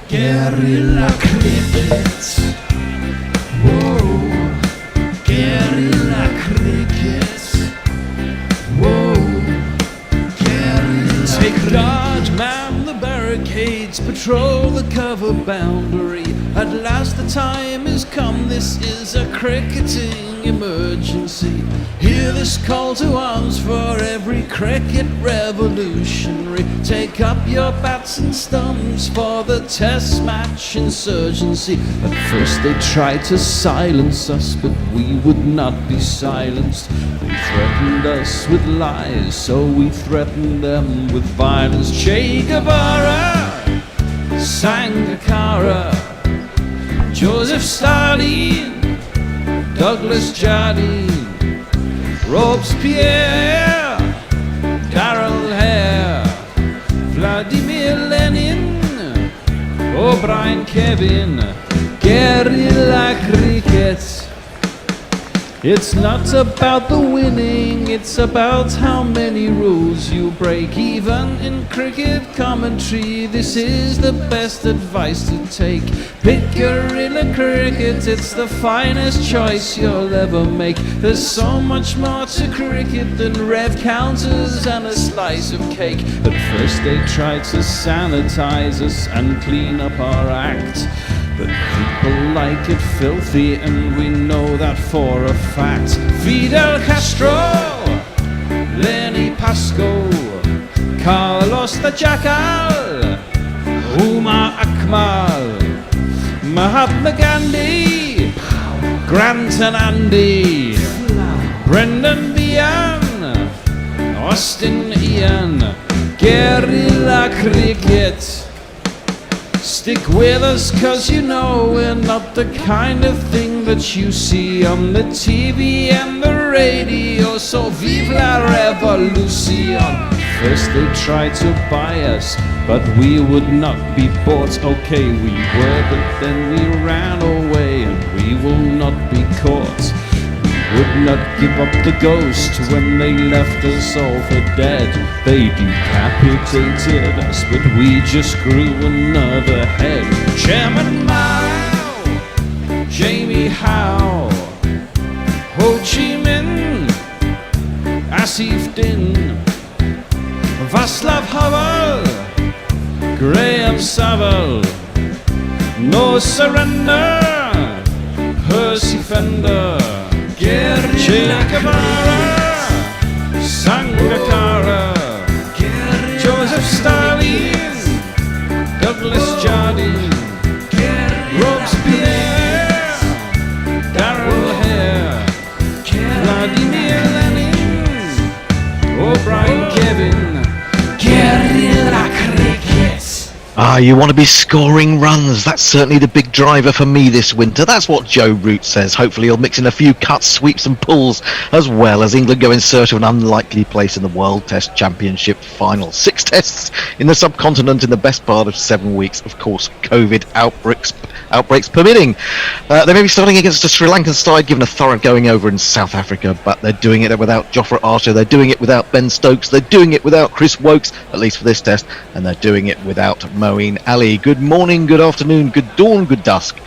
Guerrilla cricket. Whoa. Guerrilla cricket. Whoa. Guerrilla. Take guard, man the barricades, patrol the cover boundary. At last the time has come, this is a cricketing emergency. Hear this call to arms for every cricket revolutionary. Take up your bats and stumps for the test match insurgency. At first they tried to silence us, but we would not be silenced. They threatened us with lies, so we threatened them with violence. Che Guevara, Sangakkara, Joseph Stalin, Douglas Jardine, Robespierre, Darrell Hare, Vladimir Lenin, O'Brien Kevin. Guerrilla cricket. It's not about the winning, it's about how many rules you break. Even in cricket commentary, this is the best advice to take. Pick guerrilla cricket, it's the finest choice you'll ever make. There's so much more to cricket than rev counters and a slice of cake. At first they tried to sanitize us and clean up our act, but people like it filthy, and we know that for a fact. Fidel Castro, Lenny Pascoe, Carlos the Jackal, Umar Akmal, Mahatma Gandhi, Grant and Andy, Brendan Behan, Austin Ian. Guerrilla cricket. Stick with us, cause you know we're not the kind of thing that you see on the TV and the radio. So vive la revolution. First they tried to buy us, but we would not be bought. Okay, we were, but then we ran away, and we will not be caught. We would not give up the ghost when they left us all for dead. They decapitated us, but we just grew another head. Chairman Mao, Jamie Howe, Ho Chi Minh, Asif Din, Václav Havel, Graham Saville. No surrender, Percy Fender, Che Guevara, Sangakkara, Joseph Stalin, Douglas Jardine, Robespierre, Darrell Hare, Vladimir Lenin, O'Brien Kevin. Guerrilla cricket. You want to be scoring runs. That's certainly the big driver for me this winter. That's what Joe Root says. Hopefully he'll mix in a few cuts, sweeps and pulls, as well as England go in search of an unlikely place in the World Test Championship final. 6 tests in the subcontinent in the best part of 7 weeks. Of course, COVID outbreaks permitting. They may be starting against a Sri Lankan side, given a thorough going over in South Africa, but they're doing it without Jofra Archer, they're doing it without Ben Stokes, they're doing it without Chris Wokes, at least for this test, and they're doing it without Moeen Ali. Good morning, good afternoon, good dawn, good dusk,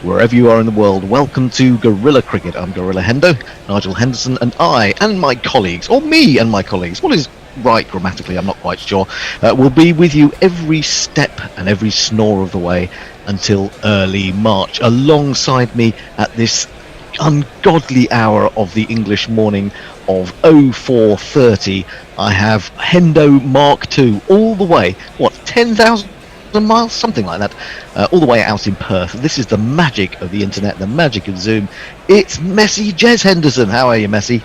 wherever you are in the world. Welcome to Guerrilla Cricket. I'm Gorilla Hendo, Nigel Henderson, and I and my colleagues, or me and my colleagues, what is right grammatically, I'm not quite sure, will be with you every step and every snore of the way until early March. Alongside me at this ungodly hour of the English morning of 04:30, I have Hendo Mark II, all the way, 10,000 miles, something like that, all the way out in Perth. This is the magic of the internet, the magic of Zoom. It's Messi Jez Henderson. How are you, Messi?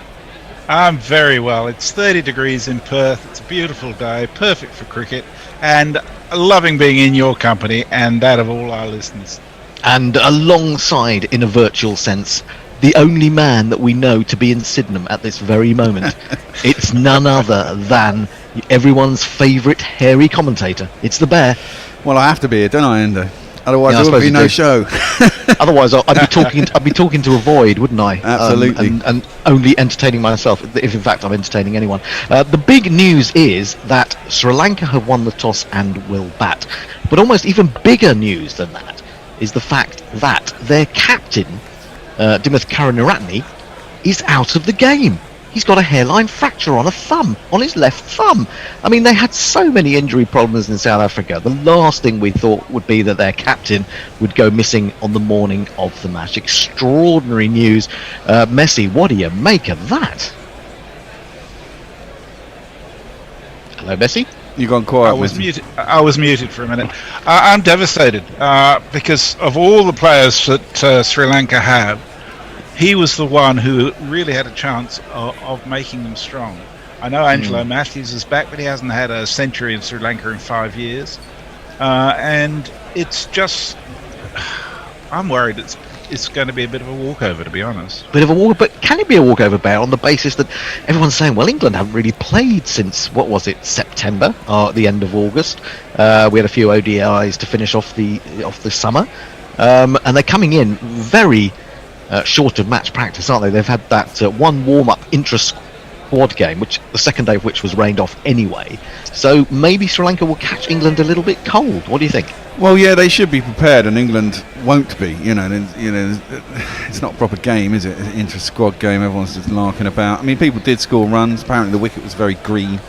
I'm very well. It's 30 degrees in Perth. It's a beautiful day, perfect for cricket, and loving being in your company and that of all our listeners. And alongside, in a virtual sense, the only man that we know to be in Sydenham at this very moment. It's none other than everyone's favourite hairy commentator. It's the Bear. Well, I have to be here, don't I, Endo? Otherwise, there would be no show. Otherwise, I'd be talking to a void, wouldn't I? Absolutely. And only entertaining myself, if in fact I'm entertaining anyone. The big news is that Sri Lanka have won the toss and will bat. But almost even bigger news than that is the fact that their captain, Dimuth Karunaratne, is out of the game. He's got a hairline fracture on his left thumb. I mean, they had so many injury problems in South Africa. The last thing we thought would be that their captain would go missing on the morning of the match. Extraordinary news. Messi, what do you make of that? Hello, Messi? You gone quiet? I was muted for a minute. I'm devastated because of all the players that Sri Lanka have. He was the one who really had a chance of making them strong. I know Angelo Matthews is back, but he hasn't had a century in Sri Lanka in 5 years. And it's just... I'm worried it's going to be a bit of a walkover, to be honest. Bit of a walkover, but can it be a walkover, Bear, on the basis that everyone's saying, well, England haven't really played since, what was it, September, or at the end of August. We had a few ODIs to finish off the summer. And they're coming in very... short of match practice, aren't they? They've had that one warm-up intra-squad game, which the second day of which was rained off anyway. So maybe Sri Lanka will catch England a little bit cold. What do you think? Well, yeah, they should be prepared, and England won't be. It's not a proper game, is it? An intra-squad game. Everyone's just larking about. I mean, people did score runs. Apparently, the wicket was very green.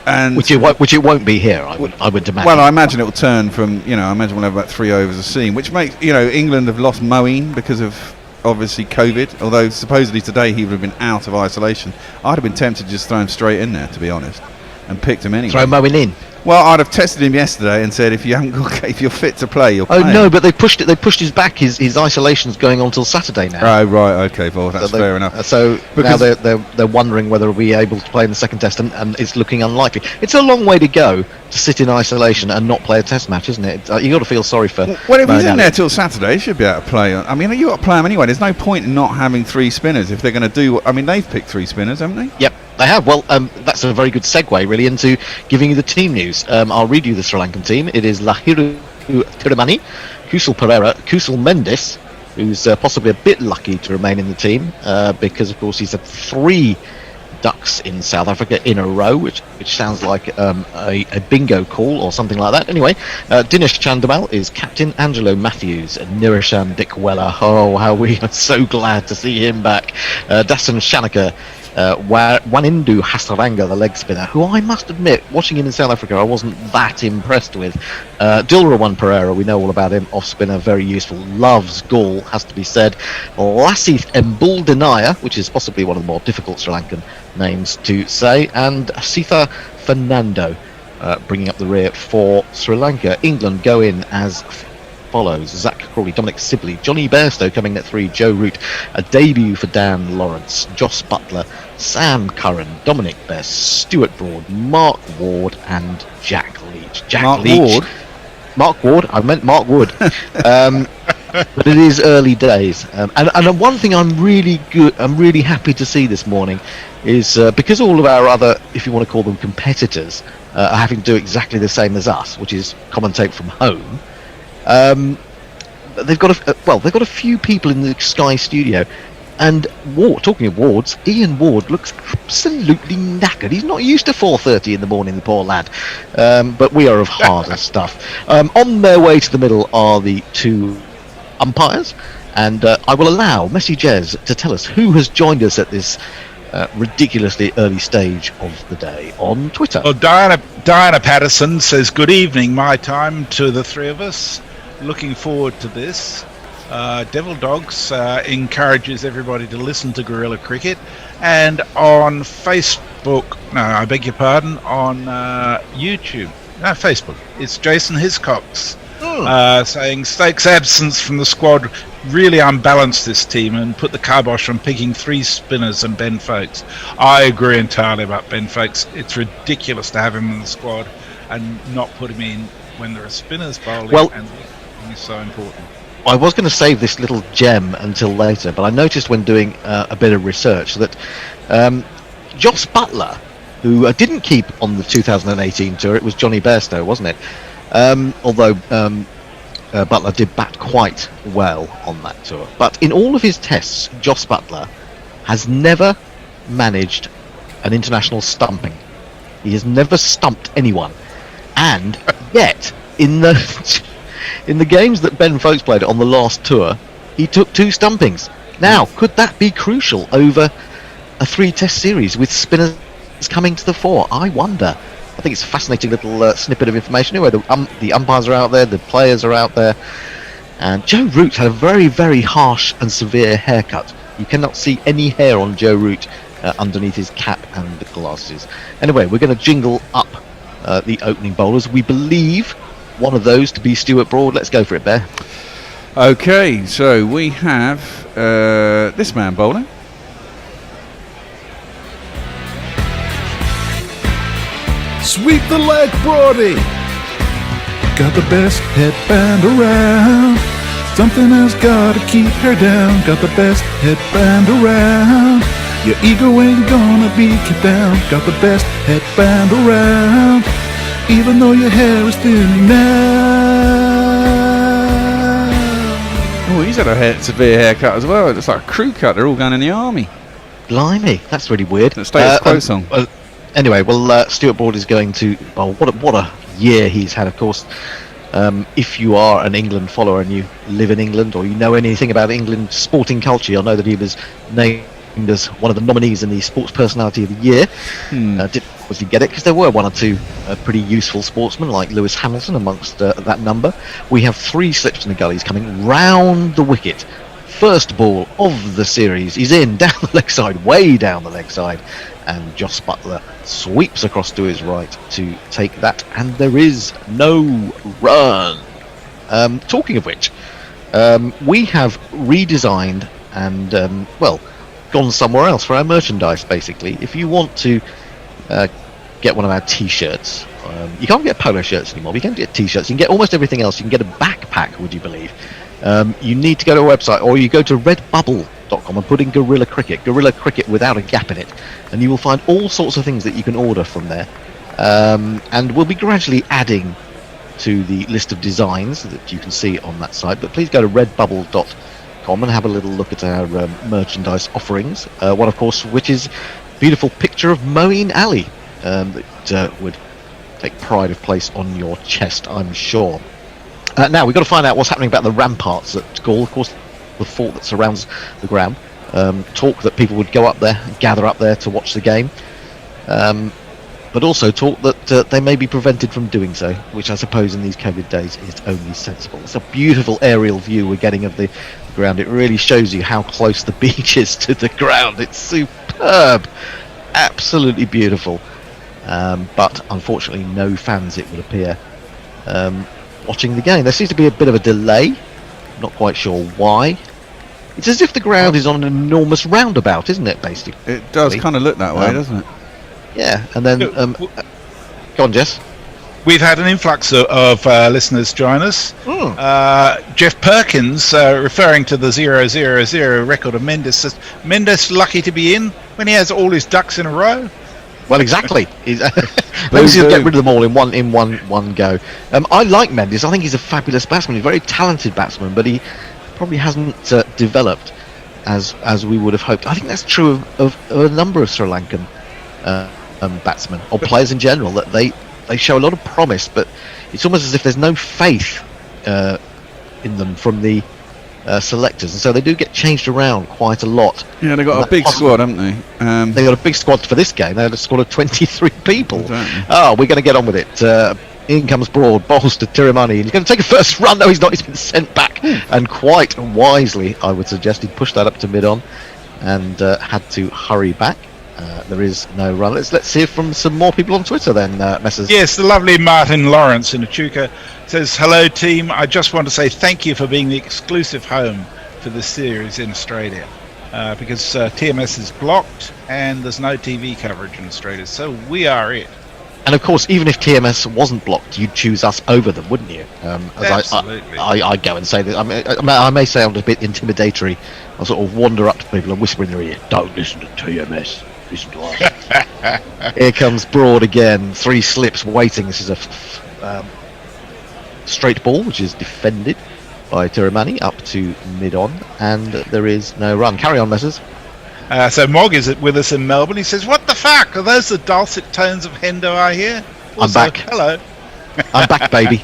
And which it won't be here, I would imagine. Well, I imagine it will turn from, I imagine we'll have about 3 overs a seam, which makes, England have lost Moeen because of, obviously, COVID, although supposedly today he would have been out of isolation. I'd have been tempted to just throw him straight in there, to be honest, and picked him anyway. Throw Moeen in? Well, I'd have tested him yesterday and said, if you're fit to play, you'll play. Oh no, but they pushed his back. His isolation's going on till Saturday now. Oh right, okay, well that's fair enough. So now they're wondering whether he'll be able to play in the second test, and it's looking unlikely. It's a long way to go to sit in isolation and not play a test match, isn't it? You got to feel sorry for. Well, if he's in there till Saturday, he should be able to play. I mean, you got to play him anyway. There's no point in not having 3 spinners if they're going to do. I mean, they've picked 3 spinners, haven't they? Yep. They have. Well, that's a very good segue, really, into giving you the team news. I'll read you the Sri Lankan team. It is Lahiru Tiramani, Kusal Pereira, Kusal Mendes, who's possibly a bit lucky to remain in the team because, of course, he's had 3 ducks in South Africa in a row, which sounds like a bingo call or something like that. Anyway, Dinesh Chandimal is captain. Angelo Matthews and Niroshan Dickwella. Oh, how we are so glad to see him back. Dasan Shanaka. Wanindu Hasaranga, the leg spinner, who I must admit, watching him in South Africa, I wasn't that impressed with. Dilrawan Pereira, we know all about him, off spinner, very useful, loves Galle, has to be said. Lasith Mbuldenaya, which is possibly one of the more difficult Sri Lankan names to say, and Sitha Fernando, bringing up the rear for Sri Lanka. England go in as follows: Zach Crawley, Dominic Sibley, Johnny Bairstow coming at 3, Joe Root, a debut for Dan Lawrence, Joss Butler, Sam Curran, Dominic Best, Stuart Broad, Mark Ward and Jack Leach. Mark Ward? I meant Mark Wood. But it is early days. And one thing I'm really happy to see this morning is because all of our other, if you want to call them competitors, are having to do exactly the same as us, which is commentate from home. They've got a few people in the Sky studio, and talking of Wards, Ian Ward looks absolutely knackered. He's not used to 4:30 in the morning, the poor lad. But we are of harder stuff. On their way to the middle are the 2 umpires, and I will allow Messi Jez to tell us who has joined us at this ridiculously early stage of the day on Twitter. Well, Diana Patterson says, good evening, my time to the 3 of us. Looking forward to this. Devil Dogs encourages everybody to listen to Guerrilla Cricket. And on Facebook, no, I beg your pardon, on YouTube, no, Facebook, it's Jason Hiscox saying Stokes' absence from the squad really unbalanced this team and put the kibosh on picking 3 spinners and Ben Foakes. I agree entirely about Ben Foakes. It's ridiculous to have him in the squad and not put him in when there are spinners bowling, and he's so important. I was going to save this little gem until later, but I noticed when doing a bit of research that Joss Butler, who didn't keep on the 2018 tour, it was Johnny Bairstow, wasn't it? Although Butler did bat quite well on that tour. But in all of his tests, Jos Buttler has never managed an international stumping. He has never stumped anyone. And yet, in the games that Ben Folks played on the last tour, he took 2 stumpings. Now, could that be crucial over a 3-test series with spinners coming to the fore? I wonder. I think it's a fascinating little snippet of information. Anyway, the umpires are out there, the players are out there, and Joe Root had a very, very harsh and severe haircut. You cannot see any hair on Joe Root underneath his cap and the glasses. Anyway, we're going to jingle up the opening bowlers. We believe one of those to be Stuart Broad. Let's go for it, Bear. Okay, so we have this man bowling. Sweep the leg, Broady. Got the best headband around. Something has got to keep her down. Got the best headband around. Your ego ain't gonna be kept down. Got the best headband around. Even though your hair is thin now. Oh, he's had a severe haircut as well. It's like a crew cut. They're all going in the army. Blimey, that's really weird. The status quo song. Anyway, Stuart Broad is going to. Oh, what a year he's had, of course. If you are an England follower and you live in England or you know anything about England sporting culture, you'll know that he was named as one of the nominees in the Sports Personality of the Year. Didn't obviously get it because there were 1 or 2 pretty useful sportsmen like Lewis Hamilton amongst that number. We have 3 slips in the gullies coming round the wicket. First ball of the series. He's in, down the leg side, way down the leg side. And Jos Buttler sweeps across to his right to take that, and there is no run. Talking of which, we have redesigned and, gone somewhere else for our merchandise, basically. If you want to get one of our t-shirts, you can't get polo shirts anymore, but you can get t-shirts, you can get almost everything else. You can get a backpack, would you believe? You need to go to a website, or you go to redbubble.com and put in Gorilla Cricket without a gap in it, and you will find all sorts of things that you can order from there. And we'll be gradually adding to the list of designs that you can see on that site, but please go to redbubble.com and have a little look at our merchandise offerings. One, of course, which is a beautiful picture of Moeen Ali that would take pride of place on your chest, I'm sure. Now, we've got to find out what's happening about the ramparts at Galle, of course, the fort that surrounds the ground. Talk that people would go up there, gather up there to watch the game. But also talk that they may be prevented from doing so, which I suppose in these COVID days is only sensible. It's a beautiful aerial view we're getting of the ground. It really shows you how close the beach is to the ground. It's superb. Absolutely beautiful. But unfortunately no fans, it would appear, watching the game. There seems to be a bit of a delay. Not quite sure why. It's as if the ground is on an enormous roundabout, isn't it, basically? It does kind of look that way, doesn't it? Yeah, and then... go on, Jess. We've had an influx of listeners join us. Jeff Perkins, referring to the 0-0-0 record of Mendes, says, Mendes lucky to be in when he has all his ducks in a row? Well, exactly. Maybe he'll get rid of them all in one go. I like Mendes. I think he's a fabulous batsman. He's a very talented batsman, but he probably hasn't developed as we would have hoped. I think that's true of a number of Sri Lankan batsmen or players in general. That they show a lot of promise, but it's almost as if there's no faith in them from the selectors, and so they do get changed around quite a lot. Yeah, they've got a big squad, haven't they? They've got a big squad for this game. They had a squad of 23 people. Exactly. Oh, we're going to get on with it. In comes Broad, bowls to Tirimani. He's going to take a first run. No, he's not. He's been sent back, and quite wisely, I would suggest. He pushed that up to mid-on and had to hurry back. There is no run. Let's hear from some more people on Twitter then, Messrs. Yes, the lovely Martin Lawrence in Echuca says, hello team, I just want to say thank you for being the exclusive home for this series in Australia, because TMS is blocked and there's no TV coverage in Australia, so we are it. And of course, even if TMS wasn't blocked, you'd choose us over them, wouldn't you? Absolutely. I go and say that. I may sound a bit intimidatory. I'll sort of wander up to people and whisper in their ear, don't listen to TMS. Listen to us. Here comes Broad again. 3 slips waiting. This is a straight ball, which is defended by Tiramani up to mid-on, and there is no run. Carry on, Messers. So Mog is with us in Melbourne. He says, "What the fuck? Are those the dulcet tones of Hendo I hear?" Also, I'm back. Hello. I'm back, baby.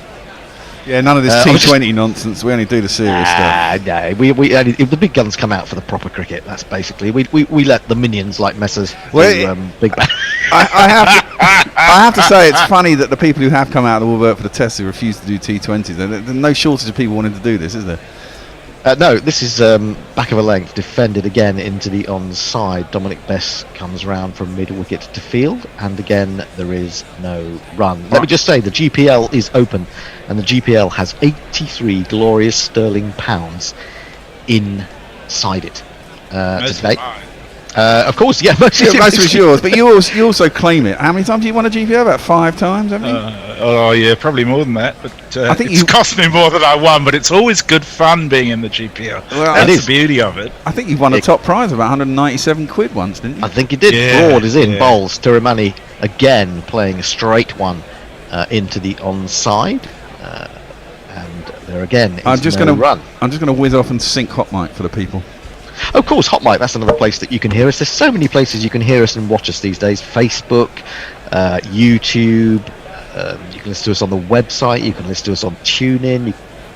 Yeah, none of this T20 nonsense. We only do the serious stuff. No, we only, if the big guns come out for the proper cricket, that's basically we let the minions like Messers do big bang. I have to say, it's funny that the people who have come out of the woodwork for the tests who refuse to do T20s. There's no shortage of people wanting to do this, is there? No, this is back of a length, defended again into the onside. Dominic Bess comes round from mid-wicket to field, and again there is no run. Let me just say, the GPL is open, and the GPL has 83 glorious sterling pounds inside it today. Of course, yeah, most of it's yours, but you also claim it. How many times have you won a GPL? About 5 times, haven't you? Oh yeah, probably more than that. But I think it's cost me more than I won. But it's always good fun being in the GPL. Well, that's the beauty of it. I think you won a top prize of about 197 quid once, didn't you? I think you did. Broad is in bowls. Tiramani again playing a straight one into the onside, and there again is I'm just no run. I'm just going to whiz off and sync hot mic for the people. Of course, Hot Mic, that's another place that you can hear us. There's so many places you can hear us and watch us these days. Facebook, YouTube, you can listen to us on the website, you can listen to us on TuneIn, you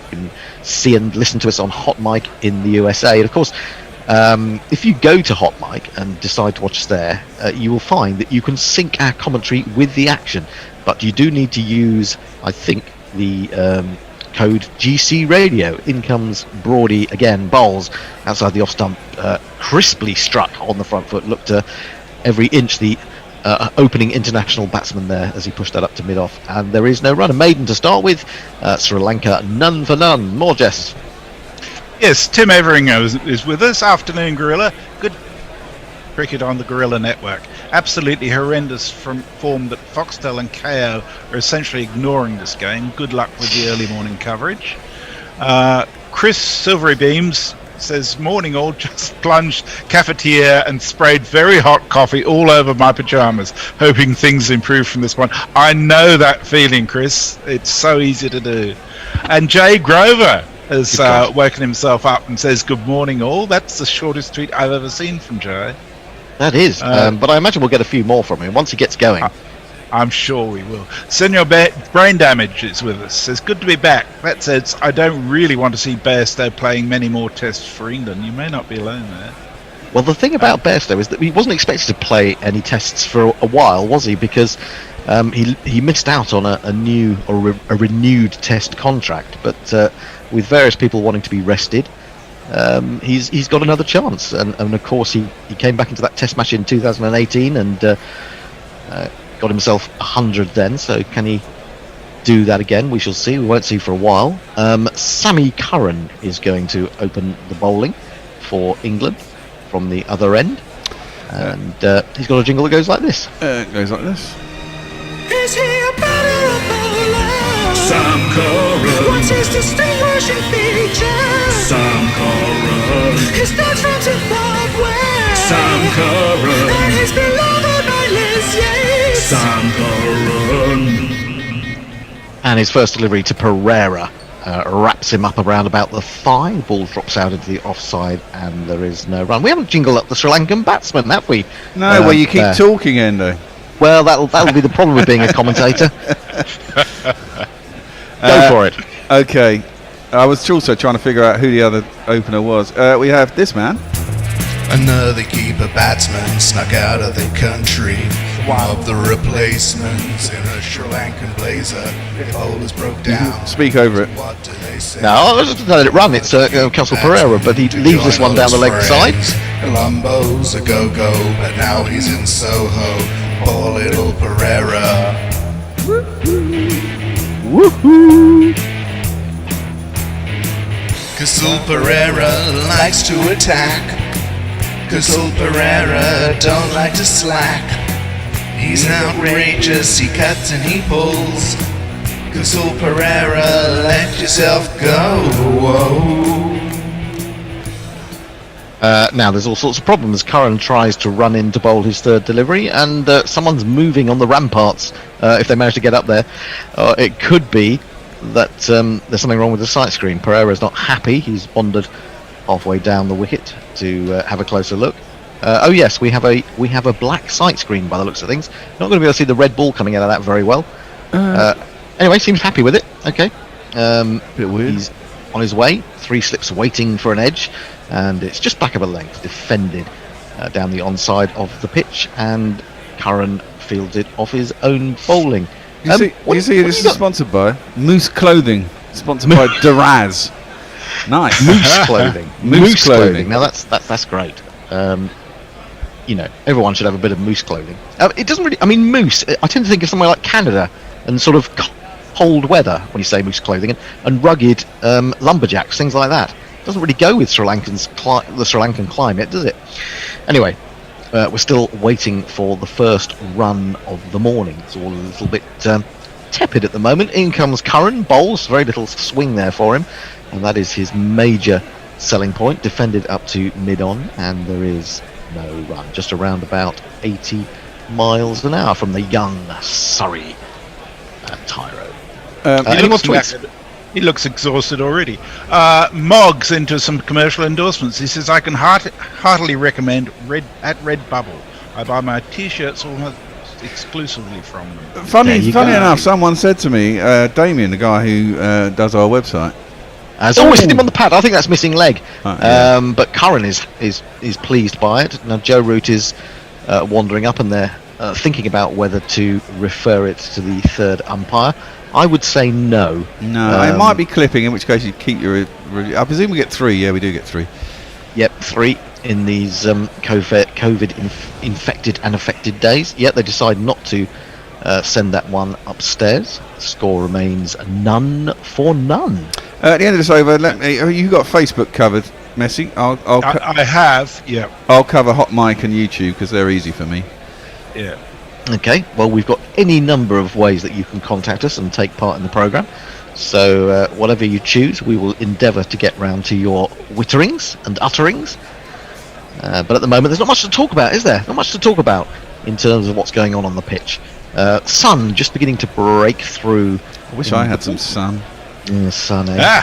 can see and listen to us on Hot Mic in the USA. And of course, if you go to Hot Mic and decide to watch us there, you will find that you can sync our commentary with the action. But you do need to use, I think, the code GC Radio. In comes Broady again, bowls outside the off stump, crisply struck on the front foot, looked every inch the opening international batsman there as he pushed that up to mid off, and there is no run. A maiden to start with. Sri Lanka none for none. More Jess. Yes, Tim Evering is with us. Afternoon, Gorilla. Good cricket on the Gorilla Network. Absolutely horrendous form that Foxtel and KO are essentially ignoring this game. Good luck with the early morning coverage. Chris Silvery Beams says, "Morning all, just plunged cafetiere and sprayed very hot coffee all over my pyjamas, hoping things improve from this point." I know that feeling, Chris. It's so easy to do. And Jay Grover has woken himself up and says, "Good morning all." That's the shortest tweet I've ever seen from Jay. That is, but I imagine we'll get a few more from him once he gets going. I'm sure we will. Senor Brain Damage is with us. Says, "Good to be back. That says, I don't really want to see Bairstow playing many more tests for England." You may not be alone there. Well, the thing about Bairstow is that he wasn't expected to play any tests for a while, was he? Because he missed out on a new or a renewed test contract. But with various people wanting to be rested, he's got another chance. And of course, he came back into that test match in 2018 and got himself 100 then. So can he do that again? We shall see. We won't see for a while. Sammy Curran is going to open the bowling for England from the other end, and he's got a jingle that goes like this. It goes like this. Is he a better bowler? Sam Curran. What's his distinguishing features? Sam Curran. His dad's from Zimbabwe. Sam Curran. And he's beloved by Liz Yates. Sam Curran. And his first delivery to Pereira wraps him up around about the thigh. Ball drops out into the offside, and there is no run. We haven't jingled up the Sri Lankan batsman, have we? No, well, you keep talking, Endo. Well, that'll be the problem with being a commentator. Go for it. Okay. I was also trying to figure out who the other opener was. We have this man. Another keeper batsman snuck out of the country. One of the replacements in a Sri Lankan blazer. The bowlers broke down. Speak over it. What do they say? No, I was just let it run. It's Castle Pereira, but he leaves this one down the leg side. Colombo's a go-go, but now he's in Soho. Poor little Pereira. Woohoo! Castle Pereira likes to attack. Castle Pereira don't like to slack. He's outrageous, he cuts and he pulls. Castle Pereira, let yourself go. Whoa. Now there's all sorts of problems. Curran tries to run in to bowl his third delivery, and someone's moving on the ramparts if they manage to get up there. It could be that there's something wrong with the sight screen. Pereira's not happy. He's wandered halfway down the wicket to have a closer look. Oh yes, we have a black sight screen by the looks of things. Not going to be able to see the red ball coming out of that very well. Anyway, seems happy with it. Okay. Bit weird. He's on his way. 3 slips waiting for an edge, and it's just back of a length, defended down the onside of the pitch, and Curran fields it off his own bowling. You see, this is sponsored by Moose Clothing, sponsored by Duraz. Nice. Moose clothing. Moose clothing. Now that's great. Everyone should have a bit of moose clothing. It doesn't really. I mean, moose. I tend to think of somewhere like Canada and sort of cold weather when you say moose clothing, and rugged lumberjacks, things like that. It doesn't really go with the Sri Lankan climate, does it? Anyway, we're still waiting for the first run of the morning. It's all a little bit tepid at the moment. In comes Curran, bowls, very little swing there for him, and that is his major selling point. Defended up to mid-on, and there is no run. Just around about 80 miles an hour from the young Surrey Tyro. Any more tweets? He looks exhausted already. Moggs into some commercial endorsements. He says, I can heartily recommend Redbubble. I buy my T-shirts almost exclusively from them. Funny enough, someone said to me, Damien, the guy who does our website. It's always hit him on the pad. I think that's missing leg. Yeah. But Curran is pleased by it. Now Joe Root is wandering up and there, thinking about whether to refer it to the third umpire. I would say no. No, it might be clipping, in which case you keep your review. I presume we get 3. Yeah, we do get 3. Yep, 3 in these COVID infected and affected days. Yet they decide not to send that one upstairs. The score remains 0-0. At the end of this over, you got Facebook covered, Messi. I have, yeah. I'll cover Hot Mic and YouTube because they're easy for me. Yeah. Okay, well, we've got any number of ways that you can contact us and take part in the programme. So whatever you choose, we will endeavour to get round to your witterings and utterings. But at the moment, there's not much to talk about, is there? Not much to talk about in terms of what's going on the pitch. Sun just beginning to break through. I wish I had some sun. Sun, eh?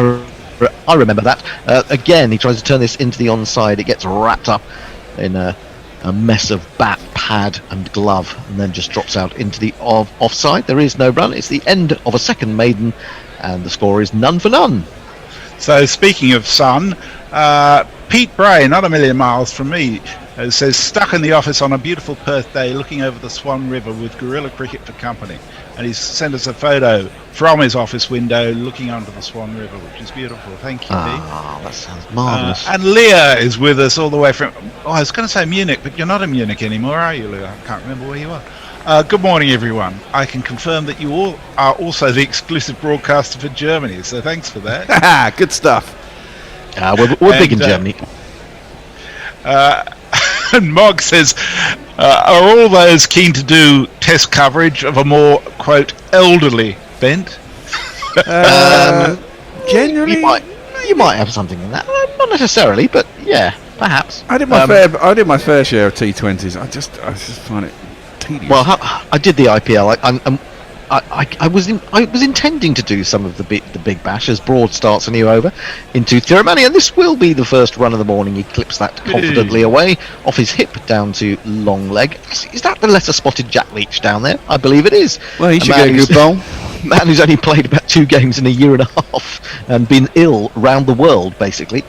I remember that. Again, he tries to turn this into the onside. It gets wrapped up in a mess of bat, pad and glove, and then just drops out into the offside. There is no run. It's the end of a second maiden, and the score is 0-0. So speaking of sun, Pete Bray, not a million miles from me, says, stuck in the office on a beautiful Perth day looking over the Swan River with Guerrilla Cricket for company. And he's sent us a photo from his office window looking onto the Swan River, which is beautiful. Thank you, Pete. That sounds marvellous. And Leah is with us all the way from, I was going to say Munich, but you're not in Munich anymore, are you, Leah? I can't remember where you are. Good morning, everyone. I can confirm that you all are also the exclusive broadcaster for Germany, so thanks for that. Good stuff. We're big in Germany. And Mog says, are all those keen to do test coverage of a more, quote, elderly bent? Generally, you might have something in that. Not necessarily, but yeah, perhaps. I did my fair share of T20s. I just find it tedious. Well, I did the IPL. I was intending to do some of the Big Bash as Broad starts a new over into Thirumanni, and this will be the first run of the morning. He clips that confidently away off his hip down to long leg. Is that the lesser spotted Jack Leach down there? I believe it is. Well, he should get a good bowl. Man who's only played about 2 games in a year and a half and been ill round the world, basically.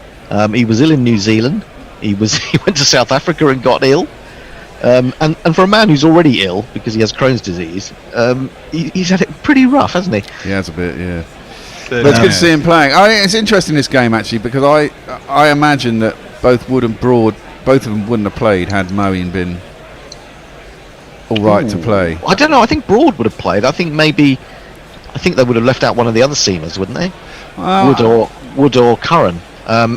He was ill in New Zealand. He went to South Africa and got ill. And for a man who's already ill because he has Crohn's disease, he's had it pretty rough, hasn't he? He has a bit, yeah. But it's good to see him playing. It's interesting, this game, actually, because I imagine that both Wood and Broad, both of them wouldn't have played had Moeen been all right to play. I don't know. I think Broad would have played. I think they would have left out one of the other seamers, wouldn't they? Wood or Curran.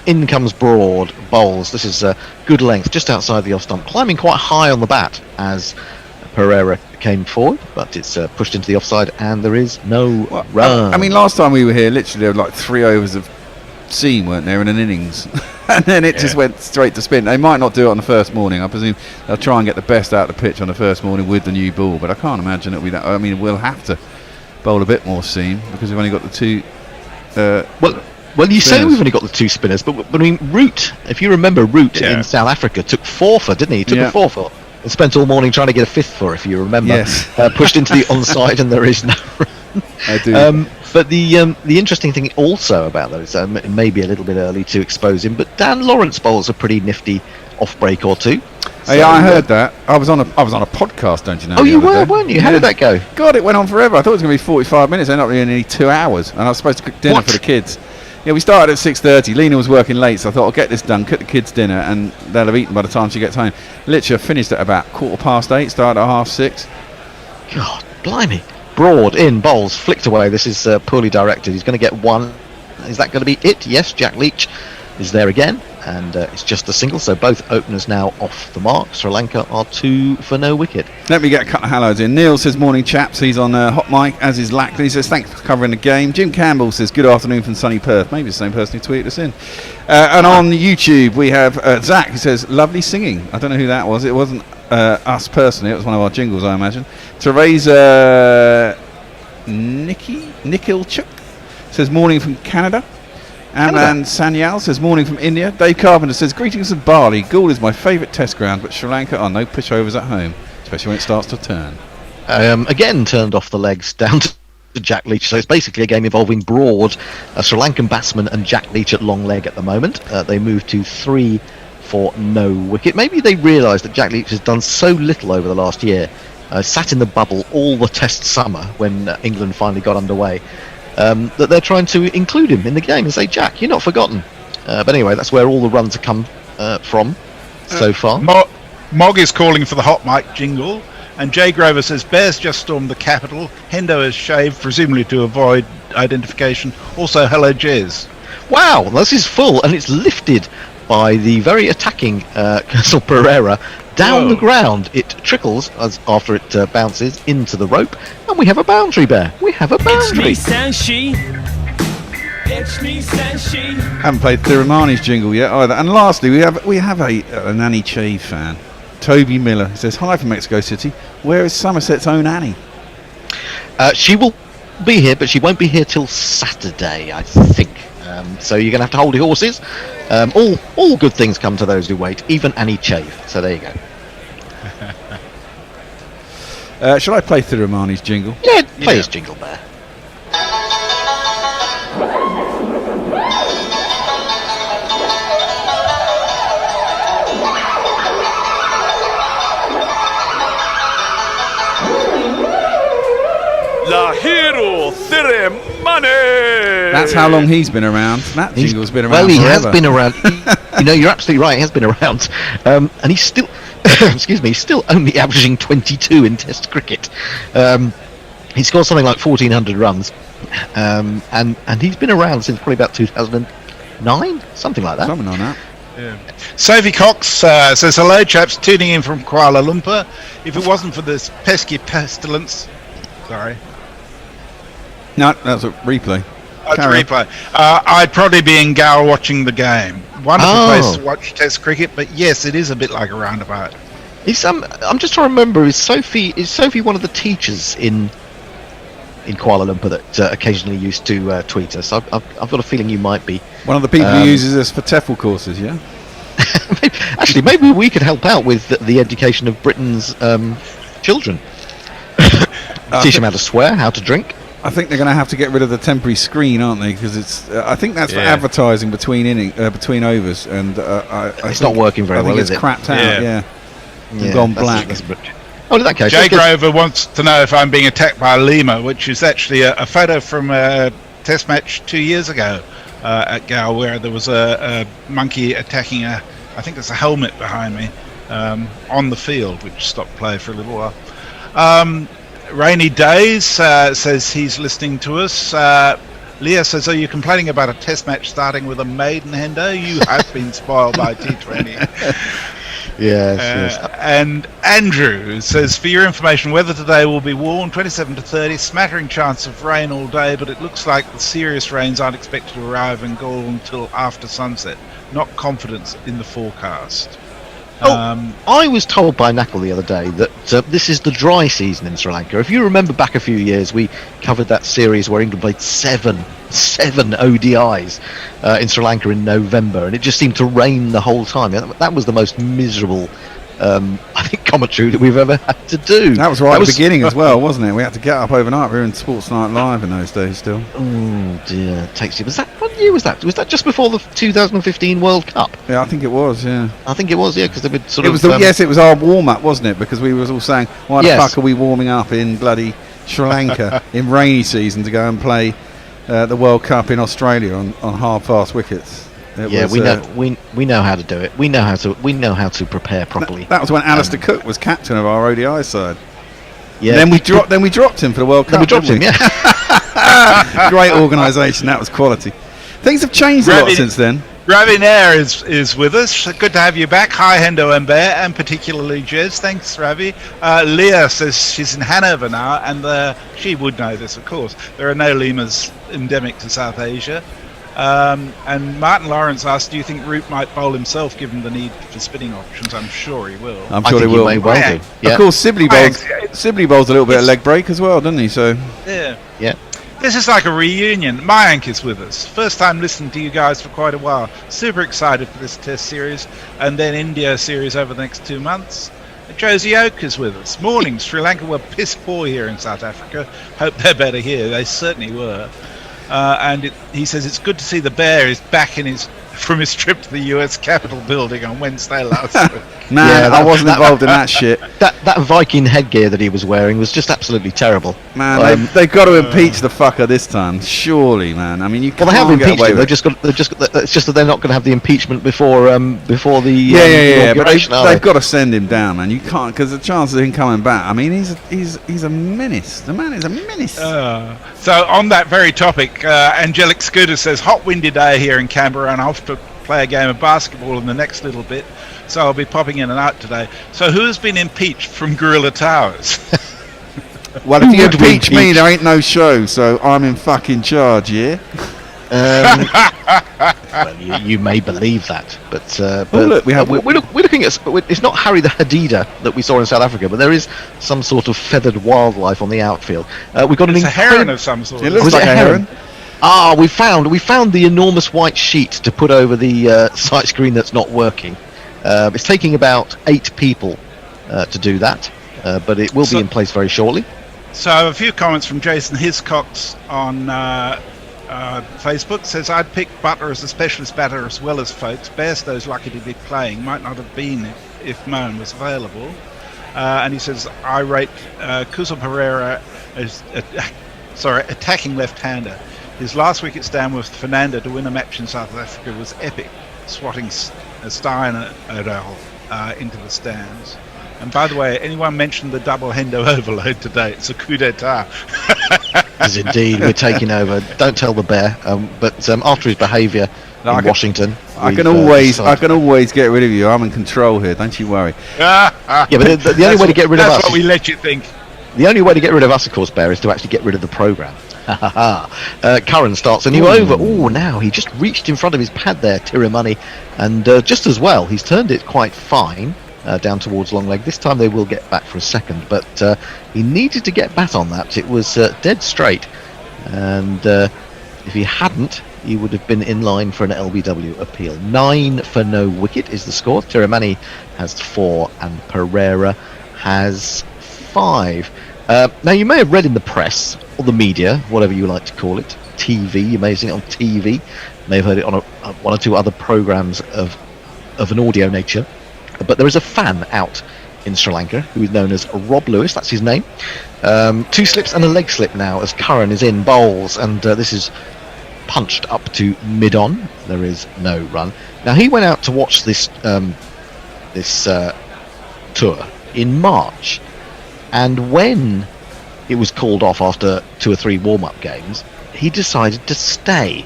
In comes Broad, bowls. This is good length, just outside the off stump, climbing quite high on the bat as Pereira came forward, but it's pushed into the offside, and there is no run. I mean, last time we were here, literally there were like 3 overs of seam, weren't there, in an innings, and then it just went straight to spin. They might not do it on the first morning. I presume they'll try and get the best out of the pitch on the first morning with the new ball, but I can't imagine it'll be that. I mean, we'll have to bowl a bit more seam because we've only got the two. Well, you say spinners. we've only got the 2 spinners, but I mean, Root, if you remember, Root Yeah. in South Africa took 4 for, didn't he? He took Yeah. a 4 for and spent all morning trying to get a 5th for, if you remember. Yes. Pushed into the onside and there is no run. I do. But the interesting thing also about those, it may be a little bit early to expose him, but Dan Lawrence bowls a pretty nifty off break or two. Hey, I heard that. I was on a podcast, don't you know? Oh, the you other were, day. weren't you? How did that go? God, it went on forever. I thought it was going to be 45 minutes. Ended up being nearly 2 hours, and I was supposed to cook dinner What? for the kids. Yeah, we started at 6:30. Lena was working late, so I thought I'll get this done, cook the kids dinner, and they'll have eaten by the time she gets home. Literally, I finished at about 8:15. Started at 6:30. God, blimey. Broad in, bowls, flicked away. This is poorly directed. He's going to get 1. Is that going to be it? Yes, Jack Leach is there again, and it's just a single, so both openers now off the mark. Sri Lanka are 2 for no wicket. Let me get a couple of hellos in. Neil says, morning chaps. He's on hot mic, as is Lackley. He says, thanks for covering the game. Jim Campbell says, good afternoon from sunny Perth. Maybe the same person who tweeted us in. And on YouTube, we have Zach, who says, lovely singing. I don't know who that was. It wasn't us personally. It was one of our jingles, I imagine. Teresa Nikilchuk says, morning from Canada. Amman Sanyal says, morning from India. Dave Carpenter says, greetings from Bali. Galle is my favourite test ground, but Sri Lanka are no pushovers at home, especially when it starts to turn. Again, turned off the legs down to Jack Leach. So it's basically a game involving Broad, a Sri Lankan batsman, and Jack Leach at long leg at the moment. They move to 3 for no wicket. Maybe they realise that Jack Leach has done so little over the last year, sat in the bubble all the test summer when England finally got underway, that they're trying to include him in the game and say, Jack, you're not forgotten. But anyway, that's where all the runs have come from so far. Mog is calling for the hot mic jingle, and Jay Grover says, Bears just stormed the capital. Hendo has shaved, presumably to avoid identification. Also, hello, Jez. Wow, this is full, and it's lifted by the very attacking Castle Pereira down the ground. It trickles after it bounces into the rope, and we have a boundary, Bear. We have a boundary. Haven't played Thiramani's jingle yet either. And lastly, we have an Annie Chave fan, Toby Miller. He says, hi from Mexico City. Where is Somerset's own Annie? She will be here, but she won't be here till Saturday, I think. So you're going to have to hold your horses. All good things come to those who wait, even Annie Chave. So there you go. Shall I play Thiramani's jingle? Yeah, play his jingle, Bear. La Hero Thiramani! That's how long he's been around. That jingle's been around Well, he forever. has been around. You're absolutely right. He has been around, and he's still, excuse me, he's still only averaging 22 in Test cricket. He scored something like 1,400 runs, and he's been around since probably about 2009, something like that. Something on that. Sophie Cox says, hello, chaps, tuning in from Kuala Lumpur. If it wasn't for this pesky pestilence... Sorry. No, that's a replay. That's a Carry on. replay. I'd probably be in Galle watching the game. Wonderful place to watch Test cricket, but yes, it is a bit like a roundabout. I'm just trying to remember. Is Sophie one of the teachers in Kuala Lumpur that occasionally used to tweet us? I've got a feeling you might be. One of the people who uses us for TEFL courses, yeah? Actually, maybe we could help out with the education of Britain's children. Teach them how to swear, how to drink. I think they're going to have to get rid of the temporary screen, aren't they? Because it's. I think that's for advertising between overs, and It's not working very well, I think is it's it? crapped out. Yeah, gone black. Oh, in that case, Jay Grover wants to know if I'm being attacked by a lemur, which is actually a photo from a Test match 2 years ago at Galle, where there was a monkey attacking I think there's a helmet behind me on the field, which stopped play for a little while. Rainy Days says he's listening to us. Leah says, are you complaining about a Test match starting with a maiden, Hendo? You have been spoiled by T20. Yes. And Andrew says, for your information, weather today will be warm, 27 to 30, smattering chance of rain all day, but it looks like the serious rains aren't expected to arrive in Galle until after sunset. Not confident in the forecast. I was told by Knuckle the other day that this is the dry season in Sri Lanka. If you remember back a few years, we covered that series where England played seven ODIs in Sri Lanka in November, and it just seemed to rain the whole time. That was the most miserable, I think, commentary that we've ever had to do. That was at the beginning as well, wasn't it? We had to get up overnight. We were in Sports Night Live in those days still. Oh dear, takes you. Was that what year was that? Was that just before the 2015 World Cup? Yeah, I think it was. Yeah, I think it was. Yeah, because they would sort it of. Was yes, it was our warm up, wasn't it? Because we was all saying, "Why the fuck are we warming up in bloody Sri Lanka in rainy season to go and play the World Cup in Australia on hard fast wickets?" We know how to do it. We know how to prepare properly. That was when Alistair Cook was captain of our ODI side. Yeah. And then we dropped him for the World Cup. We dropped him. Yeah. Great organisation. That was quality. Things have changed a lot since then. Ravi Nair is with us. Good to have you back. Hi, Hendo and Bear, and particularly Jez. Thanks, Ravi. Leah says she's in Hanover now, and she would know this, of course. There are no lemurs endemic to South Asia. And Martin Lawrence asked, do you think Root might bowl himself given the need for spinning options? I'm sure he will. I'm sure he will. May well do. Yeah. Of course, Sibley bowls a little bit of leg break as well, doesn't he? So yeah. This is like a reunion. Mayank is with us. First time listening to you guys for quite a while. Super excited for this test series and then India series over the next 2 months. Josie Oak is with us. Morning. Sri Lanka were piss poor here in South Africa. Hope they're better here. They certainly were. He says it's good to see the Bear is back from his trip to the US Capitol building on Wednesday last week. Man, I wasn't involved in that shit. That Viking headgear that he was wearing was just absolutely terrible. Man, they've got to impeach the fucker this time, surely, man. I mean, you can't. Well, they have impeached him. It's just that they're not going to have the impeachment before the inauguration. They've got to send him down, man. You can't, because the chances of him coming back. I mean, he's a menace. The man is a menace. So on that very topic, Angelic Scooter says hot windy day here in Canberra, and I'll to play a game of basketball in the next little bit, so I'll be popping in and out today. So who has been impeached from Gorilla Towers? Well, if you impeach me, there ain't no show, so I'm in fucking charge, yeah? Well, you may believe that, but look, we're looking at. It's not Harry the Hadida that we saw in South Africa, but there is some sort of feathered wildlife on the outfield. We've got a heron of some sort. It looks like a heron. We found the enormous white sheet to put over the sight screen that's not working. It's taking about 8 people to do that, but it will be in place very shortly. So a few comments from Jason Hiscox on Facebook. Says, I'd pick Butler as a specialist batter as well as Folkes. Bairstow's lucky to be playing. Might not have been if Moan was available. And he says, I rate Kusal Pereira as attacking left-hander. His last wicket stand with Fernando to win a match in South Africa was epic, swatting Stein into the stands. And by the way, anyone mentioned the double Hendo overload today? It's a coup d'etat. Yes, indeed, we're taking over. Don't tell the Bear. But after his behaviour in Washington, I can always get rid of you. I'm in control here. Don't you worry. Yeah, but the only way to get rid of us. That's what we let you think. The only way to get rid of us, of course, Bear, is to actually get rid of the programme. Curran starts a new over. Now he just reached in front of his pad there, Tiramani, and just as well, he's turned it quite fine down towards long leg. This time they will get back for a second, but he needed to get bat on that. It was dead straight, and if he hadn't, he would have been in line for an LBW appeal. 9 for no wicket is the score. Tiramani has 4 and Pereira has 5. Now, you may have read in the press, or the media, whatever you like to call it, TV, you may have seen it on TV, you may have heard it on one or two other programmes of an audio nature, but there is a fan out in Sri Lanka who is known as Rob Lewis, that's his name. 2 slips and a leg slip now as Curran is in bowls, and this is punched up to mid-on. There is no run. Now, he went out to watch this tour in March, and when it was called off after 2 or 3 warm-up games, he decided to stay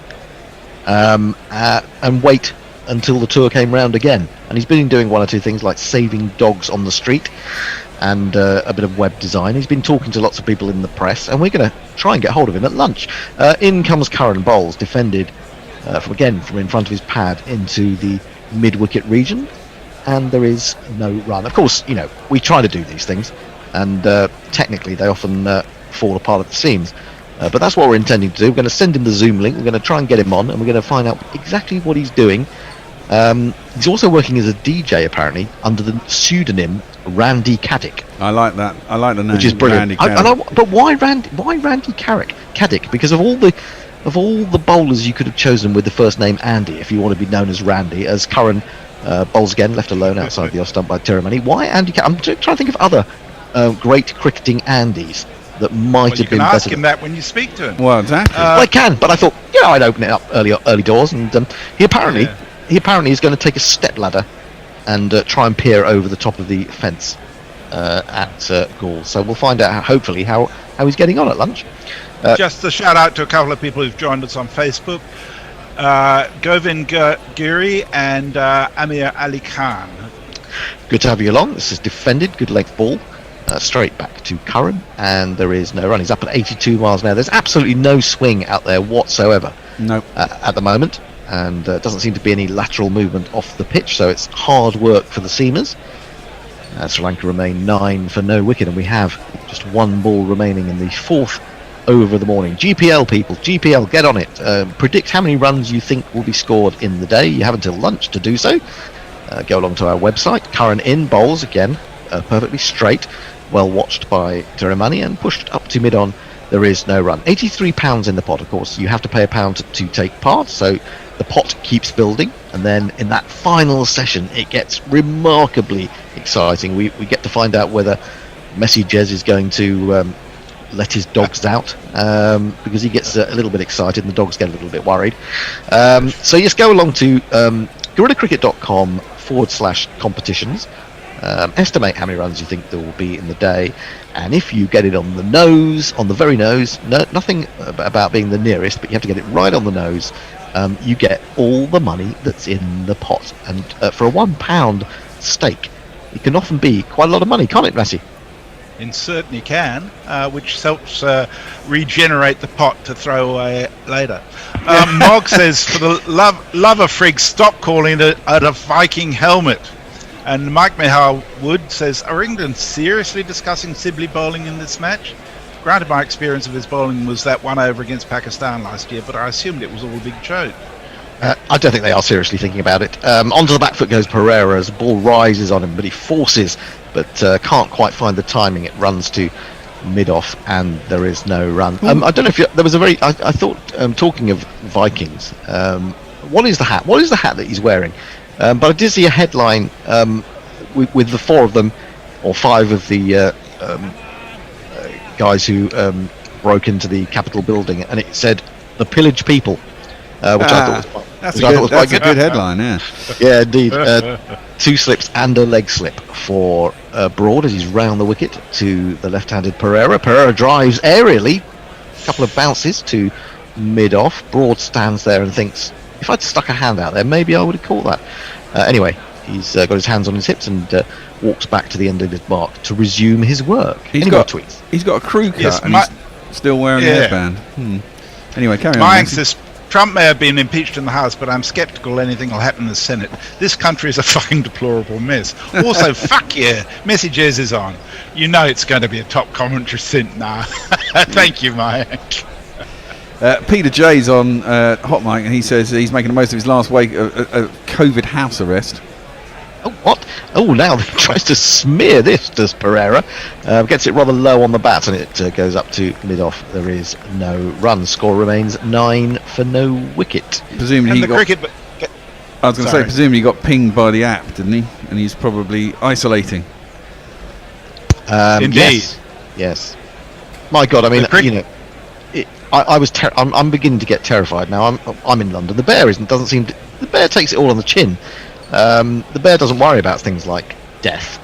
and wait until the tour came round again. And he's been doing 1 or 2 things like saving dogs on the street and a bit of web design. He's been talking to lots of people in the press, and we're going to try and get hold of him at lunch. In comes Curran bowls, defended from in front of his pad into the mid-wicket region. and there is no run. Of course, we try to do these things, and technically they often fall apart at the seams. But that's what we're intending to do. We're going to send him the Zoom link. We're going to try and get him on, and we're going to find out exactly what he's doing. He's also working as a DJ, apparently, under the pseudonym Randy Caddick. I like that. I like the name, which is brilliant. Randy But why Randy Caddick? Because of all the bowlers you could have chosen with the first name Andy, if you want to be known as Randy, as Curran bowls again, left alone outside the off stump by Tiramani. Why Andy Caddick? I'm trying to think of other great cricketing Andys that might have you been can ask better. him that when you speak to him. Well, exactly. Well, I can, but I thought I'd open it up early doors, and he apparently is going to take a step ladder and try and peer over the top of the fence at Galle. So we'll find out hopefully how he's getting on at lunch. Just a shout out to a couple of people who've joined us on Facebook, Govind Giri and Amir Ali Khan. Good to have you along. This is defended, good length ball. Straight back to Curran, and there is no run. He's up at 82 miles an hour. There's absolutely no swing out there whatsoever at the moment, and doesn't seem to be any lateral movement off the pitch, so it's hard work for the seamers. Sri Lanka remain 9 for no wicket, and we have just one ball remaining in the fourth over of the morning. GPL people, GPL, get on it. Predict how many runs you think will be scored in the day. You have until lunch to do so. Go along to our website. Curran in bowls again, perfectly straight. Well watched by Tiramani and pushed up to mid-on. There is no run. £83 in the pot, of course. You have to pay £1 to take part, so the pot keeps building, and then in that final session it gets remarkably exciting. We get to find out whether Messi Jez is going to let his dogs out, because he gets a little bit excited and the dogs get a little bit worried. So just go along to guerrillacricket.com/competitions. Estimate how many runs you think there will be in the day, and if you get it on the nose, on the very nose, nothing about being the nearest, but you have to get it right on the nose, you get all the money that's in the pot. And for a £1 stake, it can often be quite a lot of money, can't it, Messi? It certainly can, which helps regenerate the pot to throw away later. Mog says, for the love of frig, stop calling it a Viking helmet. And Mike Mihal Wood says, are England seriously discussing Sibley bowling in this match? Granted, my experience of his bowling was that one over against Pakistan last year, but I assumed it was all a big joke. I don't think they are seriously thinking about it. Onto the back foot goes Pereira as the ball rises on him, but he forces, but can't quite find the timing. It runs to mid-off, and there is no run. I don't know if there was a very... I thought, talking of Vikings, what is the hat? What is the hat that he's wearing? But I did see a headline with the 4 of them, or 5 of the guys who broke into the Capitol building, and it said, "The pillaged people," which I thought was that's a good headline, yeah. Yeah, indeed. 2 slips and a leg slip for Broad as he's round the wicket to the left-handed Pereira. Pereira drives aerially, a couple of bounces to mid-off. Broad stands there and thinks, if I'd stuck a hand out there, maybe I would have caught that. Anyway, he's got his hands on his hips and walks back to the end of his mark to resume his work. He's got a crew cut, Yes, and he's still wearing a headband. Anyway, carry on. Mike says, Trump may have been impeached in the House, but I'm sceptical anything will happen in the Senate. This country is a fucking deplorable mess. Also, fuck yeah, Messi Jez is on. You know it's going to be a top commentary synth now. Thank you, Mike. Peter J's on Hot Mic, and he says he's making the most of his last week of COVID house arrest. Oh, what? Oh, now he tries to smear this, does Pereira. Gets it rather low on the bat, and it goes up to mid-off. There is no run. Score remains 9 for no wicket. Presumably presumably he got pinged by the app, didn't he? And he's probably isolating. Indeed. Yes. My God, I mean, I'm beginning to get terrified now. I'm in London. The Bear doesn't seem to. The Bear takes it all on the chin. The Bear doesn't worry about things like death,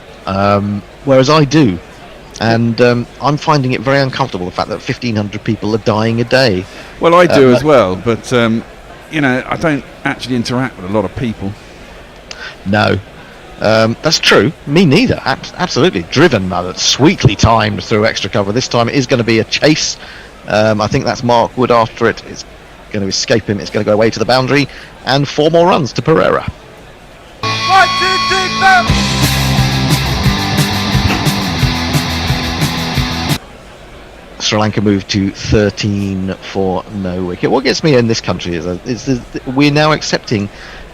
whereas I do, and I'm finding it very uncomfortable, the fact that 1,500 people are dying a day. Well, I do as well, but I don't actually interact with a lot of people. No, that's true. Me neither. Absolutely driven, sweetly timed through extra cover. This time it is going to be a chase. I think that's Mark Wood after it. It's going to escape him. It's going to go away to the boundary, and 4 more runs to Pereira. 1, 2, 3, 4. Sri Lanka moved to 13 for no wicket. What gets me in this country is we're now accepting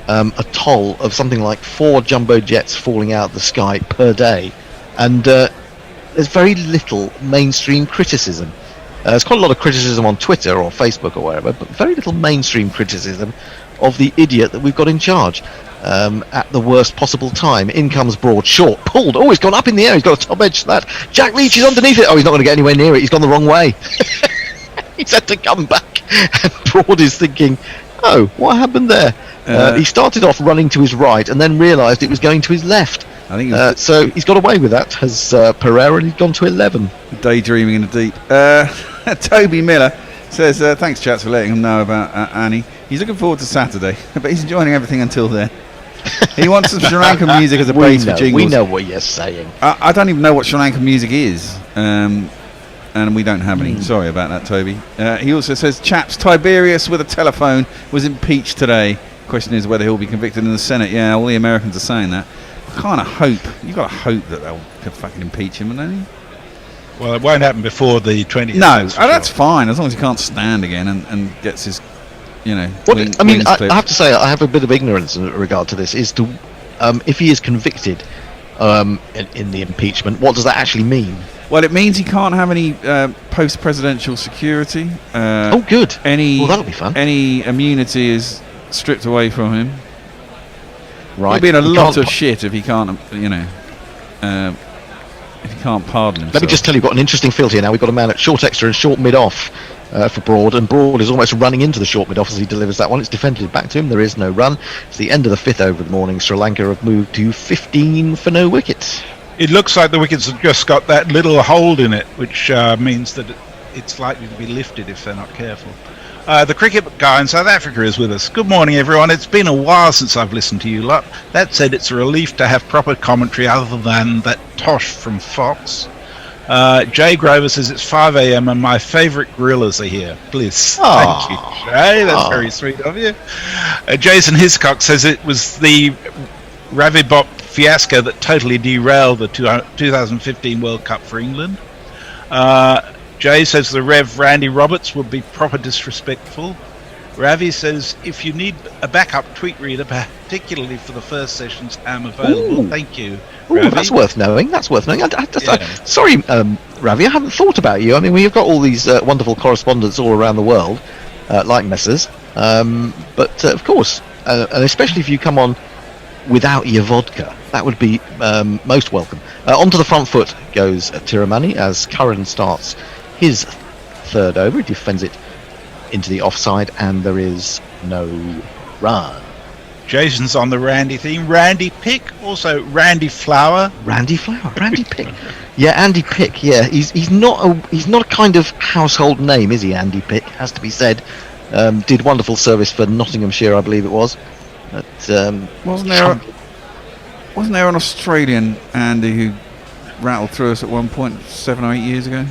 a toll of something like 4 jumbo jets falling out of the sky per day, and there's very little mainstream criticism. There's quite a lot of criticism on Twitter or Facebook or wherever, but very little mainstream criticism of the idiot that we've got in charge at the worst possible time. In comes Broad, short, pulled. Oh, he's gone up in the air. He's got a top edge to that. Jack Leach is underneath it. Oh, he's not going to get anywhere near it. He's gone the wrong way. He's had to come back. And Broad is thinking, oh, what happened there? He started off running to his right and then realised it was going to his left. I think so he's got away with that, has Pereira, and he's gone to 11. Daydreaming in the deep. Toby Miller says, thanks, chats, for letting him know about Annie. He's looking forward to Saturday, but he's enjoying everything until then. He wants some Sri Lankan music as a base for jingles. We know what you're saying. I don't even know what Sri Lankan music is, and we don't have any. Sorry about that, Toby. He also says, chaps, Tiberius with a telephone was impeached today. Question is whether he'll be convicted in the Senate. Yeah, all the Americans are saying that. I kind of hope. You've got to hope that they'll fucking impeach him, don't you? Well, it won't happen before the 20th. No, that's fine, as long as he can't stand again and gets his, I have to say, I have a bit of ignorance in regard to this. Is to, if he is convicted in the impeachment, what does that actually mean? Well, it means he can't have any post-presidential security. Oh, good. Well, that'll be fun. Any immunity is stripped away from him. Right. He'll be in a lot of shit if he can't, if he can't pardon himself. Let me just tell you, we've got an interesting field here now. We've got a man at short extra and short mid-off for Broad, and Broad is almost running into the short mid-off as he delivers that one. It's defended back to him. There is no run. It's the end of the 5th over of the morning. Sri Lanka have moved to 15 for no wickets. It looks like the wickets have just got that little hold in it, which means that it's likely to be lifted if they're not careful. The cricket guy in South Africa is with us. Good morning, everyone. It's been a while since I've listened to you lot. That said, it's a relief to have proper commentary other than that tosh from Fox. Jay Grover says it's 5 a.m. and my favourite gorillas are here. Bliss. Thank you, Jay. That's very sweet of you. Jason Hiscock says it was the Ravibop fiasco that totally derailed the 2015 World Cup for England. Jay says the Rev Randy Roberts would be proper disrespectful. Ravi says if you need a backup tweet reader, particularly for the first sessions, I'm available. Thank you, Ravi. That's worth knowing. Sorry, Ravi, I hadn't thought about you. I mean, we've got all these wonderful correspondents all around the world, like Messrs. But of course, and especially if you come on without your vodka, that would be most welcome. Onto the front foot goes Tiramani as Curran starts his 3rd over. He defends it into the offside, and there is no run. Jason's on the Randy theme. Randy Pick, also Randy Flower. Randy Pick. Yeah, Andy Pick. Yeah, he's not a kind of household name, is he? Andy Pick, has to be said. Did wonderful service for Nottinghamshire, I believe it was. But, wasn't there an Australian Andy who rattled through us at one point 7 or 8 years ago?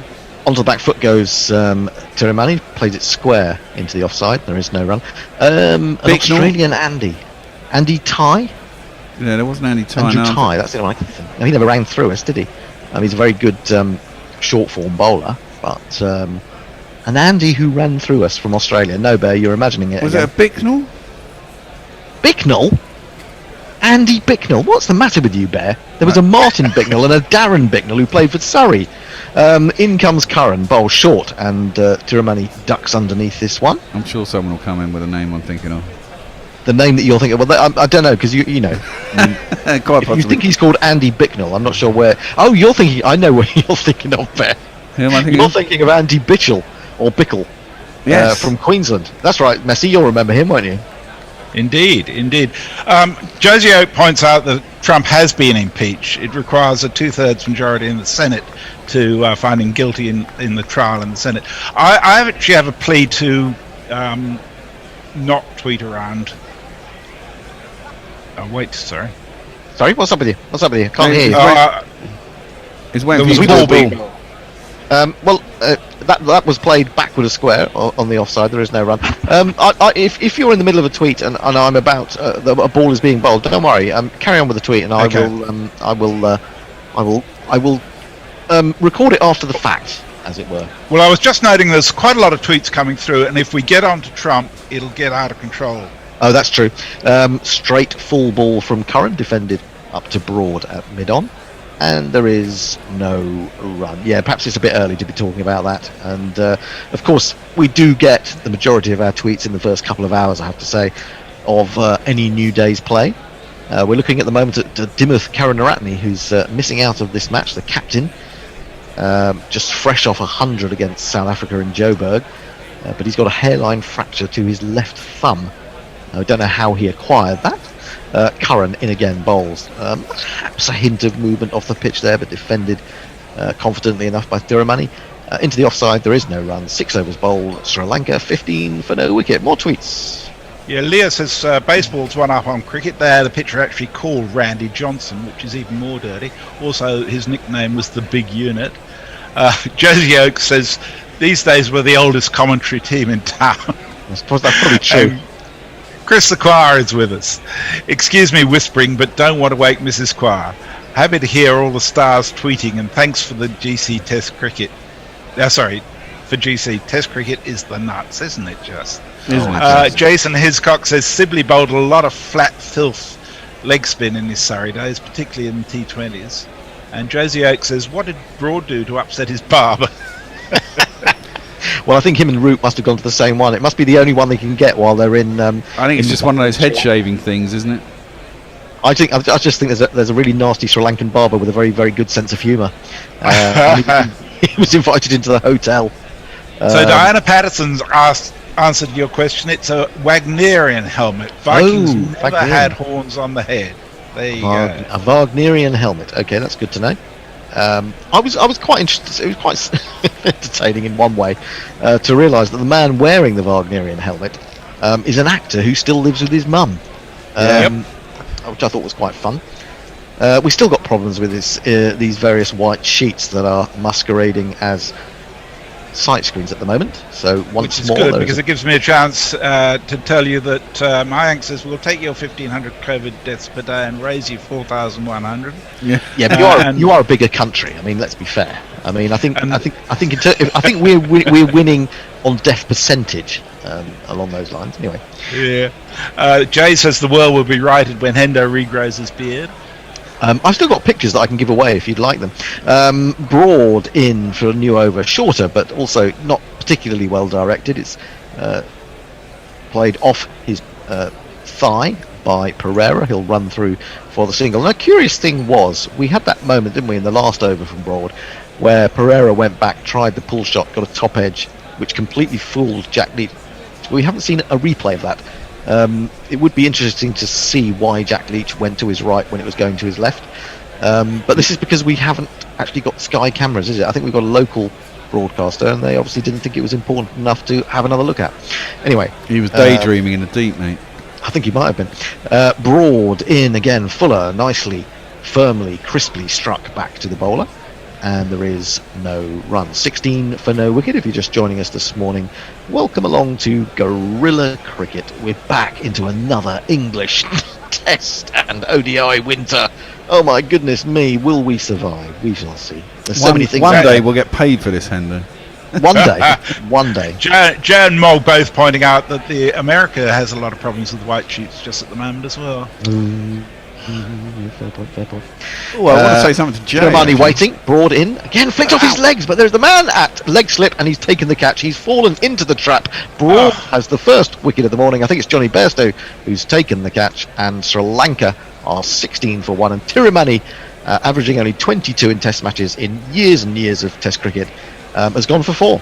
Onto the back foot goes Tiramani, plays it square into the offside. There is no run. An Australian Andy Ty. Yeah, there wasn't Andy Ty. Andrew Ty, that's the one I can think. No, he never rang through us, did he? He's a very good short form bowler, but an Andy who ran through us from Australia. No, Bear, you're imagining it. Was again. it a Bicknell? Bicknell? Andy Bicknell? What's the matter with you, Bear? There was a Martin Bicknell and a Darren Bicknell who played for Surrey. In comes Curran, bowls short, and Tiramani ducks underneath this one. I'm sure someone will come in with a name I'm thinking of. The name that you're thinking of? Well, I don't know, because you know. Quite if you think he's called Andy Bicknell, I'm not sure where. Oh, you're thinking. I know what you're thinking of, Bear. Who am I thinking You're of? thinking of Andy Bichel, or Bickle. Yes. From Queensland. That's right, Messi, you'll remember him, won't you? Indeed. Josie Oak points out that Trump has been impeached. It requires a 2/3 majority in the Senate to find him guilty in the trial in the Senate. I actually have a plea to not tweet around. Oh, wait, sorry. Sorry, what's up with you? Can't hear you. It's when people That was played backward a square on the offside. There is no run. If you're in the middle of a tweet and I'm about a ball is being bowled, don't worry. Carry on with the tweet, and Okay. I will record it after the fact, as it were. Well, I was just noting there's quite a lot of tweets coming through, and if we get onto Trump, it'll get out of control. Oh, that's true. Straight full ball from Curran, defended up to Broad at mid-on. And there is no run. Yeah, perhaps it's a bit early to be talking about that. And, of course, we do get the majority of our tweets in the first couple of hours, I have to say, of any new day's play. We're looking at the moment at Dimuth Karunaratne, who's missing out of this match, the captain. Just fresh off 100 against South Africa in Joburg. But he's got a hairline fracture to his left thumb. I don't know how he acquired that. Curran in again, bowls. Perhaps a hint of movement off the pitch there, but defended confidently enough by Thirumanni. Into the offside, there is no run. 6 overs bowled. Sri Lanka 15 for no wicket. More tweets. Yeah, Leah says baseball's one up on cricket. There, the pitcher actually called Randy Johnson, which is even more dirty. Also, his nickname was the Big Unit. Josie Oakes says these days we're the oldest commentary team in town. I suppose that's probably true. Chris the Choir is with us. Excuse me whispering, but don't want to wake Mrs. Choir. Happy to hear all the stars tweeting, and thanks for the GC Test cricket. For GC Test cricket is the nuts, isn't it just? Isn't it? Jason Hiscock says Sibley bowled a lot of flat filth leg spin in his Surrey days, particularly in the T20s. And Josie Oak says, what did Broad do to upset his barber? Well, I think him and Root must have gone to the same one. It must be the only one they can get while they're in. I think it's just one of those head shaving things, isn't it? I just think there's a really nasty Sri Lankan barber with a very, very good sense of humour. He was invited into the hotel. So Diana Patterson's answered your question. It's a Wagnerian helmet. Vikings never Wagnerian. had horns on the head. There you go. A Wagnerian helmet. Okay, that's good to know. I was quite interested. It was quite entertaining in one way to realise that the man wearing the Wagnerian helmet is an actor who still lives with his mum, which I thought was quite fun. We still got problems with these various white sheets that are masquerading as sight screens at the moment. So which is good because it gives me a chance to tell you that Mayank says we'll take your 1,500 COVID deaths per day and raise you 4,100. Yeah, but you are a bigger country. I mean, let's be fair. I mean, I think we're winning on death percentage along those lines. Anyway. Yeah. Jay says the world will be righted when Hendo regrows his beard. I've still got pictures that I can give away if you'd like them. Broad in for a new over, shorter but also not particularly well directed. It's played off his thigh by Pereira. He'll run through for the single. And a curious thing was, we had that moment, didn't we, in the last over from Broad, where Pereira went back, tried the pull shot, got a top edge, which completely fooled Jack Leach. We haven't seen a replay of that. It would be interesting to see why Jack Leach went to his right when it was going to his left. But this is because we haven't actually got Sky cameras, is it? I think we've got a local broadcaster, and they obviously didn't think it was important enough to have another look at. Anyway. He was daydreaming in the deep, mate. I think he might have been. Broad in again. Fuller nicely, firmly, crisply struck back to the bowler. And there is no run. 16 for no wicket. If you're just joining us this morning, welcome along to Guerrilla Cricket. We're back into another English Test and ODI winter. Oh my goodness me, will we survive? We shall see. There's so many things. One day we'll get paid for this, Hendo. One day. Joe and Mog both pointing out that America has a lot of problems with white sheets just at the moment as well. Fair point. Oh, I want to say something to Jay. Thirumanni waiting, Broad in, again flicked off his legs, but there's the man at leg slip and he's taken the catch. He's fallen into the trap. Broad has the first wicket of the morning. I think it's Johnny Bairstow who's taken the catch, and Sri Lanka are 16 for 1, and Thirumanni, averaging only 22 in test matches in years and years of test cricket, has gone for 4.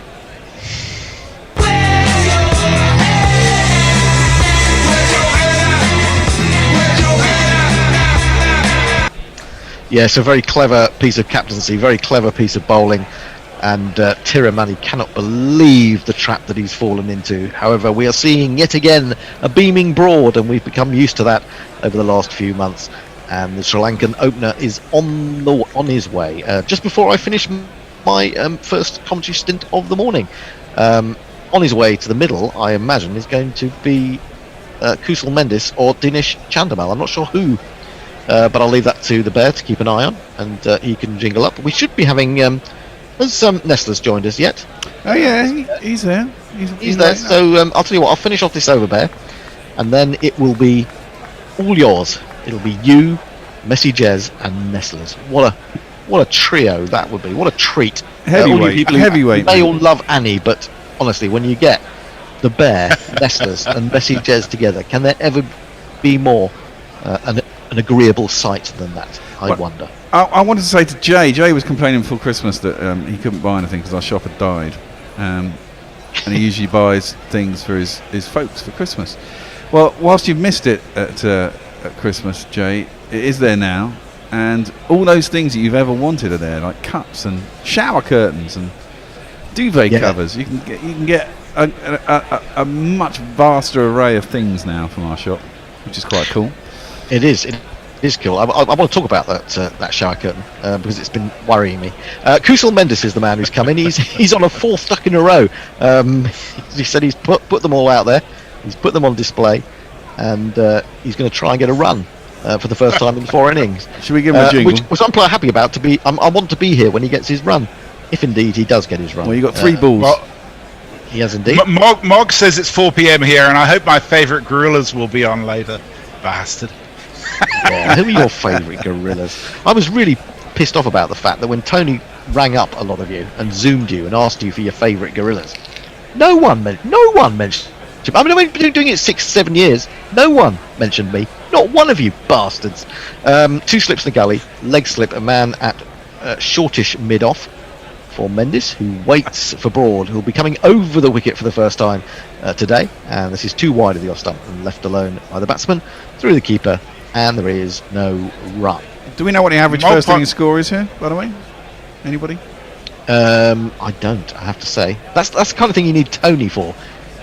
Yes, a very clever piece of captaincy, very clever piece of bowling, and Thirumanni cannot believe the trap that he's fallen into. However, we are seeing yet again a beaming Broad, and we've become used to that over the last few months. And the Sri Lankan opener is on his way. Just before I finish my first commentary stint of the morning. On his way to the middle, I imagine, is going to be Kusal Mendis or Dinesh Chandamal. I'm not sure who, but I'll leave that to the Bear to keep an eye on, and he can jingle up. We should be having... has Nestler's joined us yet? Oh yeah, he's there. He's there. So I'll tell you what, I'll finish off this over, Bear, and then it will be all yours. It'll be you, Messi Jez, and Nestler's. What a trio that would be. What a treat. Heavyweight. They all love Annie, but honestly, when you get the Bear, Nestler's, and Messi Jez together, can there ever be more an agreeable sight than that? I wonder. I wanted to say to Jay. Jay was complaining before Christmas that he couldn't buy anything because our shop had died, and he usually buys things for his folks for Christmas. Well, whilst you've missed it at Christmas, Jay, it is there now, and all those things that you've ever wanted are there, like cups and shower curtains and duvet covers. You can get a much vaster array of things now from our shop, which is quite cool. It is cool. I want to talk about that shower curtain because it's been worrying me. Kusal Mendis is the man who's come in. He's on a 4th duck in a row. He said he's put them all out there. He's put them on display, and he's going to try and get a run for the first time in 4 innings. Should we give him a jingle? Which I'm quite happy about. I want to be here when he gets his run, if indeed he does get his run. Well, you got 3 balls. Well, he has indeed. Mog says it's 4 p.m. here, and I hope my favourite gorillas will be on later. Bastard. Yeah, who are your favourite gorillas? I was really pissed off about the fact that when Tony rang up a lot of you and zoomed you and asked you for your favourite gorillas, no one mentioned. I mean, I've been doing it 6-7 years. No one mentioned me. Not one of you bastards. 2 slips in the gully, leg slip, a man at shortish mid-off for Mendis, who waits for Broad, who will be coming over the wicket for the first time today. And this is too wide of the off stump and left alone by the batsman, through the keeper, and there is no run. Do we know what the average first inning score is here, by the way? Anybody? I don't, I have to say. That's the kind of thing you need Tony for.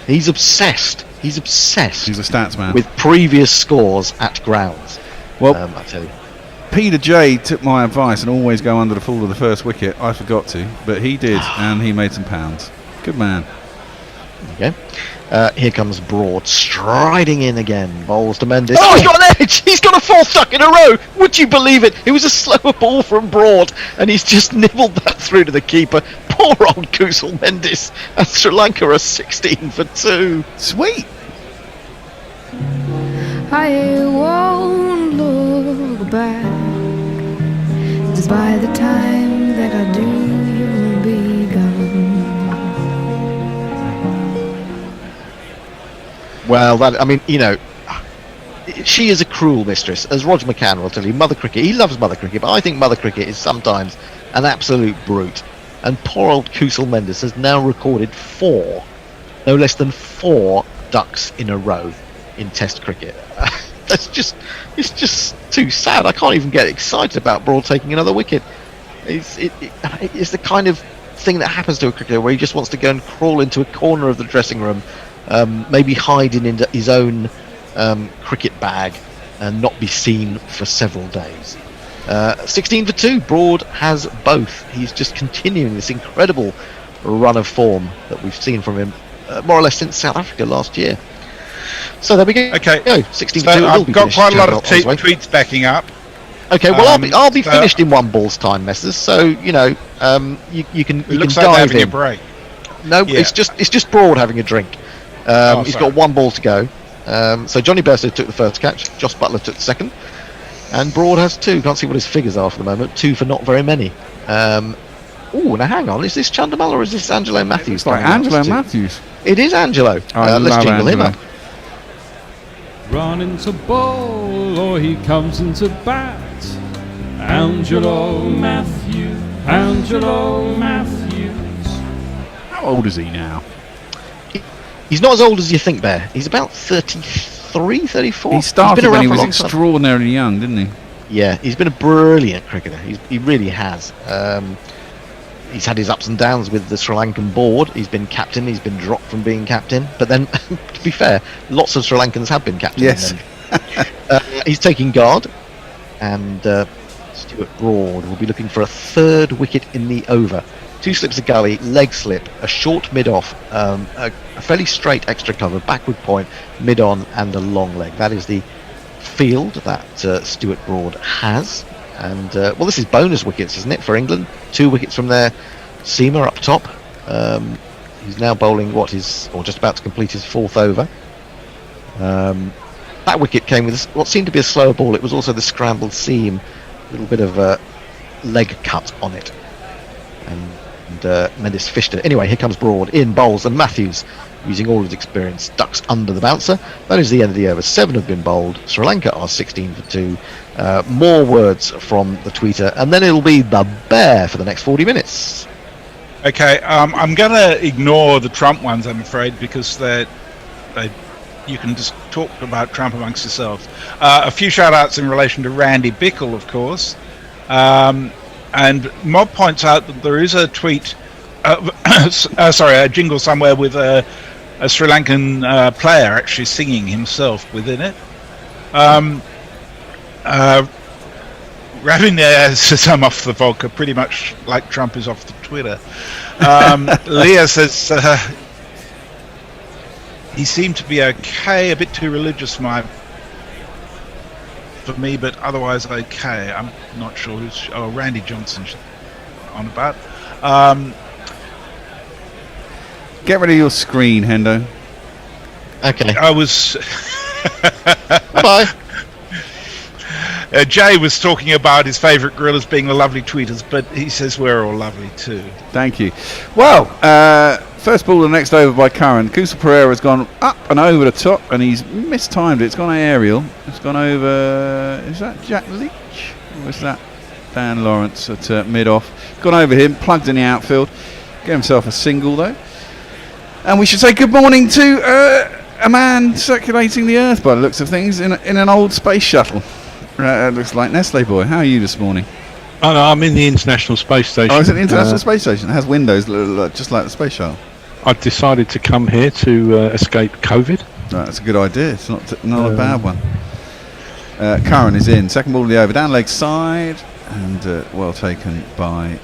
He's obsessed. He's a stats man. With previous scores at grounds. Well, I tell you. Peter J took my advice and always go under the fall of the first wicket. I forgot to, but he did, and he made some pounds. Good man. Okay. Here comes Broad, striding in again. Bowls to Mendes. Oh, he's got an edge! He's got a 4th duck in a row! Would you believe it? It was a slower ball from Broad, and he's just nibbled that through to the keeper. Poor old Kusal Mendis. And Sri Lanka are 16 for 2. Sweet! I won't look back, 'cause by the time that I do, you'll be gone. Well, she is a cruel mistress, as Roger McCann will tell you. Mother Cricket, he loves Mother Cricket, but I think Mother Cricket is sometimes an absolute brute. And poor old Kusal Mendis has now recorded 4, no less than 4 ducks in a row in Test cricket. It's just too sad. I can't even get excited about Broad taking another wicket. It's the kind of thing that happens to a cricketer where he just wants to go and crawl into a corner of the dressing room, maybe hiding in his own cricket bag and not be seen for several days. 16 for 2. Broad has both. He's just continuing this incredible run of form that we've seen from him more or less since South Africa last year. So there we go. Okay. 16 so for 2. I've got quite a lot of tweets backing up. Okay, well I'll be finished in 1 ball's time, Messers. So you can It can looks like they're dive having a in. break. No, Yeah. it's just Broad having a drink. He's sorry. got 1 ball to go. So Johnny Bairstow took the first catch. Joss Butler took the second. And Broad has 2. Can't see what his figures are for the moment. 2 for not very many. Now hang on. Is this Chandamal or is this Angelo Matthews? It's like Angelo Matthews. It is Angelo. I Let's love jingle him Angelo. up. Run into ball or he comes into bat. Angelo Matthews. How old is he now? He's not as old as you think, Bear. He's about 33, 34. He started been when around he for a was long time. extraordinarily young, didn't he? Yeah, he's been a brilliant cricketer. He really has. He's had his ups and downs with the Sri Lankan board. He's been captain. He's been dropped from being captain. But then, to be fair, lots of Sri Lankans have been captain. Yes. He's taking guard, and Stuart Broad will be looking for a 3rd wicket in the over 2 slips of Galle, leg slip, a short mid-off, a fairly straight extra cover, backward point, mid-on, and a long leg. That is the field that Stuart Broad has. And, well, this is bonus wickets, isn't it, for England? 2 wickets from their seamer up top. He's now bowling or just about to complete his 4th over. That wicket came with what seemed to be a slower ball. It was also the scrambled seam, a little bit of a leg cut on it. And Mendes fished it. Anyway, here comes Broad in bowls, and Matthews, using all his experience, ducks under the bouncer. That is the end of the over. 7 have been bowled. Sri Lanka are 16 for 2. More words from the tweeter, and then it'll be the bear for the next 40 minutes. Okay, I'm going to ignore the Trump ones, I'm afraid, because you can just talk about Trump amongst yourselves. A few shout-outs in relation to Randy Bickle, of course. And Mob points out that there is a tweet, a jingle somewhere with a Sri Lankan player actually singing himself within it. Ravinia says I'm off the vodka, pretty much like Trump is off the Twitter. Leah says he seemed to be okay, a bit too religious for me, but otherwise okay. I'm not sure who's... Oh, Randy Johnson on about. Get rid of your screen, Hendo. Okay. I was... Bye. Jay was talking about his favourite gorillas being the lovely tweeters, but he says we're all lovely too. Thank you. Well, first ball of the next over by Curran. Kusa Pereira has gone up and over the top, and he's mistimed it. It's gone aerial. It's gone over... Is that Jack Leach? Or is that Dan Lawrence at mid-off? Gone over him, plugged in the outfield. Get himself a single, though. And we should say good morning to a man circulating the Earth, by the looks of things, in an old space shuttle. Looks like Nestle Boy. How are you this morning? Oh, no, I'm in the International Space Station. Oh, is it the International Space Station? It has windows just like the space shuttle. I've decided to come here to escape COVID. Right, that's a good idea. It's not a bad one. Curran is in. Second ball of the over. Down leg side. And well taken by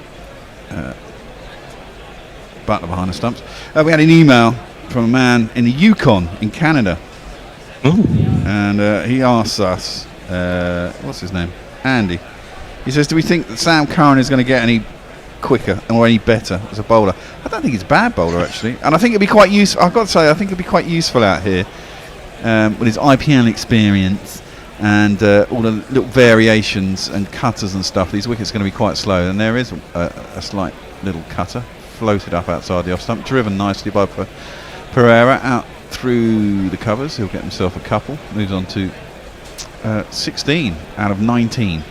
Butler behind the stumps. We had an email from a man in the Yukon in Canada. Ooh. And he asks us, what's his name? Andy. He says, do we think that Sam Curran is going to get any quicker or any better as a bowler? I don't think he's a bad bowler, actually. And I think it'd be quite useful. I've got to say, I think it'd be quite useful out here with his IPL experience and all the little variations and cutters and stuff. These wickets are going to be quite slow. And there is a slight little cutter floated up outside the off stump, driven nicely by Pereira out through the covers. He'll get himself a couple. Moves on to 16 out of 19.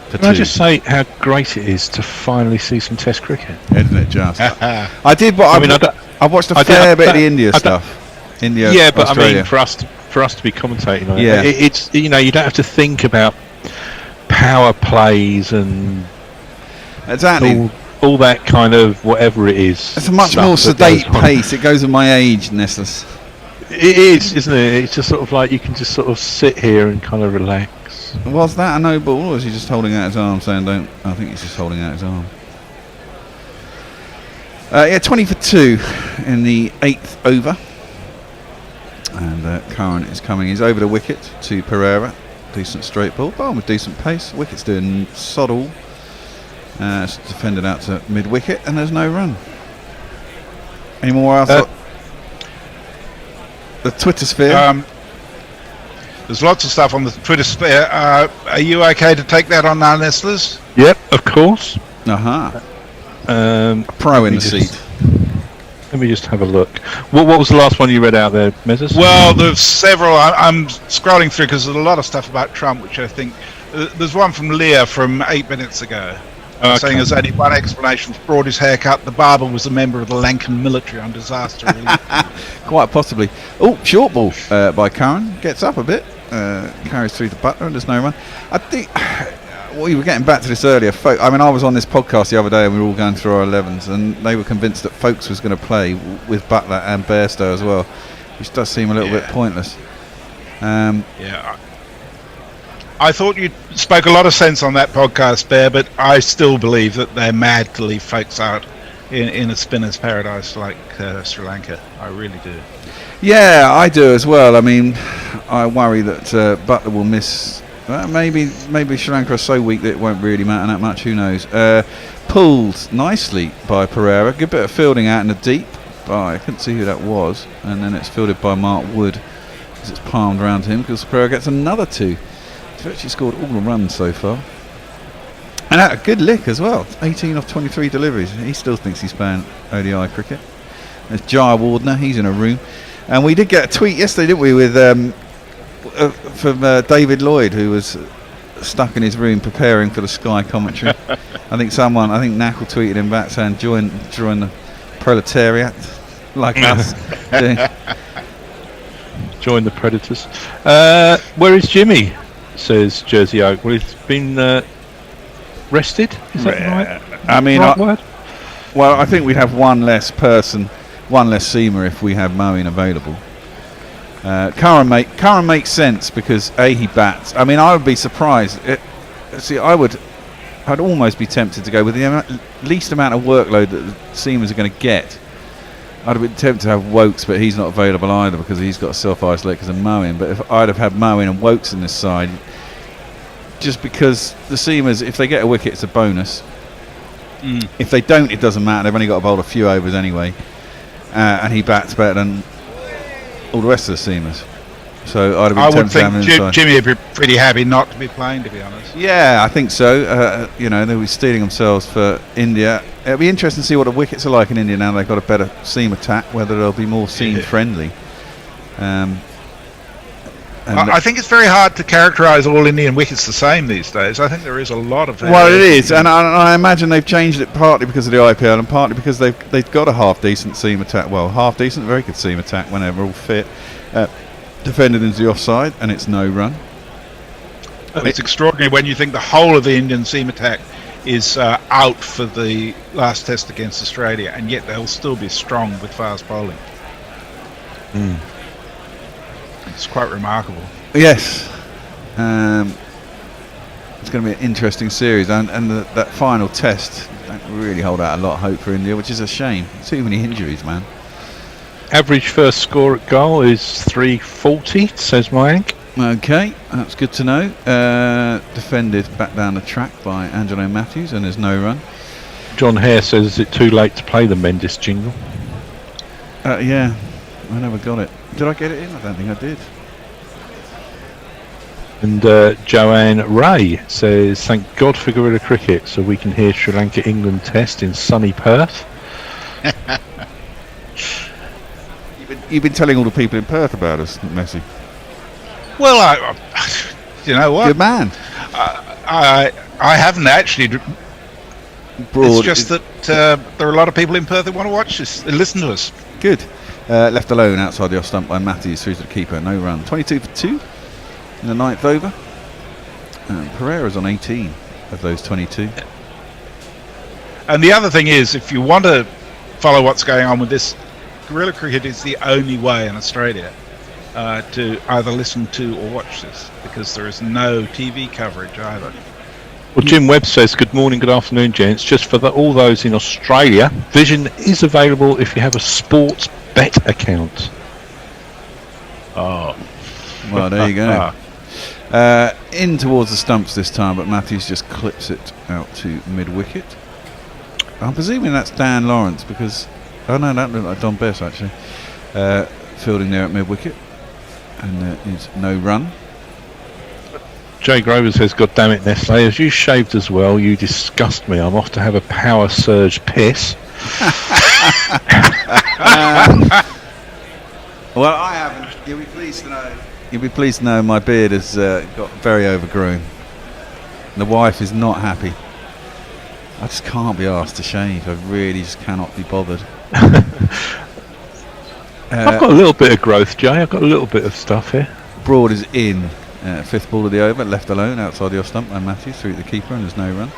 Can I just say how great it is to finally see some Test cricket? Isn't it just? I did, but I watched a fair bit of the India stuff. India, yeah, but Australia. I mean, for us to be commentating on Yeah. it's you don't have to think about power plays and exactly all that kind of whatever it is. It's a much more sedate pace. It goes with my age, Nestless. It is, isn't it? It's just sort of like you can just sort of sit here and kind of relax. Was that a no ball, or is he just holding out his arm saying don't? I think he's just holding out his arm. 20 for 2 in the 8th over. And Curran is coming. He's over the wicket to Pereira. Decent straight ball. Ball with decent pace. Wicket's doing sod all. It's defended out to mid wicket, and there's no run. Any more else? The Twitter sphere. There's lots of stuff on the Twitter sphere. Are you okay to take that on now, Nestlers? Yep, of course. Pro in the seat. Let me just have a look. What was the last one you read out there, Mezzes? Well, there's several. I'm scrolling through because there's a lot of stuff about Trump, which I think... there's one from Leah from 8 minutes ago. Saying there's only one explanation. Brought his haircut. The barber was a member of the Lankan military on disaster relief. Quite possibly. Oh, short ball by Curran. Gets up a bit. Carries through to Butler, and there's no run. I think... we were getting back to this earlier. I mean, I was on this podcast the other day and we were all going through our 11s, and they were convinced that Folkes was going to play with Butler and Bairstow as well, which does seem a little bit pointless. I thought you spoke a lot of sense on that podcast, Bear, but I still believe that they're mad to leave Folkes out in a spinner's paradise like Sri Lanka. I really do. Yeah, I do as well. I mean, I worry that Butler will miss. Maybe Sri Lanka are so weak that it won't really matter that much. Who knows? Pulled nicely by Pereira. Good bit of fielding out in the deep. I couldn't see who that was. And then it's fielded by Mark Wood as it's palmed around him because Pereira gets another 2. He's actually scored all the runs so far. And a good lick as well. 18 off 23 deliveries. He still thinks he's playing ODI cricket. There's Jaya Wardner. He's in a room. And we did get a tweet yesterday, didn't we, with from David Lloyd, who was stuck in his room preparing for the Sky commentary. I think Knackle tweeted him back saying, join the proletariat, like us. Join the Predators. Where is Jimmy? Says Jersey Oak. Well, he's been rested. Is that right? I mean, word? Well, I think we'd have one less seamer if we have Moeen available. Curran makes sense because he bats. I mean, I would be surprised. I'd almost be tempted to go with the least amount of workload that the seamers are going to get. I'd have been tempted to have Wokes, but he's not available either because he's got a self-isolate because of Moeen. But if I'd have had Moeen and Wokes in this side, just because the seamers, if they get a wicket, it's a bonus. If they don't, it doesn't matter. They've only got to bowl a few overs anyway. And he bats better than all the rest of the seamers. So I'd have been tempted to have him inside. Jimmy would be pretty happy not to be playing, to be honest. Yeah, I think so. They'll be stealing themselves for India. It'll be interesting to see what the wickets are like in India now they've got a better seam attack, whether they'll be more seam friendly. I think it's very hard to characterise all Indian wickets the same these days. I think there is a lot of Well, it is, and I imagine they've changed it partly because of the IPL and partly because they've got a half-decent seam attack. Well, half-decent, very good seam attack whenever all fit. Defended into the offside, and it's no run. It's extraordinary when you think the whole of the Indian seam attack is out for the last test against Australia, and yet they'll still be strong with fast bowling. It's quite remarkable. Yes. It's going to be an interesting series, and that final test don't really hold out a lot of hope for India, which is a shame. Too many injuries, man. Average first score at goal is 340, says Mayank. Okay, that's good to know. Defended back down the track by Angelo Matthews, and there's no run. John Hare says, is it too late to play the Mendes jingle? Yeah, I never got it. Did I get it in? I don't think I did. And Joanne Ray says, thank God for Guerrilla Cricket so we can hear Sri Lanka England test in sunny Perth. You've been telling all the people in Perth about us, Messi. Well, you know what? Good man. I haven't actually. It's just that there are a lot of people in Perth who want to watch this, listen to us. Good. Left alone outside the off stump by Matthews through to the keeper. No run. 22 for 2 in the 9th over. Pereira's on 18 of those 22. And the other thing is, if you want to follow what's going on with this, Guerrilla Cricket is the only way in Australia to either listen to or watch this, because there is no TV coverage either. Well, Jim Webb says, good morning, good afternoon, gents. Just for all those in Australia, Vision is available if you have a sports bet account. Oh. Well, there you go. In towards the stumps this time, but Matthews just clips it out to mid-wicket. I'm presuming that's Dan Lawrence because... Oh no, that looked like Don Bess actually. Fielding there at mid-wicket. And there is no run. Jay Grover says, God damn it, Nestle, as you shaved as well, you disgust me. I'm off to have a power surge piss. Well, I haven't. You'll be pleased to know. You'll be pleased to know my beard has got very overgrown. And the wife is not happy. I just can't be asked to shave. I really just cannot be bothered. I've got a little bit of growth, Jay. I've got a little bit of stuff here. Broad is in. 5th ball of the over, left alone outside the off stump by Matthews through the keeper, and there's no run.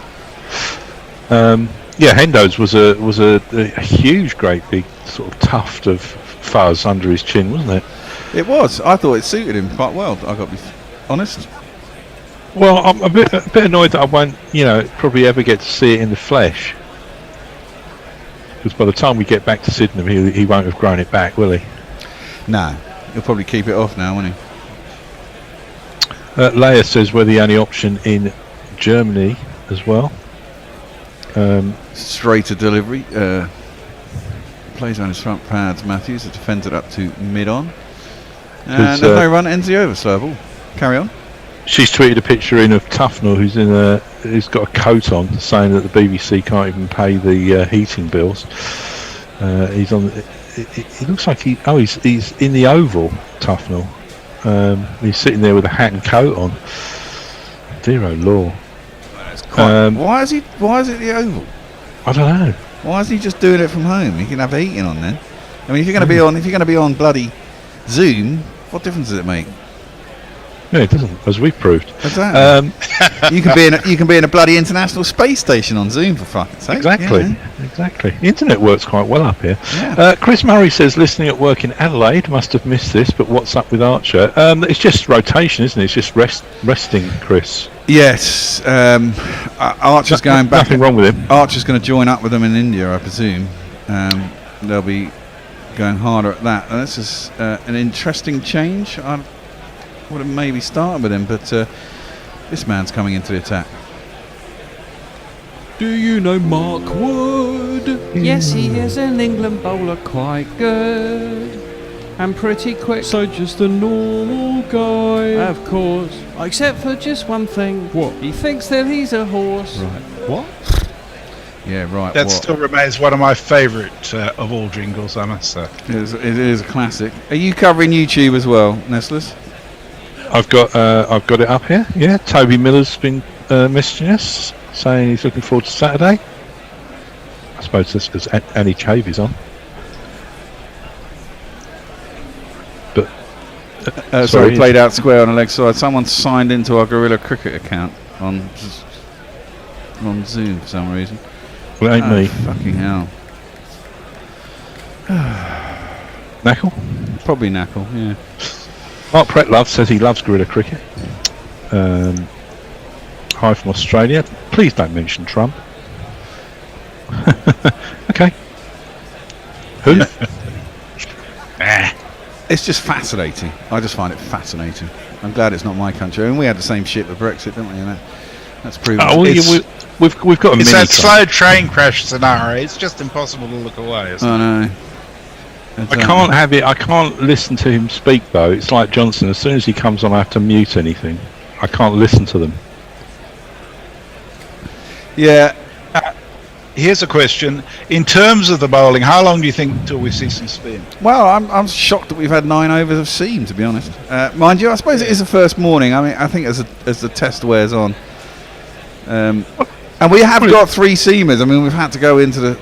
Yeah, Hendo's was a huge, great big sort of tuft of fuzz under his chin, wasn't it? It was. I thought it suited him quite well. I got to be honest. Well, I'm a bit annoyed that I won't, probably ever get to see it in the flesh. Because by the time we get back to Sydenham, he won't have grown it back, will he? No, he'll probably keep it off now, won't he? Leia says we're the only option in Germany as well. Straighter delivery. Plays on his front pads. Matthews has defended up to mid-on. And no run, ends the over, Slurble. Carry on. She's tweeted a picture in of Tufnell, who's got a coat on, saying that the BBC can't even pay the heating bills. He's on. It looks like he's in the Oval, Tufnell. He's sitting there with a hat and coat on. Dear oh Lord. Why is it the Oval? I don't know. Why is he just doing it from home? He can have the heating on then. I mean, if you're going to be on bloody Zoom, what difference does it make? No, it doesn't, as we've proved. Exactly. You can be in a bloody international space station on Zoom, for fucking sake. Exactly. Exactly. The internet works quite well up here. Yeah. Chris Murray says, listening at work in Adelaide, must have missed this, but what's up with Archer? It's just rotation, isn't it? It's just resting, Chris. Yes. Archer's going back. Nothing wrong with him. Archer's going to join up with them in India, I presume. They'll be going harder at that. And this is an interesting change. I would have maybe started with him, but this man's coming into the attack. Do you know Mark Wood? Yes, he is an England bowler, quite good and pretty quick. So just a normal guy. Of course, except for just one thing. What? He thinks that he's a horse. Right. What? Yeah, right. That still remains one of my favourite of all jingles, I must say. It is a classic. Are you covering YouTube as well, Nestlers? I've got it up here. Yeah, Toby Miller's been messaging us, saying he's looking forward to Saturday. I suppose that's because Annie Chavy's on. But sorry, played out square on the leg side. Someone signed into our Gorilla Cricket account on Zoom for some reason. Well, it ain't me. Fucking hell. Knackle? Probably Knackle, yeah. Mark Pretlove says he loves Gorilla Cricket. Hi from Australia. Please don't mention Trump. Okay. Who? It's just fascinating. I just find it fascinating. I'm glad it's not my country. I mean, we had the same shit with Brexit, didn't we? And that's proven. Oh, we've got a It's that slow train crash scenario. It's just impossible to look away, isn't it? I know. I can't have it. I can't listen to him speak though. It's like Johnson. As soon as he comes on, I have to mute anything. I can't listen to them. Yeah. Here's a question: in terms of the bowling, how long do you think till we see some spin? Well, I'm shocked that we've had 9 overs of seam, to be honest. Mind you, I suppose it is the first morning. I mean, I think as the test wears on, and we have got 3 seamers. I mean, we've had to go into the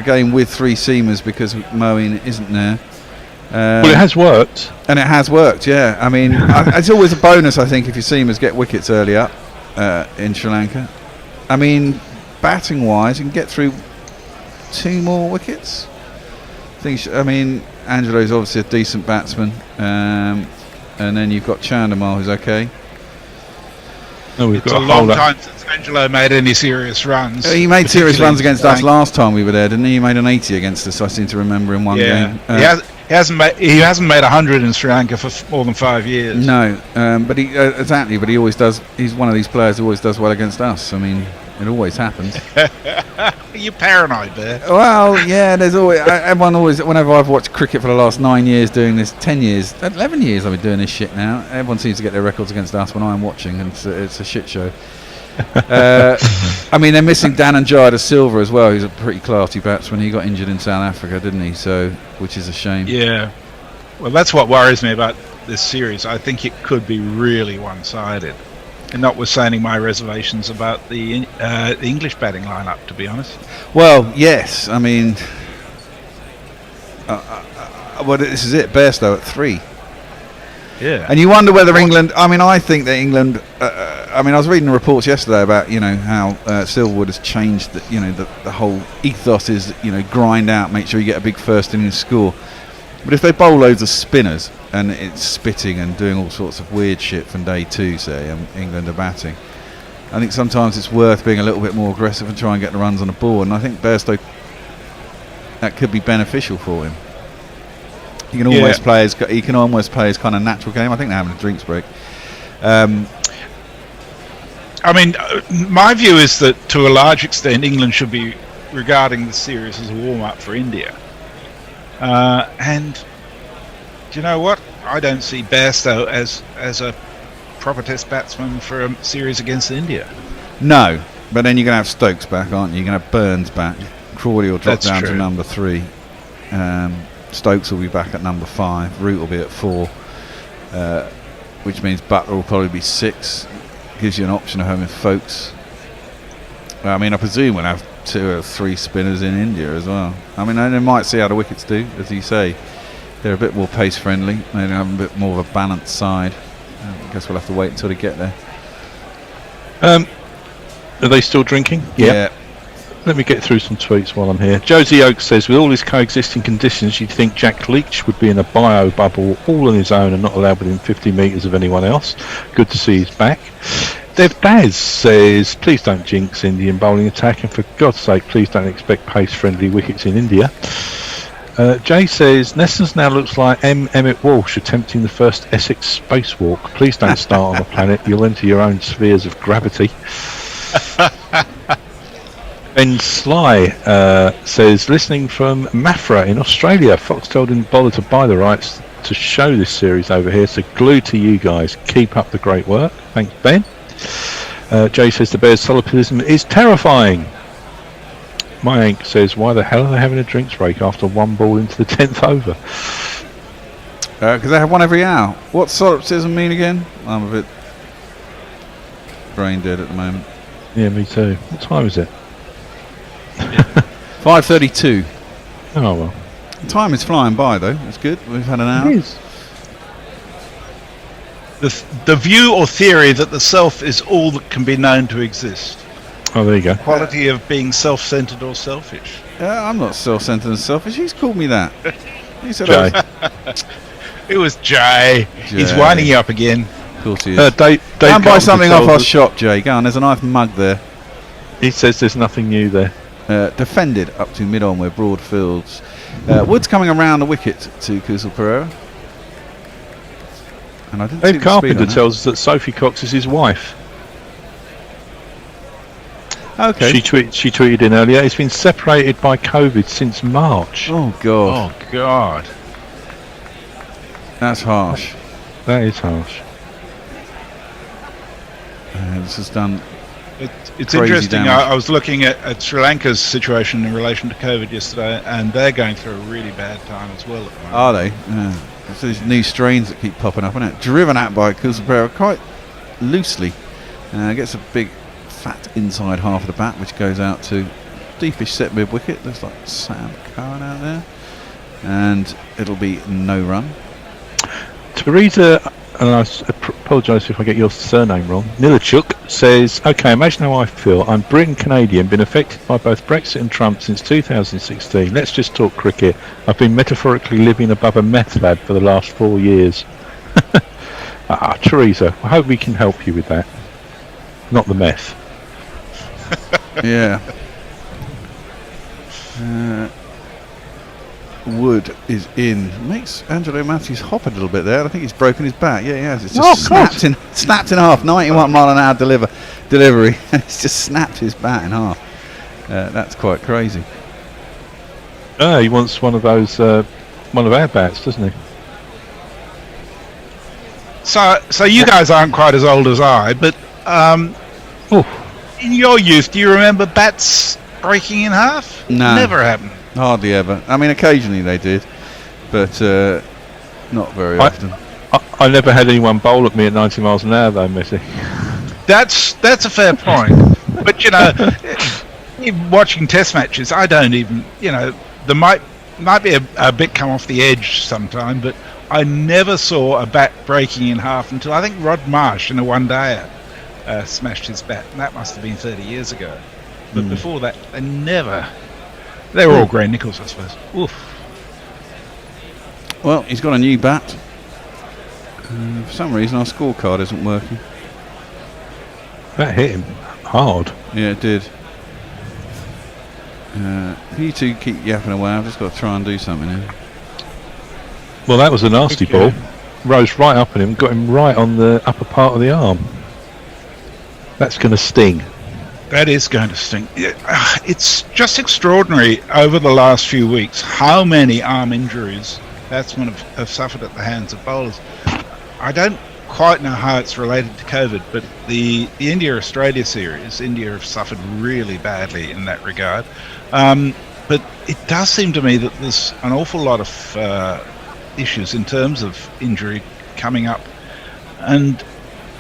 game with 3 seamers because Moeen isn't there. Well, it has worked. And it has worked, yeah. I mean, it's always a bonus, I think, if your seamers get wickets early up in Sri Lanka. I mean, batting-wise, you can get through 2 more wickets. I mean, Angelo's obviously a decent batsman. And then you've got Chandimal, who's okay. No, It's a long time since Angelo made any serious runs. He made serious runs against us last time we were there, didn't he? He made an 80 against us, I seem to remember, in one game. He hasn't made 100 in Sri Lanka for more than 5 years. No, but he exactly. But he always does. He's one of these players who always does well against us. I mean, it always happens. You're paranoid, Bear. Well, yeah. There's always everyone always. Whenever I've watched cricket for the last 9 years, doing this, 10 years, 11 years, I've been doing this shit now. Everyone seems to get their records against us when I'm watching, and it's a shit show. I mean, they're missing Dhananjaya Silva as well. He's a pretty classy batsman. He got injured in South Africa, didn't he? So, which is a shame. Yeah. Well, that's what worries me about this series. I think it could be really one-sided, and notwithstanding my reservations about the English batting lineup, to be honest. Well, yes. I mean, well, this is it. Bairstow at 3. Yeah. And you wonder whether England. I mean, I think that England. I mean, I was reading the reports yesterday about how Silverwood has changed. The whole ethos is grind out, make sure you get a big first innings score. But if they bowl loads of spinners and it's spitting and doing all sorts of weird shit from day 2, say England are batting, I think sometimes it's worth being a little bit more aggressive and try and get the runs on the board. And I think Bairstow that could be beneficial for him. He can almost play his kind of natural game. I think they're having a drinks break. I mean, my view is that to a large extent, England should be regarding the series as a warm-up for India. And do you know what? I don't see Bairstow as a proper Test batsman for a series against India. No, but then you're going to have Stokes back, aren't you? You're going to have Burns back. Crawley will drop down to number 3. Stokes will be back at number 5. Root will be at 4, which means Butler will probably be 6. Gives you an option of having Folkes. I mean, I presume we'll have 2 or 3 spinners in India as well. I mean, they might see how the wickets do, as you say. They're a bit more pace friendly. They have a bit more of a balanced side. I guess we'll have to wait until they get there. Are they still drinking? Yeah. Let me get through some tweets while I'm here. Josie Oak says, with all his coexisting conditions, you'd think Jack Leach would be in a bio bubble all on his own and not allowed within 50 metres of anyone else. Good to see he's back. Dev Daz says, please don't jinx Indian bowling attack, and for God's sake, please don't expect pace-friendly wickets in India. Jay says, Nessens now looks like Emmett Walsh attempting the first Essex spacewalk. Please don't start on the planet. You'll enter your own spheres of gravity. Ben Sly says, listening from Mafra in Australia, Foxtel didn't bother to buy the rights to show this series over here, so glued to you guys. Keep up the great work. Thanks, Ben. Jay says, the Bears' solipsism is terrifying. My Ink says, why the hell are they having a drinks break after 1 ball into the 10th over? Because they have one every hour. What's solipsism mean again? I'm a bit brain dead at the moment. Yeah, me too. What time is it? 5:32. Oh well. Time is flying by though. It's good. We've had an hour. It is. The view or theory that the self is all that can be known to exist. Oh, there you go. Quality of being self-centered or selfish. I'm not self-centered and selfish. He's called me that. He said Jay. It was Jay. He's winding you up again. Of course he is. Dave Go and buy something off our us- shop, Jay. Go on. There's a nice mug there. He says there's nothing new there. Defended up to mid-on where broad fields. Wood's coming around the wicket to Kusal Pereira. And I didn't see Dave the speed Carpenter on that. tells us that Sophie Cox is his wife. Okay. She tweeted in earlier, he's been separated by COVID since March. Oh God. Oh God. That's harsh. That is harsh. This has done. It's Crazy interesting. damage. I was looking at Sri Lanka's situation in relation to COVID yesterday, and they're going through a really bad time as well at the moment. Are they? Yeah. It's these new strains that keep popping up, isn't it? Driven at by Kusal Pereira quite loosely. Gets a big fat inside half of the bat, which goes out to deepish set mid wicket. Looks like Sam Curran out there, and it'll be no run. Teresa, and I apologise if I get your surname wrong, Nilichuk says, okay, imagine how I feel. I'm Britain Canadian, been affected by both Brexit and Trump since 2016. Let's just talk cricket. I've been metaphorically living above a meth lab for the last 4 years. Teresa, I hope we can help you with that. Not the meth. Yeah. Wood is in. Makes Angelo Matthews hop a little bit there. I think he's broken his back. Yeah, he has. It's just snapped in half. 91 mile an hour delivery. It's just snapped his bat in half. That's quite crazy. He wants one of those, one of our bats, doesn't he? So you guys aren't quite as old as I, but in your youth, do you remember bats breaking in half? No. Never happened. Hardly ever. I mean, occasionally they did, but not very often. I never had anyone bowl at me at 90 miles an hour, though, Missy. That's a fair point. But, you know, even watching test matches, I don't even, you know, there might be a bit come off the edge sometime, but I never saw a bat breaking in half until I think Rod Marsh in a one-dayer smashed his bat. And that must have been 30 years ago. But before that, they were all Gray Nichols, I suppose. Oof. Well, he's got a new bat. For some reason, our scorecard isn't working. That hit him hard. Yeah, it did. You two keep yapping away. I've just got to try and do something here. Well, that was a nasty ball. Rose right up at him, got him right on the upper part of the arm. That's going to sting. That is going to sting. It's just extraordinary over the last few weeks how many arm injuries batsmen have suffered at the hands of bowlers. I don't quite know how it's related to COVID, but the India-Australia series, India have suffered really badly in that regard. But it does seem to me that there's an awful lot of issues in terms of injury coming up. And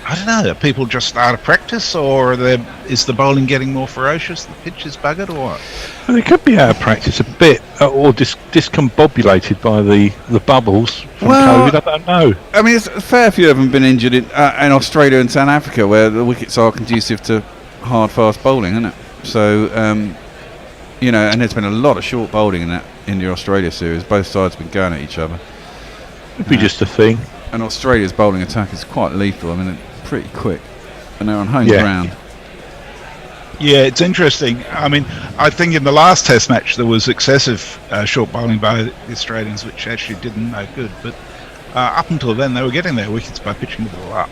I don't know, are people just out of practice, or is the bowling getting more ferocious, the pitch is buggered, or what? Well, it could be out of practice a bit, or discombobulated by the bubbles from COVID. I don't know. I mean, it's a fair few of them have been injured in Australia and South Africa, where the wickets are conducive to hard, fast bowling, isn't it? So, and there's been a lot of short bowling in that India-Australia series. Both sides have been going at each other. It'd be just a thing. And Australia's bowling attack is quite lethal. I mean, they're pretty quick, and they're on home ground. Yeah, it's interesting. I mean, I think in the last Test match there was excessive short bowling by the Australians, which actually didn't no good. But up until then, they were getting their wickets by pitching the ball up.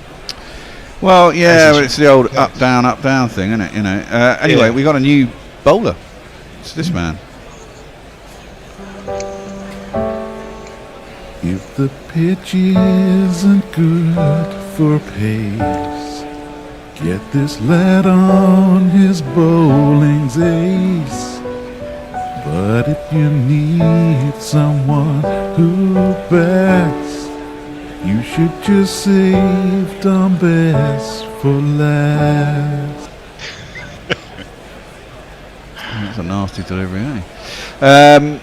Well, yeah, but it's the old up down thing, isn't it? Anyway, we got a new bowler. It's this man. If the pitch isn't good for pace, get this lad on his bowling's ace. But if you need someone who bats, you should just save Dom Best for last. That's a nasty delivery, eh?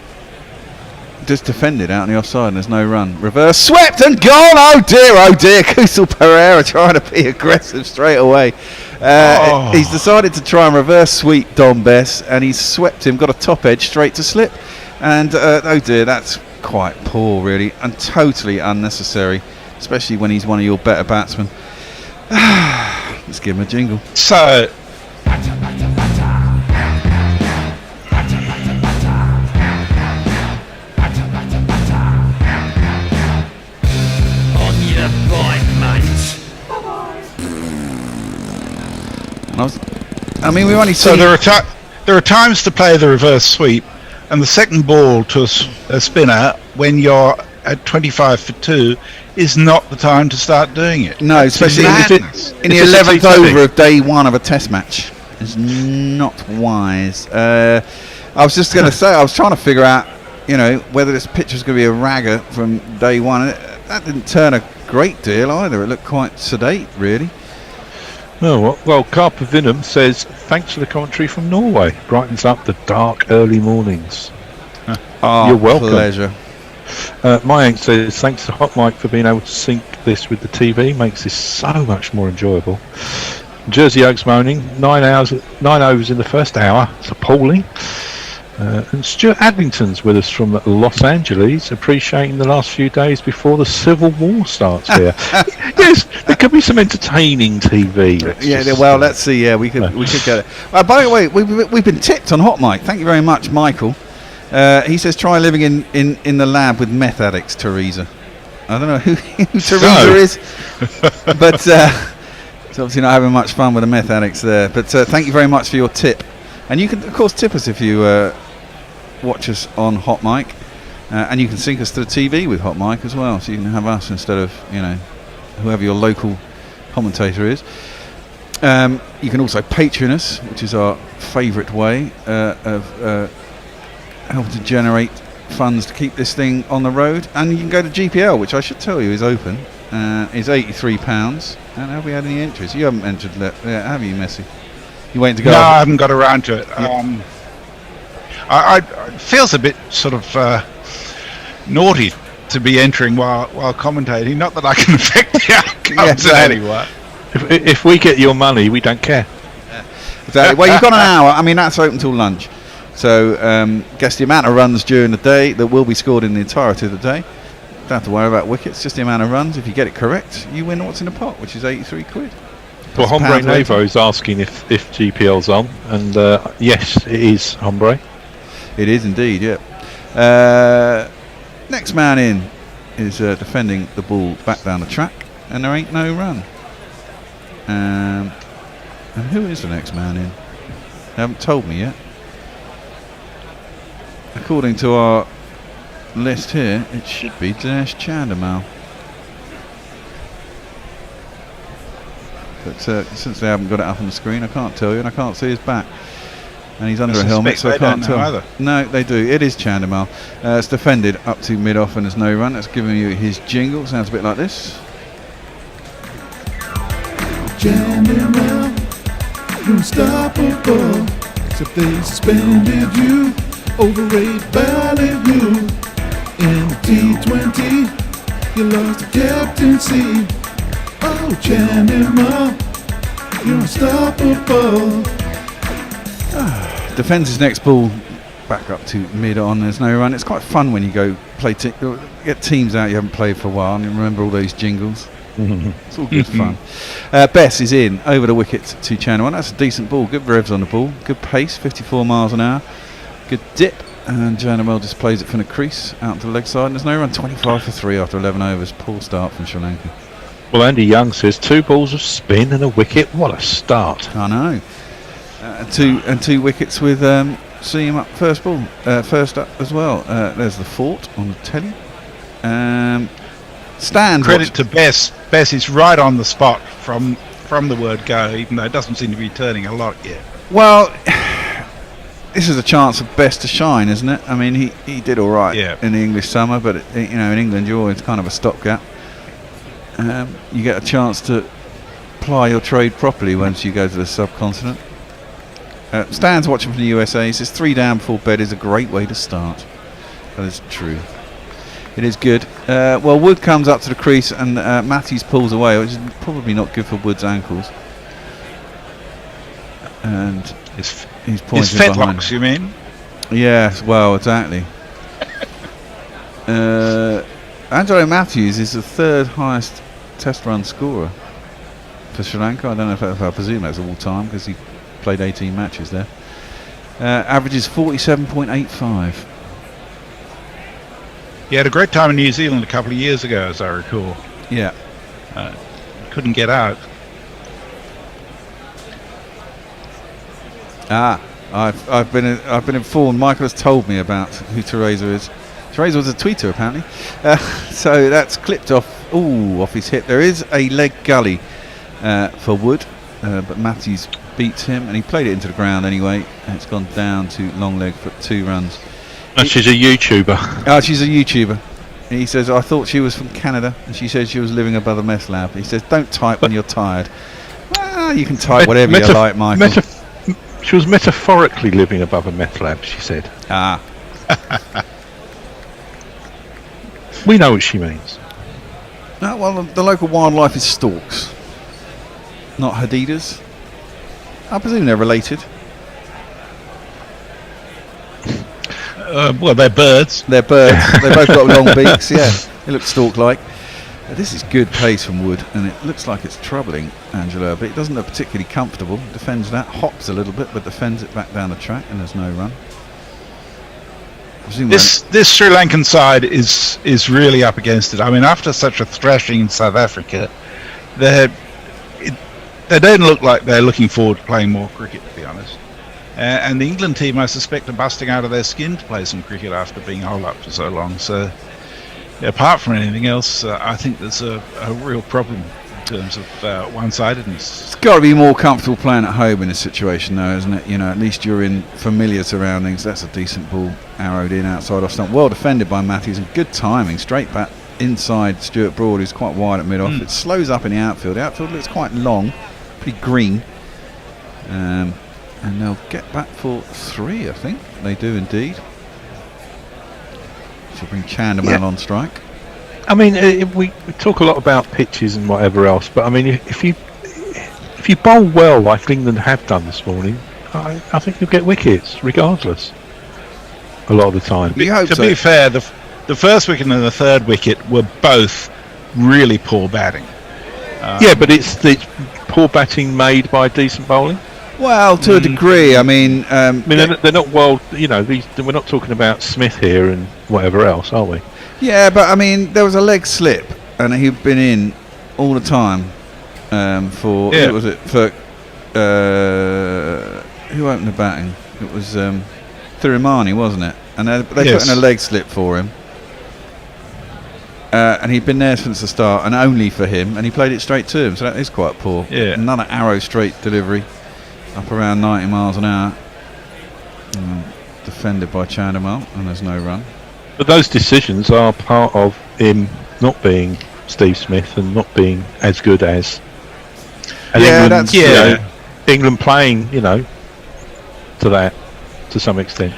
Just defended out on the offside and there's no run. Reverse swept and gone. Oh dear. Kusal Pereira trying to be aggressive straight away. He's decided to try and reverse sweep Dom Bess, and he's swept him, got a top edge straight to slip. And oh dear, that's quite poor really, and totally unnecessary, especially when he's one of your better batsmen. Let's give him a jingle. So we've only so there are times to play the reverse sweep, and the second ball to a spinner when you're at 25 for 2 is not the time to start doing it. No, especially in the 11th over of day one of a Test match. It's not wise. I was just going to say, I was trying to figure out, whether this pitch was going to be a ragger from day one. That didn't turn a great deal either. It looked quite sedate, really. Oh, well, Carper Vinham says, thanks for the commentary from Norway. Brightens up the dark early mornings. You're welcome. Pleasure. Mayank says, thanks to Hot Mike for being able to sync this with the TV. Makes this so much more enjoyable. Jersey Oaks moaning, 9 overs in the first hour. It's appalling. And Stuart Adlington's with us from Los Angeles, appreciating the last few days before the Civil War starts here. Yes, there could be some entertaining TV. Let's see. Yeah, we could get it. By the way, we've been tipped on Hot Mic. Thank you very much, Michael. He says try living in the lab with meth addicts, Teresa. I don't know who Teresa is, but it's obviously not having much fun with the meth addicts there. But thank you very much for your tip. And you can, of course, tip us if you watch us on Hot Mic, and you can sync us to the TV with Hot Mic as well, so you can have us instead of whoever your local commentator is. You can also Patreon us, which is our favourite way of helping to generate funds to keep this thing on the road. And you can go to GPL, which I should tell you is open. It's £83. And have we had any entries? You haven't entered yet, have you, Messi? You waiting to go? No, I haven't got around to it. It feels a bit sort of naughty to be entering while commentating. Not that I can affect the outcomes in any way. If we get your money, we don't care. Exactly. Well, you've got an hour. I mean, that's open till lunch. So guess the amount of runs during the day that will be scored in the entirety of the day. Don't have to worry about wickets, just the amount of runs. If you get it correct, you win what's in the pot, which is £83. Well, Hombre Nevo is asking if GPL's on, and yes, it is, Hombre. It is indeed, yeah. Next man in is defending the ball back down the track, and there ain't no run. And who is the next man in? They haven't told me yet. According to our list here, it should be Dinesh Chandimal. But since they haven't got it up on the screen, I can't tell you, and I can't see his back. And he's under a helmet, so I can't tell. Either. No, they do. It is Chandimal. It's defended up to mid-off, and there's no run. That's giving you his jingle. Sounds a bit like this. Chandimal, you're unstoppable. Except they suspended you over 8 value. In the T20, you lost the captaincy. Oh, Chandimal, you're unstoppable. Defends his next ball back up to mid-on. There's no run. It's quite fun when you go play get teams out you haven't played for a while and you remember all those jingles. It's all good fun. Bess is in over the wicket to Chandimal. That's a decent ball. Good revs on the ball. Good pace, 54 miles an hour. Good dip. And Chandimal just plays it from the crease out to the leg side. And there's no run. 25 for 3 after 11 overs. Poor start from Sri Lanka. Well, Andy Young says 2 balls of spin and a wicket. What a start! I know. Two wickets with Seam up first up as well. There's the fort on the telly. Stan. Credit to Bess. Bess is right on the spot from the word go, even though it doesn't seem to be turning a lot yet. Well, this is a chance of Bess to shine, isn't it? I mean, he did all right in the English summer, but in England you're always kind of a stopgap. You get a chance to ply your trade properly once you go to the subcontinent. Stan's watching from the USA. He says 3 down before bed is a great way to start. That is true. It is good. Well, Wood comes up to the crease and Matthews pulls away, which is probably not good for Wood's ankles. And he's pointing his behind. fetlocks, you mean? Yes, well, exactly. Angelo Matthews is the 3rd highest test run scorer for Sri Lanka. I don't know if I presume that's all time because he played 18 matches there. Averages 47.85. He had a great time in New Zealand a couple of years ago, as I recall. Yeah. Couldn't get out. I've been informed. Michael has told me about who Teresa is. Teresa was a tweeter apparently. So that's clipped off his hip. There is a leg gully for Wood, but Matthews beats him and he played it into the ground anyway, and it's gone down to long leg for 2 runs. And she's a YouTuber. Oh, she's a YouTuber. He says, I thought she was from Canada, and she said she was living above a meth lab. He says, don't type when you're tired. Well, you can type whatever you like, Michael. She was metaphorically living above a meth lab, she said. We know what she means. Well, the local wildlife is storks, not hadidas. I presume they're related. Well, they're birds. They're birds. They both got long beaks, yeah. They look stork-like. This is good pace from Wood, and it looks like it's troubling Angelo, but it doesn't look particularly comfortable. Defends that, hops a little bit, but defends it back down the track, and there's no run. This Sri Lankan side is really up against it. I mean, after such a thrashing in South Africa, they don't look like they're looking forward to playing more cricket, to be honest. And the England team, I suspect, are busting out of their skin to play some cricket after being holed up for so long. So, apart from anything else, I think there's a real problem in terms of one-sidedness. It's got to be more comfortable playing at home in this situation, though, isn't it? At least you're in familiar surroundings. That's a decent ball arrowed in outside off stump. Well defended by Matthews and good timing. Straight back inside Stuart Broad, who's quite wide at mid-off. It slows up in the outfield. The outfield looks quite long, pretty green. And they'll get back for 3, I think. They do indeed. She'll bring Chandimal on strike. I mean, we talk a lot about pitches and whatever else, but I mean, if you bowl well like England have done this morning, I think you'll get wickets regardless. A lot of the time. To be fair, the first wicket and the 3rd wicket were both really poor batting. But it's poor batting made by decent bowling. Well, to a degree. I mean, they're not world. You know, we're not talking about Smith here and whatever else, are we? Yeah, but I mean, there was a leg slip, and he'd been in all the time for. Yeah. Who was it for? Who opened the batting? It was Thirimani, wasn't it? And they put in a leg slip for him. And he'd been there since the start, and only for him, and he played it straight to him, so that is quite poor. Yeah. Another arrow straight delivery, up around 90 miles an hour. Defended by Chandimal, and there's no run. But those decisions are part of him not being Steve Smith and not being as good as. And England playing, to some extent.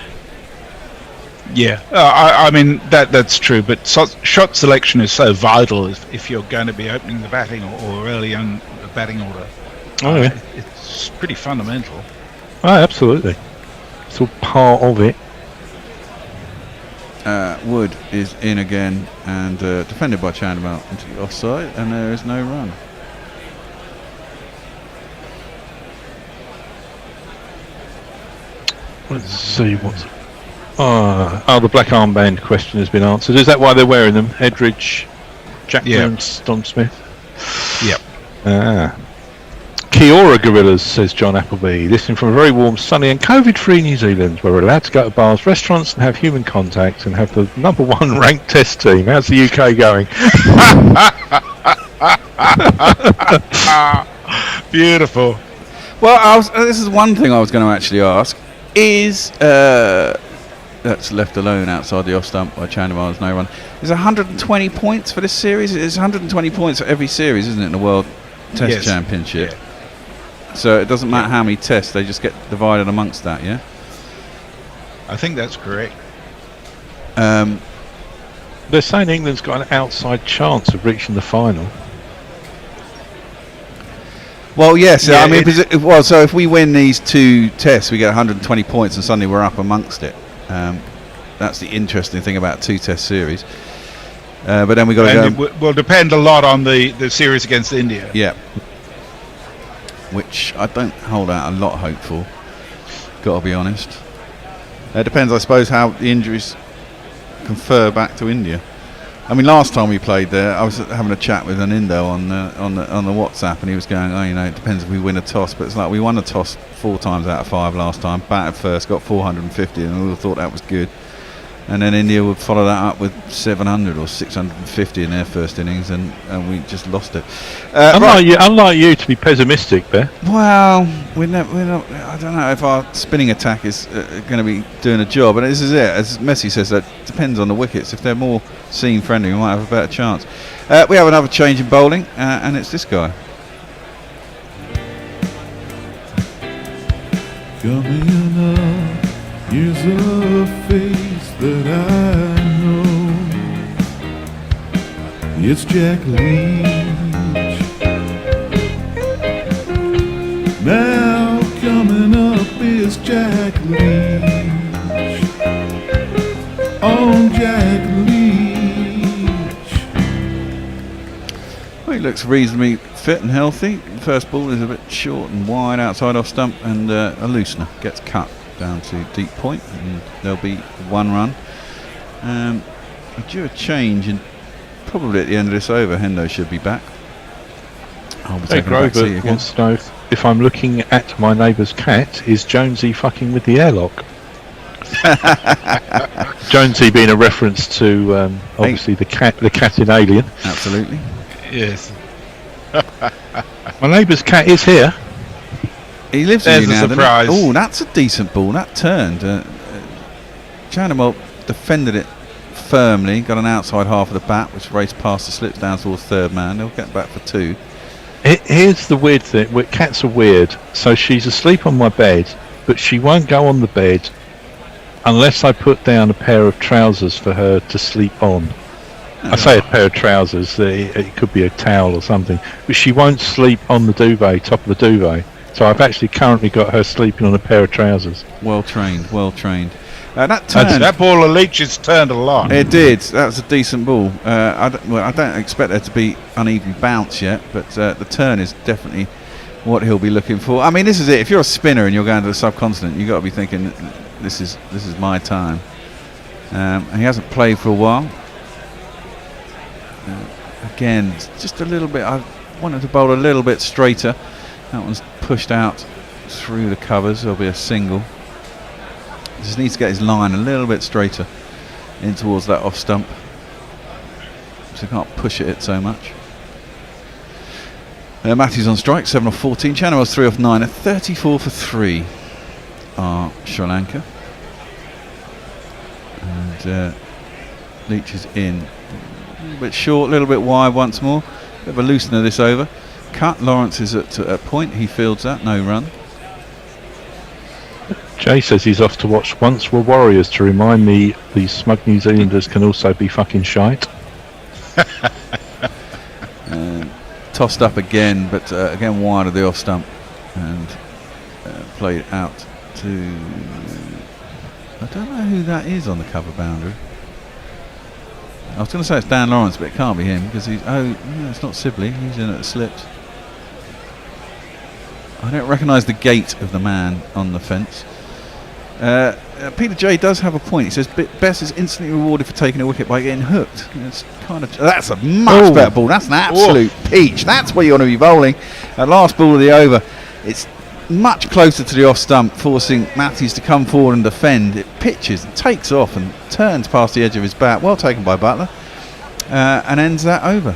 Yeah, I mean that's true, but shot selection is so vital if you're going to be opening the batting or early on the batting order. Oh yeah, it's pretty fundamental. Oh, absolutely, it's all part of it. Wood is in again and defended by Chandimal into the offside, and there is no run. Let's see what's. The black armband question has been answered. Is that why they're wearing them? Edridge, Jackman, and Don Smith? Yep. Kia ora, gorillas, says John Appleby. Listening from a very warm, sunny and COVID-free New Zealand, where we're allowed to go to bars, restaurants and have human contact and have the #1 ranked test team. How's the UK going? Beautiful. Well, this is one thing I was going to actually ask. Is that's left alone outside the off stump by Chandimal, there's no run. Is 120 points for this series? It's 120 points for every series, isn't it, in the World Test Championship? Yeah. So it doesn't matter how many tests, they just get divided amongst that, yeah? I think that's correct. They're saying England's got an outside chance of reaching the final. Well, yes. Yeah, I mean, so if we win these 2 tests, we get 120 points, and suddenly we're up amongst it. That's the interesting thing about 2-test series. But then we got to go. It will depend a lot on the series against India. Yeah. Which I don't hold out a lot of hope for. Got to be honest. It depends, I suppose, how the injuries confer back to India. I mean, last time we played there, I was having a chat with an Indo on the WhatsApp, and he was going, it depends if we win a toss. But it's like we won a toss 4 times out of 5 last time, batted first, got 450, and we all thought that was good. And then India would follow that up with 700 or 650 in their first innings, and we just lost it. Unlike you to be pessimistic there. Well, we're not, I don't know if our spinning attack is going to be doing a job, and this is it. As Messi says, that depends on the wickets. If they're more seam friendly, we might have a better chance. We have another change in bowling, and it's this guy. Coming up, here's a face that I know. It's Jack Leach. Now coming up is Jack Leach. On Jack Leach. Well, he looks reasonably fit and healthy. First ball is a bit short and wide outside off stump, and a loosener gets cut down to deep point, and there'll be 1 run. Due a change, and probably at the end of this over, Hendo should be back. I'll be taking back seat again. Wants to know if I'm looking at my neighbour's cat, is Jonesy fucking with the airlock? Jonesy being a reference to obviously the cat in Alien. Absolutely. Yes. My neighbour's cat is here. He lives There's with you now. a surprise. Oh, that's a decent ball. That turned. Chandimal defended it firmly. Got an outside half of the bat, which raced past the slips down towards third man. They'll get back for 2. Here's the weird thing. Cats are weird. So she's asleep on my bed, but she won't go on the bed unless I put down a pair of trousers for her to sleep on. I say a pair of trousers. It could be a towel or something. But she won't sleep on the duvet, top of the duvet. So I've actually currently got her sleeping on a pair of trousers. Well trained. That turned. That ball of Leach's turned a lot. It did. That was a decent ball. I don't expect there to be uneven bounce yet, but the turn is definitely what he'll be looking for. I mean, this is it. If you're a spinner and you're going to the subcontinent, you've got to be thinking, this is my time. And he hasn't played for a while. Again, just a little bit. I wanted to bowl a little bit straighter. That one's pushed out through the covers. There'll be a single. Just needs to get his line a little bit straighter in towards that off stump, so he can't push it so much. Matthews on strike, 7 off 14. Chanarel's 3 off 9. A 34 for 3 are Sri Lanka. And Leach is in. A little bit short, a little bit wide once more. Bit of a loosener this over. Cut. Lawrence is at a point. He fields that. No run. Jay says he's off to watch Once Were Warriors to remind me these smug New Zealanders can also be fucking shite. Tossed up again, but again wide of the off stump, and played out to, I don't know who that is on the cover boundary. I was going to say it's Dan Lawrence, but it can't be him because he's, no, it's not Sibley, he's in at the slips. I don't recognise the gait of the man on the fence. Peter J does have a point. He says Bess is instantly rewarded for taking a wicket by getting hooked. It's kind of, that's a much better ball. That's an absolute peach. That's where you want to be bowling. Last ball of the over. It's much closer to the off stump, forcing Matthews to come forward and defend. It pitches and takes off and turns past the edge of his bat. Well taken by Butler, and ends that over.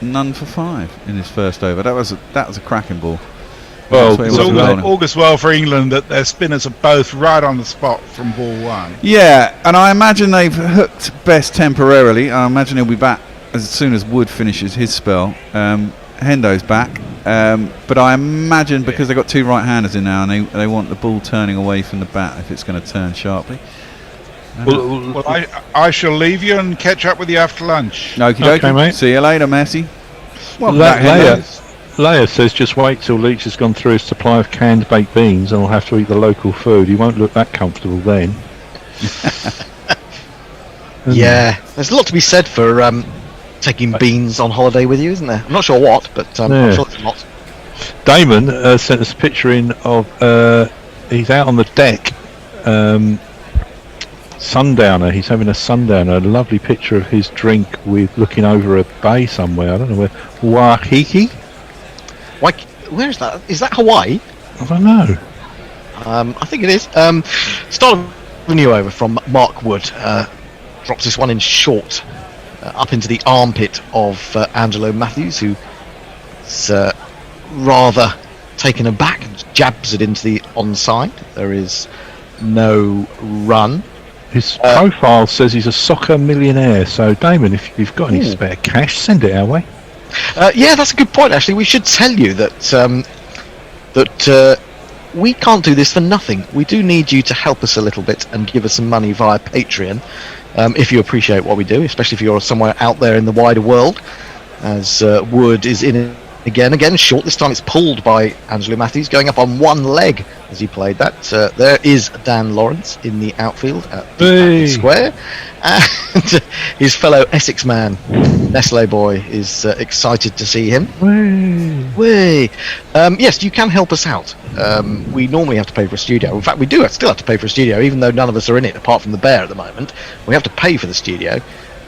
None for 5 in his first over. That was a cracking ball. Well, it's augurs well for England that their spinners are both right on the spot from ball 1. Yeah, and I imagine they've hooked Bess temporarily. I imagine he'll be back as soon as Wood finishes his spell. Hendo's back, but I imagine because they've got 2 right-handers in now, and they want the ball turning away from the bat if it's going to turn sharply. Well, I shall leave you and catch up with you after lunch. Okay, mate. See you later, Messi. Well, Leia says just wait till Leach has gone through his supply of canned baked beans and will have to eat the local food. He won't look that comfortable then. Yeah, there's a lot to be said for taking beans on holiday with you, isn't there? I'm not sure what, but I'm sure there's a lot. Damon sent us a picture in of he's out on the deck, sundowner. He's having a sundowner. A lovely picture of his drink with looking over a bay somewhere. I don't know where. Waikiki. Where is that? Is that Hawaii? I don't know. I think it is. Start of the new over from Mark Wood. Drops this one in short, up into the armpit of Angelo Matthews, who's rather taken aback and jabs it into the onside. There is no run. His profile says he's a soccer millionaire. So, Damon, if you've got any spare cash, send it our way. Yeah, that's a good point. Actually, we should tell you that we can't do this for nothing. We do need you to help us a little bit and give us some money via Patreon, if you appreciate what we do, especially if you're somewhere out there in the wider world. As Wood is in it again short. This time it's pulled by Angelo Matthews, going up on one leg as he played that. There is Dan Lawrence in the outfield at the square, and his fellow Essex man Nestle boy is excited to see him. Yes, you can help us out. We normally have to pay for a studio. In fact, we do still have to pay for a studio, even though none of us are in it apart from the bear at the moment. We have to pay for the studio,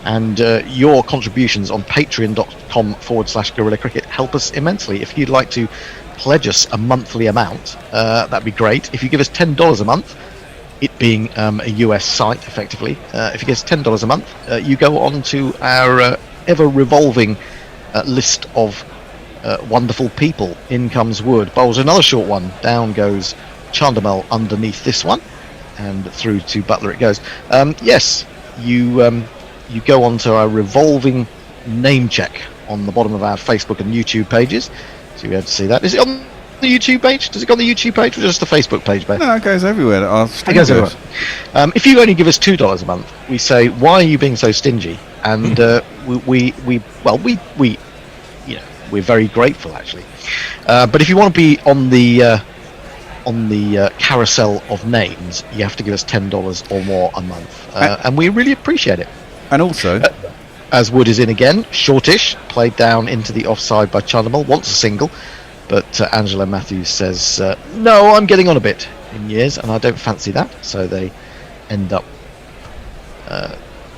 and your contributions on patreon.com/Guerrilla Cricket help us immensely. If you'd like to pledge us a monthly amount, that'd be great. If you give us $10 a month, it being a US site effectively, if you give us $10 a month, you go on to our ever revolving list of wonderful people. In comes Wood, bowls another short one, down goes Chandimal underneath this one, and through to Butler it goes. Yes, you go on to our revolving name check on the bottom of our Facebook and YouTube pages, so you'll be able to see that. Is it on the YouTube page? Does it go on the YouTube page or just the Facebook page, Ben? No, it goes everywhere. It goes everywhere. If you only give us $2 a month, we say, why are you being so stingy? And we we're very grateful actually. But if you want to be on the carousel of names, you have to give us $10 or more a month, and we really appreciate it. And also, as Wood is in again, shortish, played down into the offside by Chandimal, wants a single, But Angela Matthews says, no, I'm getting on a bit in years, and I don't fancy that. So they end up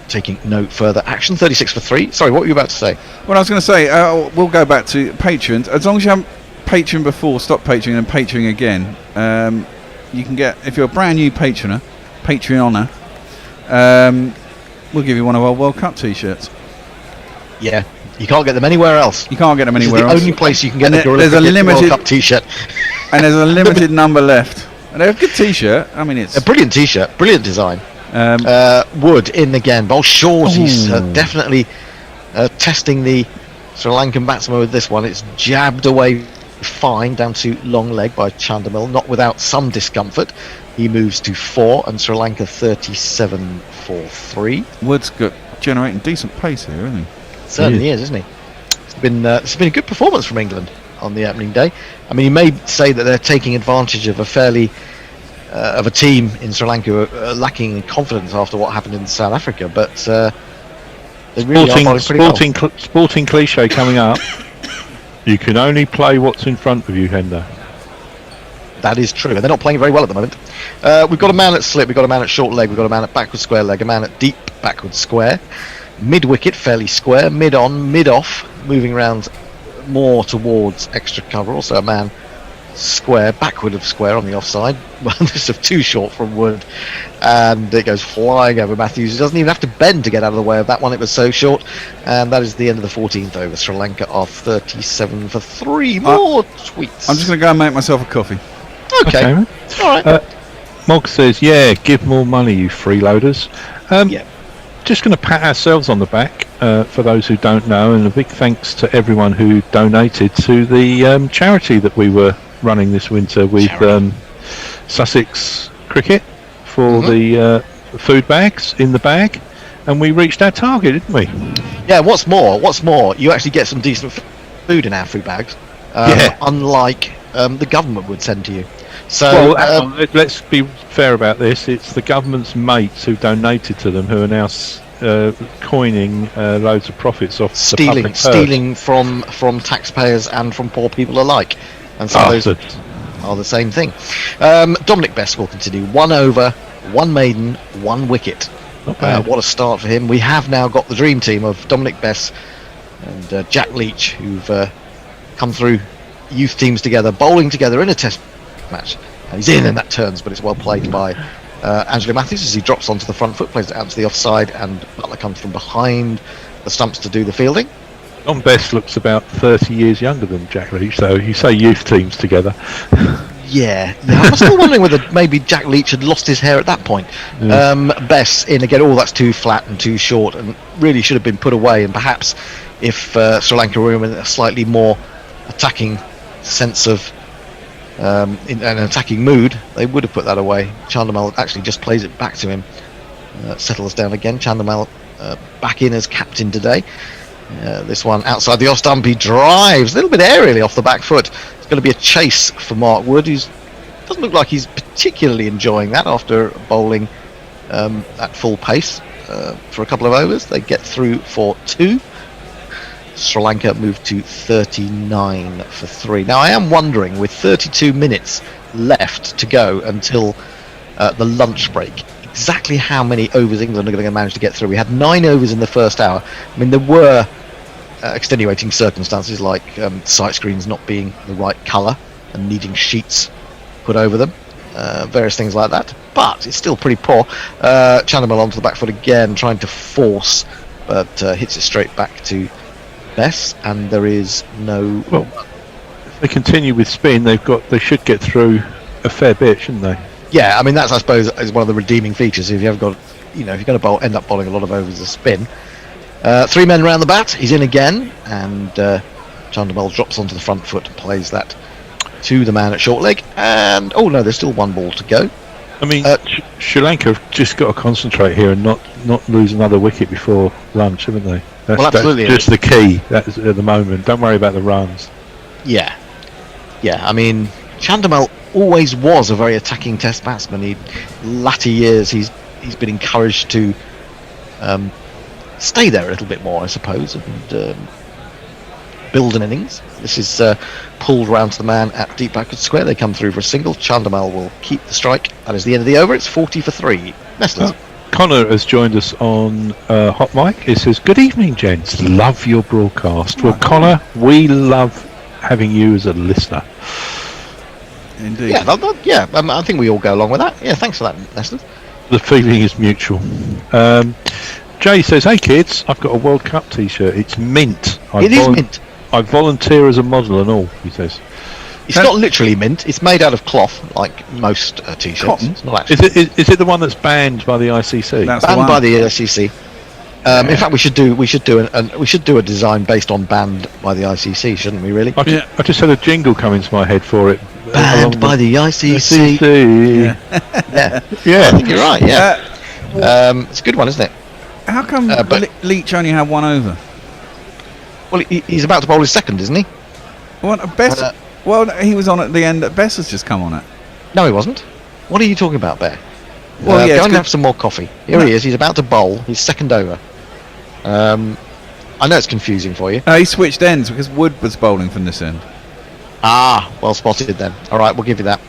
taking no further action. 36 for 3. Sorry, what were you about to say? Well, I was going to say, we'll go back to patrons. As long as you haven't patroned before, stop patroning and patroning again. You can get, if you're a brand new Patreoner, we'll give you one of our World Cup t-shirts. Yeah, you can't get them anywhere else. You can't get them anywhere else. The only place you can get And a Gorilla there's a Cricket limited- World Cup t-shirt. And there's a limited number left. And they're a good t-shirt. I mean, it's A brilliant t-shirt, brilliant design. Wood in again. Bowl Shaw's he's definitely testing the Sri Lankan batsman with this one. It's jabbed away fine down to long leg by Chandimal, not without some discomfort. He moves to 4 and Sri Lanka 37 for 3. Wood's got generating decent pace here, isn't he? Certainly is, isn't he? It's been a good performance from England on the opening day. I mean, you may say that they're taking advantage of a fairly of a team in Sri Lanka who are lacking in confidence after what happened in South Africa, but they really are bowling pretty well. Sporting cliche coming up. You can only play what's in front of you, Hendo. That is true, and they're not playing very well at the moment. We've got a man at slip, we've got a man at short leg, we've got a man at backward square leg, a man at deep backward square, mid wicket fairly square, mid on, mid off, moving around more towards extra cover. Also a man square, backward of square on the offside. Well, this is too short from Wood, and it goes flying over Matthews. He doesn't even have to bend to get out of the way of that one. It was so short, and that is the end of the 14th over. Sri Lanka are 37 for 3. More tweets. I'm just going to go and make myself a coffee. Okay. All right. Mog says, yeah, give more money, you freeloaders. Yeah. Just going to pat ourselves on the back for those who don't know, and a big thanks to everyone who donated to the charity that we were running this winter with Sussex Cricket for the food bags in the bag, and we reached our target, didn't we? Yeah, what's more, you actually get some decent food in our food bags, unlike the government would send to you. So, let's be fair about this. It's the government's mates who donated to them who are now coining loads of profits off stealing from taxpayers and from poor people alike. And so those are the same thing. Dominic Best will continue. 1 over, 1 maiden, 1 wicket. What a start for him. We have now got the dream team of Dominic Best and Jack Leach, who've come through youth teams together, bowling together in a test match. He's in and that turns, but it's well played by Angelo Matthews as he drops onto the front foot, plays it out to the offside, and Butler comes from behind the stumps to do the fielding. Dom Best looks about 30 years younger than Jack Leach, so you say youth teams together. Yeah, I'm still wondering whether maybe Jack Leach had lost his hair at that point. Best in again, that's too flat and too short and really should have been put away, and perhaps if Sri Lanka were in a slightly more attacking sense of in an attacking mood, they would have put that away. Chandimal actually just plays it back to him, settles down again. Chandimal back in as captain today. This one outside the off stump, he drives a little bit aerially off the back foot. It's going to be a chase for Mark Wood, who doesn't look like he's particularly enjoying that after bowling at full pace for a couple of overs. They get through for 2. Sri Lanka moved to 39 for 3. Now I am wondering, with 32 minutes left to go until the lunch break, exactly how many overs England are going to manage to get through. We had 9 overs in the first hour. I mean, there were extenuating circumstances like sight screens not being the right colour and needing sheets put over them, various things like that, but it's still pretty poor. Chandimal onto the back foot again, trying to force, but hits it straight back to Best, and there is no. Well, if they continue with spin, they should get through a fair bit, shouldn't they? Yeah, I mean that's, I suppose, is one of the redeeming features. If you have got, if you're going to end up bowling a lot of overs of spin. 3 men round the bat, he's in again, and Chandimal drops onto the front foot and plays that to the man at short leg. And there's still 1 ball to go. I mean, Sri Lanka have just got to concentrate here and not lose another wicket before lunch, haven't they? Absolutely. That's just the key. That's at the moment. Don't worry about the runs. Yeah. I mean, Chandimal always was a very attacking Test batsman. Latter years, he's been encouraged to stay there a little bit more, I suppose, and build an innings. This is pulled round to the man at deep backward square. They come through for a single. Chandamal will keep the strike. That is the end of the over. It's 40 for 3. Nestlers. Connor has joined us on Hot Mic. He says, "Good evening, gents. Love your broadcast." Well, Connor, we love having you as a listener. Indeed. Yeah, I think we all go along with that. Yeah, thanks for that, Nestlers. The feeling is mutual. Jay says, "Hey kids, I've got a World Cup T-shirt. It's mint. It is mint. I volunteer as a model and all." He says, It's not literally mint. It's made out of cloth, like most T-shirts. Cotton? It's not actually. Is it the one that's banned by the ICC? That's the Banned one. by the ICC. In fact, we should do a design based on banned by the ICC, shouldn't we? Really? I just had a jingle come into my head for it. Banned by the ICC. Yeah. Yeah. I think you're right. Yeah. It's a good one, isn't it? How come Leach only had one over? Well, he's about to bowl his second, isn't he? Well, he was on at the end. Bess has just come on it. No, he wasn't. What are you talking about, Bear? Well, yeah, go and have some more coffee. Here he is. He's about to bowl. He's second over. I know it's confusing for you. He switched ends because Wood was bowling from this end. Ah, well spotted then. All right, we'll give you that.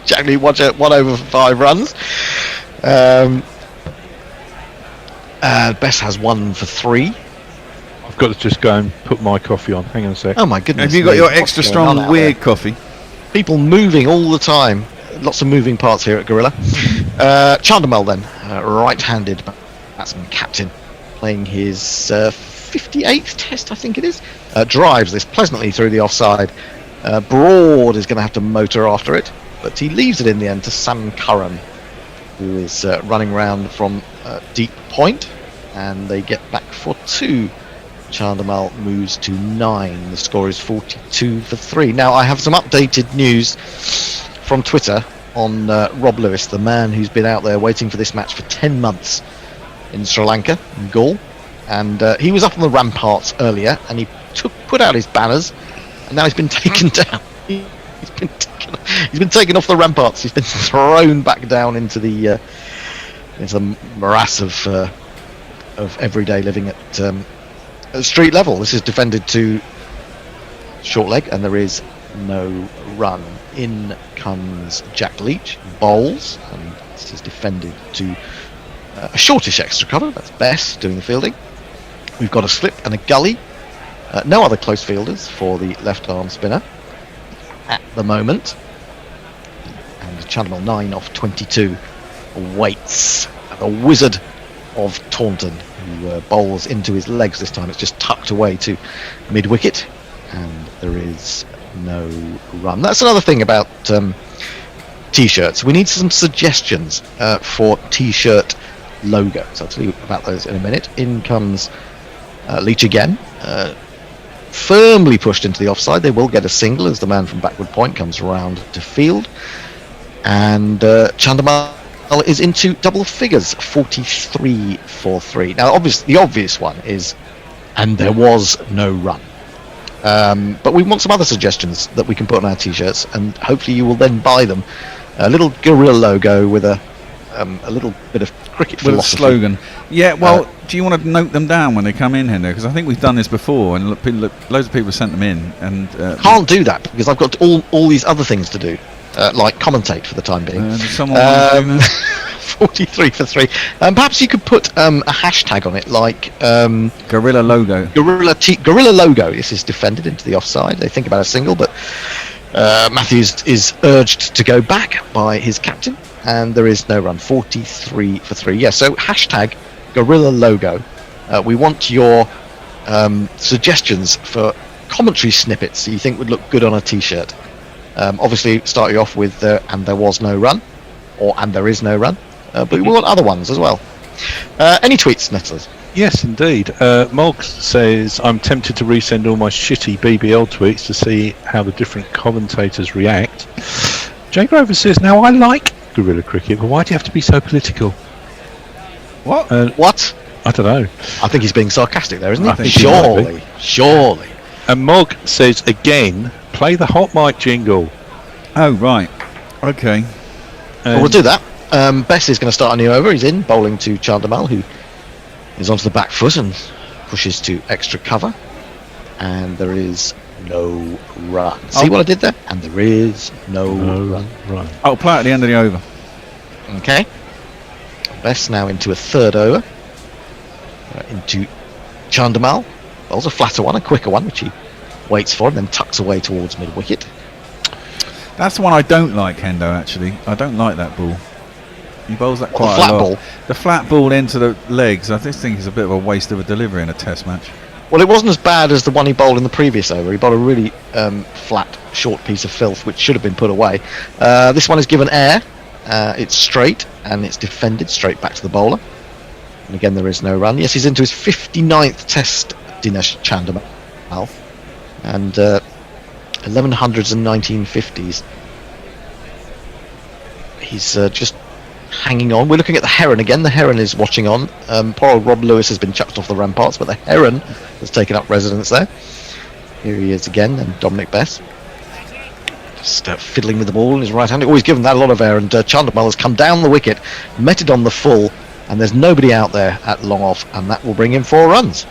Jack Lee, 1 over for 5 runs. Bess has 1 for 3. I've got to just go and put my coffee on. Hang on a sec. Oh my goodness! Have you got me. your What's extra going on strong out weird there? coffee? People moving all the time. Lots of moving parts here at Gorilla. Chandamal then, right-handed batsman captain, playing his 58th test, I think it is. Drives this pleasantly through the offside. Broad is going to have to motor after it, but he leaves it in the end to Sam Curran, who is running round from deep point, and they get back for 2. Chandamal moves to 9. The score is 42 for 3. Now, I have some updated news from Twitter on Rob Lewis, the man who's been out there waiting for this match for 10 months in Sri Lanka, in Galle. And he was up on the ramparts earlier, and he put out his banners, and now he's been taken down. He's been taken off the ramparts. He's been thrown back down into the morass of everyday living at street level. This is defended to short leg, and there is no run. In comes Jack Leach, bowls, and this is defended to a shortish extra cover. That's Bess doing the fielding. We've got a slip and a gully. No other close fielders for the left arm spinner at the moment. And Chandamal 9 off 22 waits. The Wizard of Taunton, who bowls into his legs this time. It's just tucked away to mid-wicket, and there is no run. That's another thing about T-shirts. We need some suggestions for T-shirt logos. I'll tell you about those in a minute. In comes Leach again, firmly pushed into the offside. They will get a single as the man from backward point comes round to field, and Chandamal is into double figures, 43 for 3. Now, the obvious one is, and there was no run. But we want some other suggestions that we can put on our T-shirts, and hopefully you will then buy them. A little gorilla logo with a little bit of cricket With a philosophy. slogan. Yeah, well, do you want to note them down when they come in, Hendo? Because I think we've done this before, and loads of people have sent them in. And Can't do that because I've got all these other things to do, like commentate for the time being. does someone want to do that? 43 for 3. Perhaps you could put a hashtag on it, like Gorilla logo. Gorilla logo. This is defended into the offside. They think about a single, but Matthews is urged to go back by his captain, and there is no run. 43 for 3. Yeah, so hashtag Gorilla logo. We want your suggestions for commentary snippets that you think would look good on a T-shirt. Obviously, start you off with and there was no run, or and there is no run. But we want other ones as well. Any tweets, Nettlers? Yes, indeed. Moggs says, "I'm tempted to resend all my shitty BBL tweets to see how the different commentators react." Jay Grover says, "Now I like Gorilla Cricket, but why do you have to be so political?" What? What? I don't know. I think he's being sarcastic there, isn't he? I think he might Surely. And Mog says again, "Play the Hot Mic jingle." Oh, right. Okay. Well, we'll do that. Bess is going to start a new over. He's in, bowling to Chandamal, who is onto the back foot and pushes to extra cover, and there is no run. See what I did there? And there is no run. Oh, play at the end of the over. Okay. Best now into a third over. Into Chandamal. Bowls a flatter one, a quicker one, which he waits for and then tucks away towards mid-wicket. That's the one I don't like, Hendo, actually. I don't like that ball. He bowls that quite the flat a lot. ball? The flat ball into the legs, I just think is a bit of a waste of a delivery in a test match. Well, it wasn't as bad as the one he bowled in the previous over. He bowled a really flat, short piece of filth, which should have been put away. This one is given air. It's straight, and it's defended straight back to the bowler. And again, there is no run. Yes, he's into his 59th test, Dinesh Chandamal. And 1100s and 1950s. He's just hanging on. We're looking at the Heron again. The Heron is watching on. Poor old Rob Lewis has been chucked off the ramparts, but the Heron has taken up residence there. Here he is again, and Dominic Bess. Just fiddling with the ball in his right hand. Always given that a lot of air, and Chandamal has come down the wicket, met it on the full, and there's nobody out there at long off, and that will bring in 4 runs.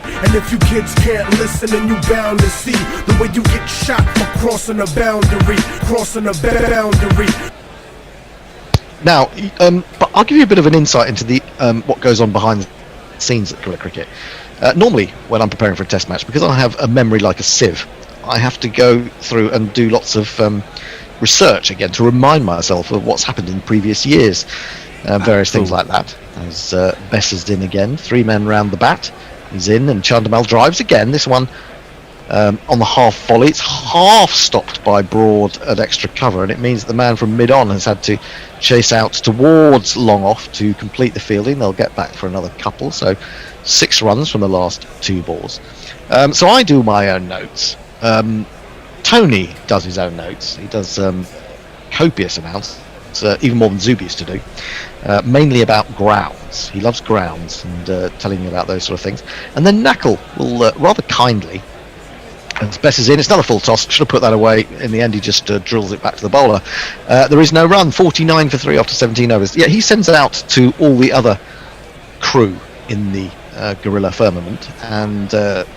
And if you kids can't listen, then you bound to see the way you get shot for crossing a boundary, Now, but I'll give you a bit of an insight into the what goes on behind the scenes at Guerrilla Cricket. Normally, when I'm preparing for a test match, because I have a memory like a sieve, I have to go through and do lots of research again to remind myself of what's happened in previous years, various things like that. As Bess is in again, 3 men round the bat. He's in, and Chandamal drives again. This one on the half volley. It's half stopped by Broad at extra cover, and it means that the man from mid-on has had to chase out towards long off to complete the fielding. They'll get back for another couple, so 6 runs from the last 2 balls. So I do my own notes. Tony does his own notes. He does copious amounts, even more than Zubi used to do, mainly about grounds. He loves grounds and telling me about those sort of things. And then Knackle will rather kindly, as Bess is in, it's another full toss, should have put that away. In the end, he just drills it back to the bowler. There is no run, 49 for 3 after 17 overs. Yeah, he sends it out to all the other crew in the Guerrilla firmament, and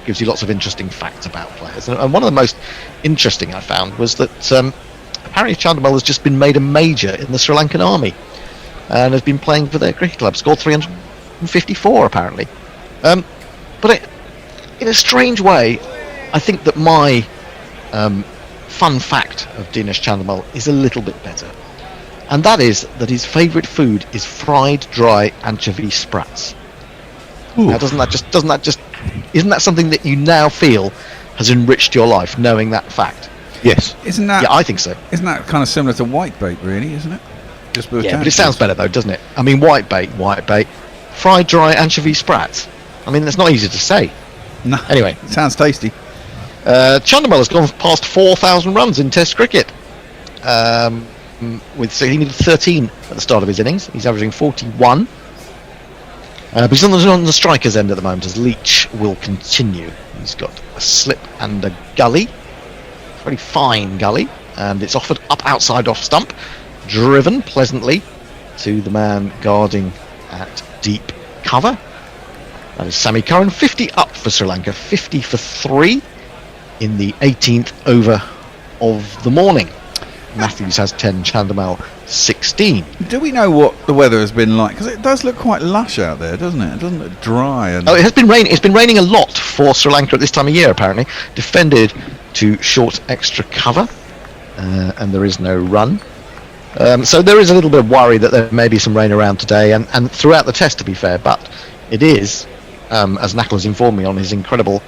gives you lots of interesting facts about players. And one of the most interesting I found was that apparently Chandamal has just been made a major in the Sri Lankan army and has been playing for their cricket club. Scored 354 apparently. But in a strange way, I think that my fun fact of Dinesh Chandamal is a little bit better, and that is that his favourite food is fried dry anchovy sprats. Now, isn't that something that you now feel has enriched your life, knowing that fact? Yes. Isn't that? Yeah, I think so. Isn't that kind of similar to whitebait, really? Isn't it? Just with but it sounds better though, doesn't it? I mean, whitebait, fried dry anchovy sprats. I mean, that's not easy to say. No. Anyway, it sounds tasty. Chandamal has gone past 4,000 runs in Test cricket. So he needed 13 at the start of his innings. He's averaging 41. But he's on the striker's end at the moment, as Leach will continue. He's got a slip and a gully, very fine gully, and it's offered up outside off stump, driven pleasantly to the man guarding at deep cover. That is Sammy Curran. 50 up for Sri Lanka, 50 for 3 in the 18th over of the morning. Matthews has 10, Chandamal 16. Do we know what the weather has been like? Because it does look quite lush out there, doesn't it? It doesn't look dry. And it has been raining. It's been raining a lot for Sri Lanka at this time of year, apparently. Defended to short extra cover, and there is no run. So there is a little bit of worry that there may be some rain around today and throughout the test, to be fair. But it is, as Knackle has informed me on his incredible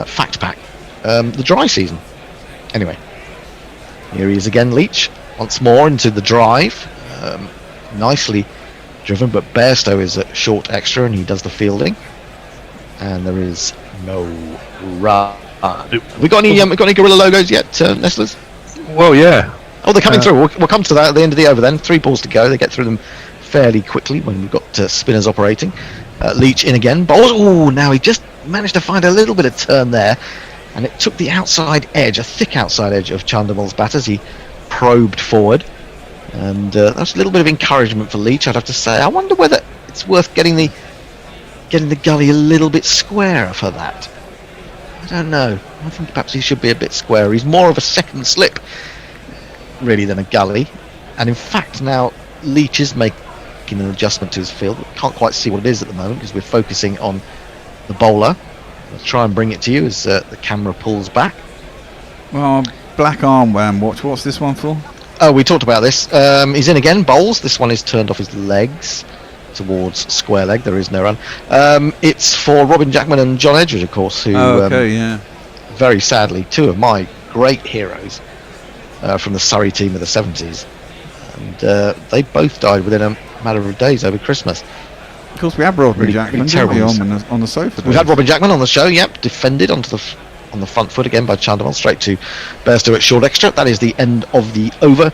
fact pack, the dry season. Anyway. Here he is again, Leach, once more into the drive. Nicely driven, but Bairstow is at short extra and he does the fielding. And there is no run. Have we got any Guerrilla logos yet, Nestlers? Well, yeah. Oh, they're coming through. We'll come to that at the end of the over then. 3 balls to go. They get through them fairly quickly when we've got spinners operating. Leach in again. Bowls. Oh, now he just managed to find a little bit of turn there. And it took the outside edge, a thick outside edge of Chandamal's bat as he probed forward. And that's a little bit of encouragement for Leach, I'd have to say. I wonder whether it's worth getting the getting the gully a little bit squarer for that. I don't know. I think perhaps he should be a bit squarer. He's more of a second slip, really, than a gully. And in fact, now Leach is making an adjustment to his field. We can't quite see what it is at the moment because we're focusing on the bowler. I'll try and bring it to you as the camera pulls back. Well, black armband watch. What's this one for? Oh, we talked about this. He's in again, bowls. This one is turned off his legs towards square leg. There is no run. It's for Robin Jackman and John Edgeworth, of course, who very sadly, two of my great heroes from the Surrey team of the 70s. And they both died within a matter of days over Christmas. Of course, we had Robin Jackman on the sofa. We've had Robin Jackman on the show, yep, defended on the front foot again by Chandimal, straight to Bairstow at short extra. That is the end of the over.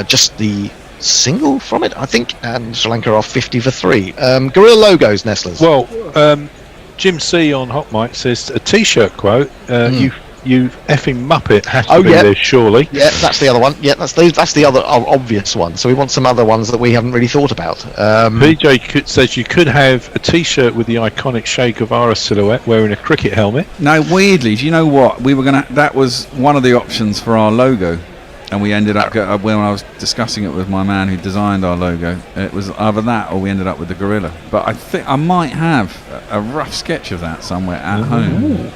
Just the single from it, I think, and Sri Lanka are 50 for 3. Guerrilla logos, Nestlers. Well, Jim C on Hot Mic says a T-shirt quote. You effing muppet has to be there, surely. Yeah, that's the other one. Yeah, that's the other obvious one. So we want some other ones that we haven't really thought about. PJ says you could have a T-shirt with the iconic Che Guevara silhouette wearing a cricket helmet. No, weirdly, do you know what? We were gonna. That was one of the options for our logo, and we ended up when I was discussing it with my man who designed our logo. It was either that or we ended up with the gorilla. But I think I might have a rough sketch of that somewhere at home.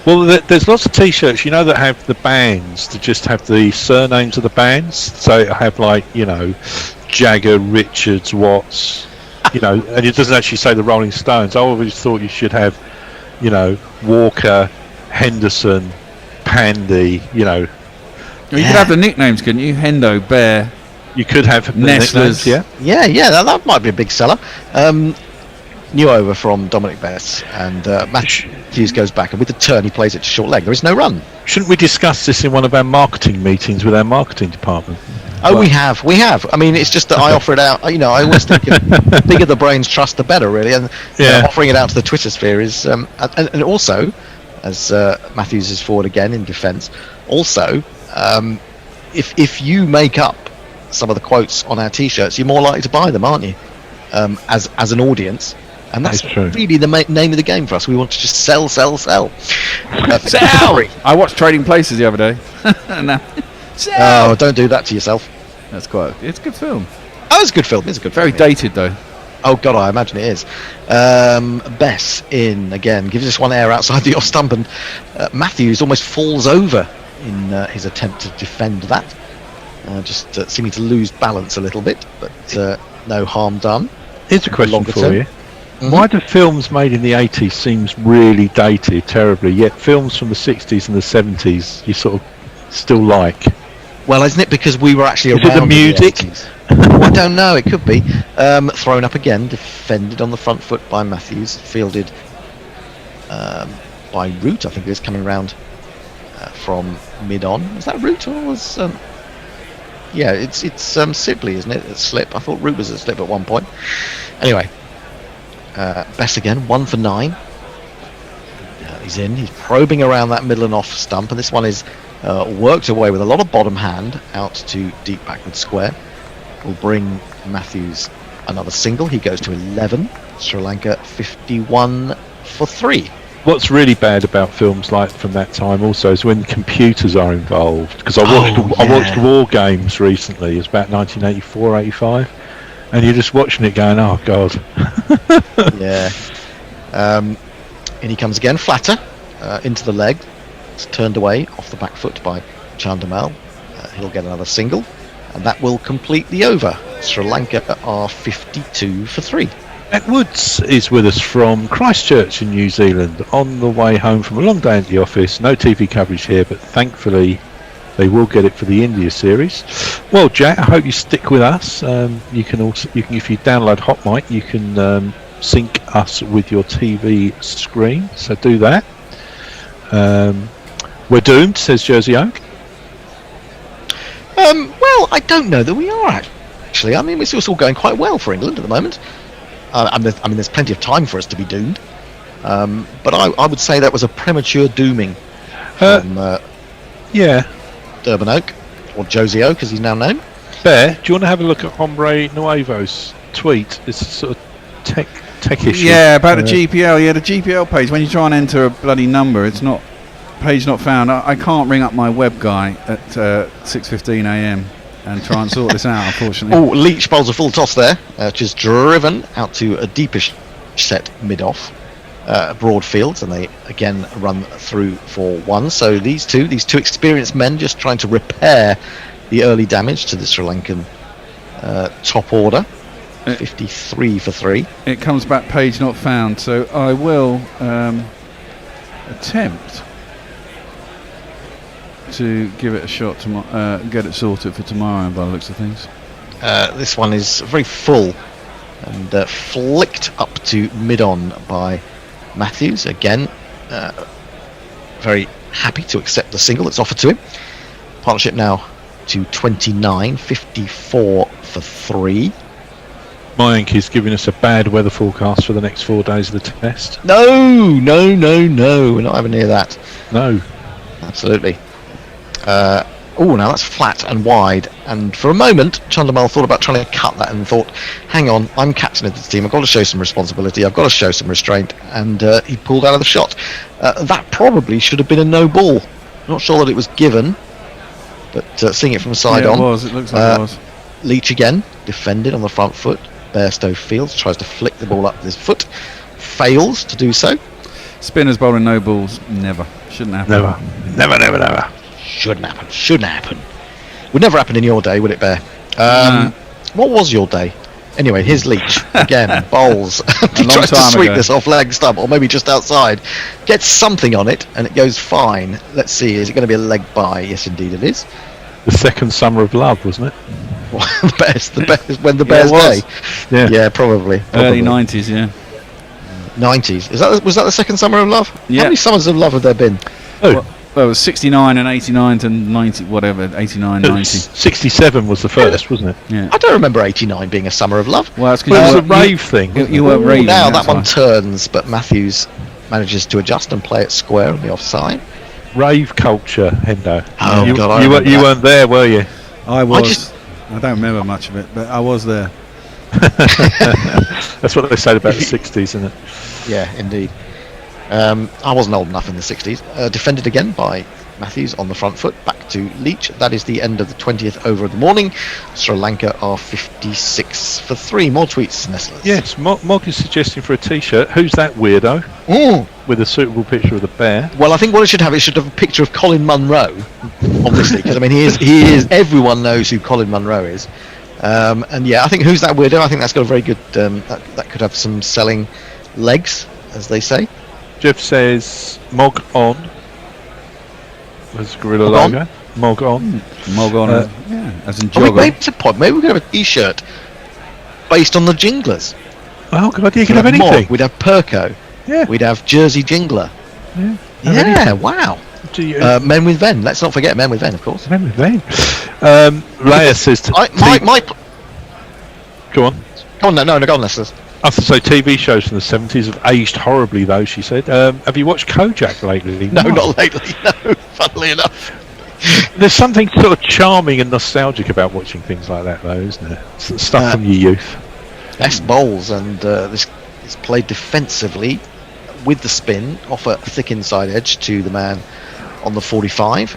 Well, there's lots of T-shirts, you know, that have the bands, that just have the surnames of the bands. So it have, like, you know, Jagger, Richards, Watts, you know, and it doesn't actually say the Rolling Stones. I always thought you should have, you know, Walker, Henderson, Pandy, you know. Well, you could have the nicknames, couldn't you? Hendo, Bear. You could have Nestlers. Yeah, that might be a big seller. New over from Dominic Bess, and Matthews goes back, and with the turn he plays it to short leg. There is no run. Shouldn't we discuss this in one of our marketing meetings with our marketing department? Oh, well, we have. I mean, it's just that I offer it out. You know, I always think the bigger the brains trust, the better, really. And offering it out to the Twitter sphere is, and also, as Matthews is forward again in defence. Also, if you make up some of the quotes on our T-shirts, you're more likely to buy them, aren't you? As an audience. And that's really the name of the game for us. We want to just sell. Sell! I watched Trading Places the other day. Oh, don't do that to yourself. It's a good film. Oh, it's a good film. It's a good film. Very dated, though. Oh, God, I imagine it is. Bess in again, gives us one air outside the off stump, and Matthews almost falls over in his attempt to defend that. Just seeming to lose balance a little bit, but no harm done. Here's a question for you. Why do films made in the 80s seems really dated terribly, yet films from the 60s and the 70s you sort of still like? Well, isn't it because we were actually around? Is it the music? Well, I don't know. It could be. Thrown up again, defended on the front foot by Matthews, fielded by Root. I think it is coming round from mid on. Was that Root or was? Yeah, it's Sibley, isn't it? It's slip. I thought Root was a slip at one point. Anyway, Bess again, 1 for 9. He's in. He's probing around that middle and off stump, and this one is worked away with a lot of bottom hand out to deep backward square. Will bring Matthews another single. He goes to 11. Sri Lanka 51 for 3. What's really bad about films like from that time also is when computers are involved. Because I watched War Games recently. It was about 1984, 85, and you're just watching it going, "Oh God." Yeah. And he comes again, flatter into the leg. It's turned away off the back foot by Chandimal. He'll get another single, and that will complete the over. Sri Lanka are 52 for 3. Matt Woods is with us from Christchurch in New Zealand on the way home from a long day at the office. No TV coverage here, but thankfully they will get it for the India series. Well, Jack, I hope you stick with us. You can if you download Hot Mic, you can sync us with your TV screen. So do that. We're doomed, says Jersey Oak. Well, I don't know that we are actually. I mean, it's all going quite well for England at the moment. I mean, there's plenty of time for us to be doomed, but I would say that was a premature dooming from Durban Oak, or Josie Oak as he's now known. Bear, do you want to have a look at Hombre Nuevo's tweet? It's a sort of tech issue. Yeah, about the GPL. Yeah, the GPL page. When you try and enter a bloody number, it's not page not found. I can't ring up my web guy at 6:15 a.m. and try and sort this out. Unfortunately. Oh, Leach bowls a full toss there, which is driven out to a deepish set mid-off. Broad fields, and they again run through for one. So these two experienced men just trying to repair the early damage to the Sri Lankan top order. 53 for 3. It comes back page not found, so I will attempt to give it a shot tomorrow, get it sorted for tomorrow by the looks of things. This one is very full and flicked up to mid-on by Matthews. Again, very happy to accept the single that's offered to him. Partnership now to 29, 54 for 3. Mayank is giving us a bad weather forecast for the next 4 days of the test. No, we're not having near that. No. Absolutely. Oh, now that's flat and wide, and for a moment Chandamal thought about trying to cut that and thought, hang on, I'm captain of this team, I've got to show some responsibility, I've got to show some restraint, and he pulled out of the shot. That probably should have been a no ball. Not sure that it was given, but seeing it from side on. It was, it looks like it was. Leach again, defended on the front foot. Bairstow fields, tries to flick the ball up with his foot, fails to do so. Spinners bowling no balls, never. Shouldn't happen. Never. Shouldn't happen. Would never happen in your day, would it, Bear? What was your day? Anyway, here's Leach again, bowls. He tries to sweep this off leg stump, or maybe just outside. Gets something on it, and it goes fine. Let's see, is it going to be a leg bye? Yes, indeed it is. The second summer of love, wasn't it? the best when the Bears day. Yeah, probably. Early 90s, yeah. 90s. Was that the second summer of love? Yeah. How many summers of love have there been? Well, it was 69 and 89 to 90, whatever, 89, 90. 67 was the first, wasn't it? Yeah. I don't remember 89 being a summer of love. Well, it's it was a rave thing. You weren't raving. Now that one turns, but Matthews manages to adjust and play it square on the offside. Rave culture, Hendo. Oh, God, you weren't there, were you? I was. I don't remember much of it, but I was there. That's what they said about the 60s, isn't it? Yeah, indeed. I wasn't old enough in the 60s. Defended again by Matthews on the front foot, back to Leach. That is the end of the 20th over of the morning. Sri Lanka are 56 for 3. More tweets, Nestlers. Yes, Mog is suggesting for a t-shirt. Who's that weirdo? With a suitable picture of the bear. Well, I think what it should have a picture of Colin Munro, obviously, because I mean he is. Everyone knows who Colin Munro is, and yeah, I think who's that weirdo? I think that's got a very good. That could have some selling legs, as they say. Jeff says Mog on. Was Gorilla Mog logo? Mog on. Mog on. Yeah, as in jogger. Maybe it's a pod. Maybe we could have a t-shirt based on the Jinglers. Oh God, you can have anything. Mog, we'd have Perko. Yeah. We'd have Jersey Jingler. Yeah. Yeah. Wow. Men with Ven. Let's not forget Men with Ven, of course. Men with Ven. Leia says to Go on. Go on. No. Go on, Nestlers. I have to say, TV shows from the 70s have aged horribly, though, she said. Have you watched Kojak lately? No, not lately, no, funnily enough. There's something sort of charming and nostalgic about watching things like that, though, isn't there? Stuff from your youth. Best bowls, and this is played defensively with the spin, off a thick inside edge to the man on the 45.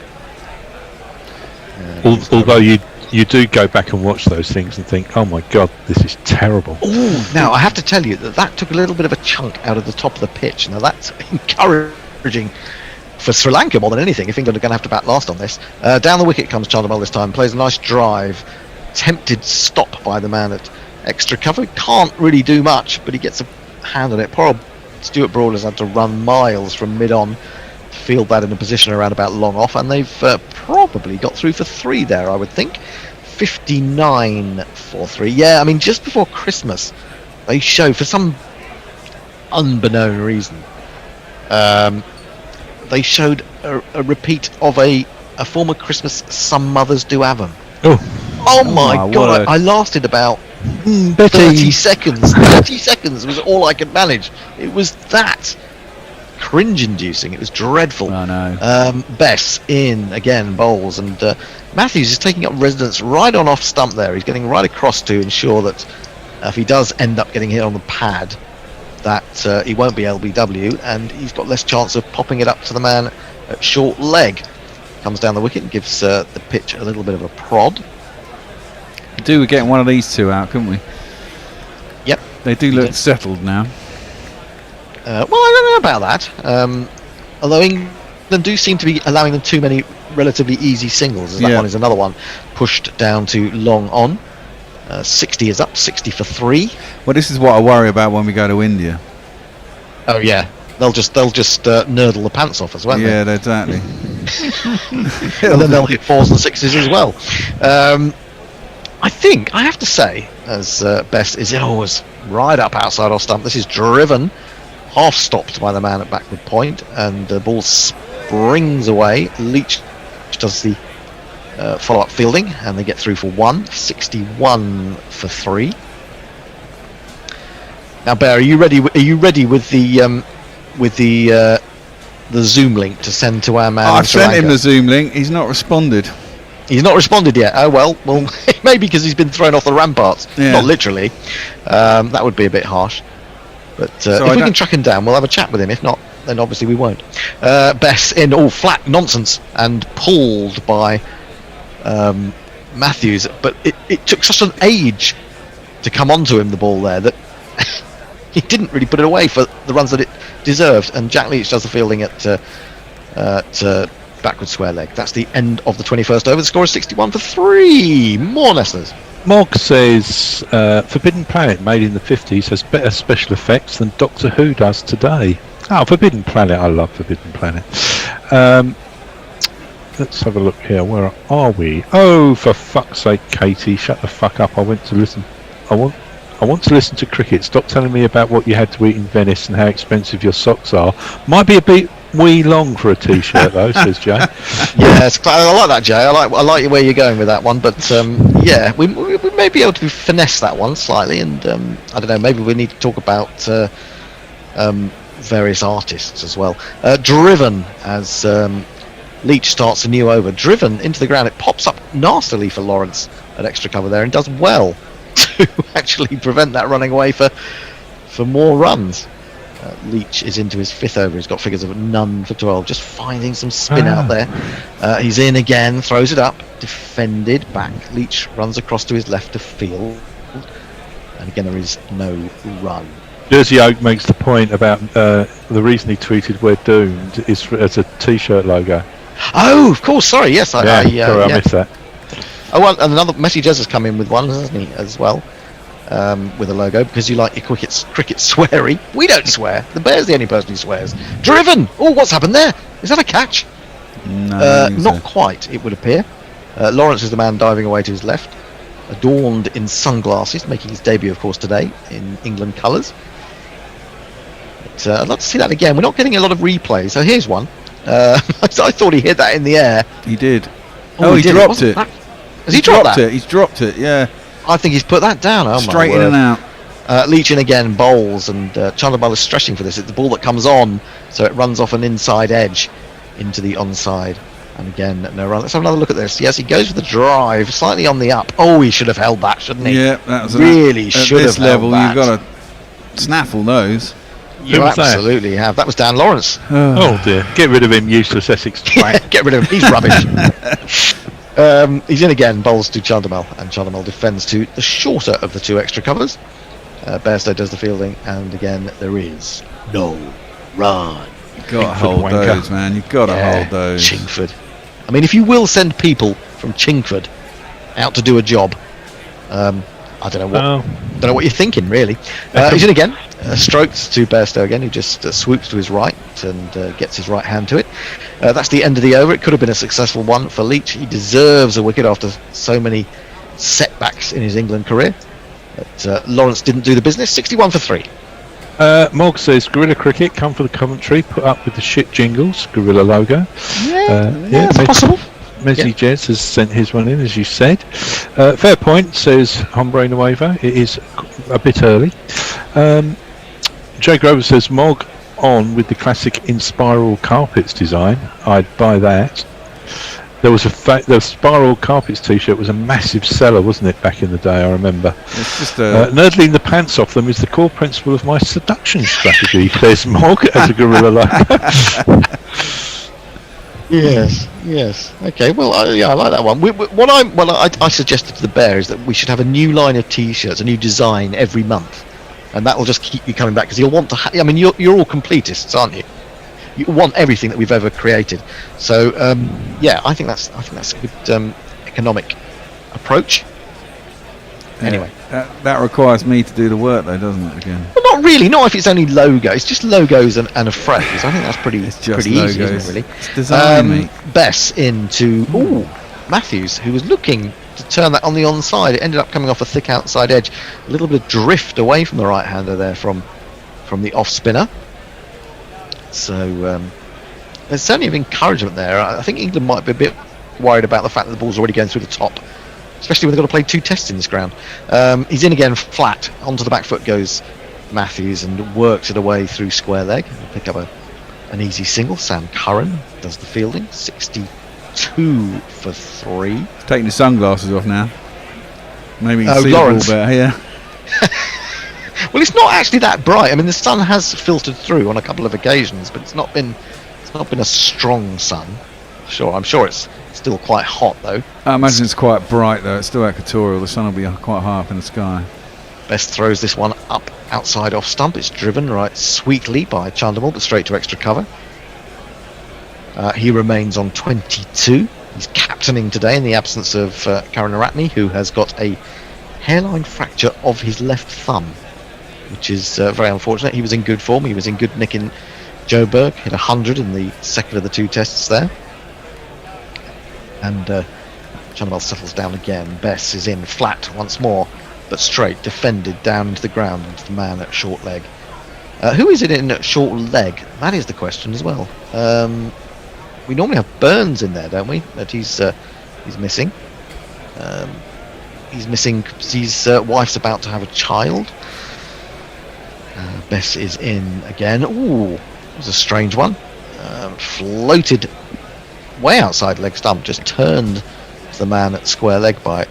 Although you do go back and watch those things and think, oh my God, this is terrible. Ooh, now I have to tell you that took a little bit of a chunk out of the top of the pitch. Now that's encouraging for Sri Lanka more than anything, if England are going to have to bat last on this. Down the wicket comes Chandamal this time, plays a nice drive, tempted stop by the man at extra cover. Can't really do much, but he gets a hand on it. Poor old Stuart Broad has had to run miles from mid-on to field that in a position around about long off, and they've probably got through for 3 there, I would think. 59 for 3. Yeah, I mean, just before Christmas, they show, for some unbeknown reason, they showed a repeat of a former Christmas Some Mothers Do Have 'Em. Oh my God, I lasted about 30 seconds. 30 seconds was all I could manage. It was that cringe-inducing. It was dreadful. I know. Bess in again, bowls, and Matthews is taking up residence right on off stump there. He's getting right across to ensure that if he does end up getting hit on the pad, that he won't be LBW, and he's got less chance of popping it up to the man at short leg. Comes down the wicket and gives the pitch a little bit of a prod. We're getting one of these two out, couldn't we? Yep. They do look settled now. Well, I don't know about that. Although England do seem to be allowing them too many relatively easy singles. As that one is another one pushed down to long on. 60 is up, 60 for 3. Well, this is what I worry about when we go to India. Oh yeah, they'll just nurdle the pants off us, won't they? Yeah, exactly. And then they'll hit 4s and 6s as well. I think I have to say, as best is it always right up outside off stump. This is driven, half stopped by the man at backward point, and the ball springs away. Leach does the follow-up fielding, and they get through for 1. 61 for 3. Now, Bear, are you ready? Are you ready with the Zoom link to send to our man? I've sent him the Zoom link. He's not responded. He's not responded yet. Oh well, maybe because he's been thrown off the ramparts. Yeah. Not literally. That would be a bit harsh. But if we can track him down, we'll have a chat with him. If not, then obviously we won't. Bess in all flat nonsense and pulled by Matthews, but it took such an age to come onto him, the ball there, that he didn't really put it away for the runs that it deserved. And Jack Leach does the fielding at backward square leg. That's the end of the 21st over. The score is 61 for 3. More Nestlers. Mog says Forbidden Planet, made in the 50s, has better special effects than Doctor Who does today. Oh, Forbidden Planet. I love Forbidden Planet. Let's have a look here. Where are we? Oh, for fuck's sake, Katie, shut the fuck up. I want to listen to listen to cricket. Stop telling me about what you had to eat in Venice and how expensive your socks are. Might be a bit wee long for a t-shirt though, says Jay. Yes, I like that, Jay. I like where you're going with that one, but yeah, we may be able to finesse that one slightly, and I don't know, maybe we need to talk about various artists as well. Driven, as Leach starts a new over. Driven into the ground. It pops up nastily for Lawrence at extra cover there, and does well to actually prevent that running away for more runs. Leach is into his 5th over. He's got figures of none for 12, just finding some spin out there. He's in again, throws it up, defended back. Leach runs across to his left to field, and again there is no run. Jersey Oak makes the point about the reason he tweeted "We're doomed" is as a t-shirt logo. Oh, of course. Sorry. Yes, sorry, I missed that. Oh well, and another Messi Jez has come in with one, hasn't he, as well, with a logo, because you like your cricket sweary. We don't swear. The Bear's the only person who swears. Driven. Oh, what's happened there? Is that a catch? No, not quite. It would appear. Lawrence is the man diving away to his left, adorned in sunglasses, making his debut, of course, today in England colours. I'd love to see that again. We're not getting a lot of replay, so here's one. I thought he hit that in the air. He did. Oh, he dropped it. Has he dropped that? He's dropped it, yeah. I think he's put that down. Oh, straight my in word. and out. Leach in again, bowls, and Chandramal is stretching for this. It's the ball that comes on, so it runs off an inside edge into the onside. And again, no run. Let's have another look at this. Yes, he goes for the drive, slightly on the up. Oh, he should have held that, shouldn't he? Yeah, that was really should have held that. At this level, you've got to snaffle those. You absolutely have. That was Dan Lawrence. Oh dear. Get rid of him, useless Essex twat. Get rid of him. He's rubbish. He's in again, bowls to Chandramal, and Chandramal defends to the shorter of the 2 extra covers. Bairstow does the fielding, and again there is no run. You've got to hold those, man. You've got to hold those. Chingford. I mean, if you will send people from Chingford out to do a job, I don't know what you're thinking, really. He's in again, stroked to Bairstow again, who just swoops to his right and gets his right hand to it. That's the end of the over. It could have been a successful one for Leach. He deserves a wicket after so many setbacks in his England career. But Lawrence didn't do the business. 61 for 3. Mog says Gorilla Cricket, come for the commentary, put up with the shit jingles, Gorilla logo. It's possible. Messi Jez has sent his one in, as you said. Fair point, says Hombre Nuevo. It is a bit early. Jay Grover says Mog on with the classic in spiral carpets design. I'd buy that. There was the Spiral Carpets T-shirt was a massive seller, wasn't it, back in the day? I remember. It's just nerdling the pants off them is the core principle of my seduction strategy. Says Mog as a gorilla like. Yes. Okay. Well, I like that one. I suggested to the Bear is that we should have a new line of T-shirts, a new design every month, and that will just keep you coming back because you'll want to. I mean, you're all completists, aren't you? You want everything that we've ever created. So I think that's a good economic approach. Anyway, that requires me to do the work, though, doesn't it? Again. Well, not really. Not if it's only logo. It's just logos and a phrase. I think that's pretty easy, isn't it? Really. It's design, mate. Bess into Matthews, who was looking to turn that on the onside. It ended up coming off a thick outside edge. A little bit of drift away from the right-hander there from the off spinner. So there's certainly an encouragement there. I think England might be a bit worried about the fact that the ball's already going through the top, especially when they've got to play 2 tests in this ground. He's in again flat. Onto the back foot goes Matthews and works it away through square leg. He'll pick up an easy single. Sam Curran does the fielding. 62 for 3. He's taking his sunglasses off now. Maybe you can see Lawrence. the ball better here. Well, it's not actually that bright. I mean, the sun has filtered through on a couple of occasions, but it's not been a strong sun. Sure, I'm sure it's still quite hot though. I imagine it's quite bright though. It's still equatorial. The sun will be quite high up in the sky. Best throws this one up outside off stump. It's driven right sweetly by Chandimal, but straight to extra cover. He remains on 22. He's captaining today in the absence of Karan Aratne, who has got a hairline fracture of his left thumb, which is very unfortunate. He was in good form. He was in good nick in Joburg. Hit 100 in the second of the 2 tests there. And Chandimal settles down again. Bess is in flat once more, but straight, defended down into the ground into the man at short leg. Who is it in at short leg? That is the question as well. We normally have Burns in there, don't we? But he's missing. He's missing because his wife's about to have a child. Bess is in again. Ooh, it was a strange one. Floated way outside leg stump, just turned to the man at square leg by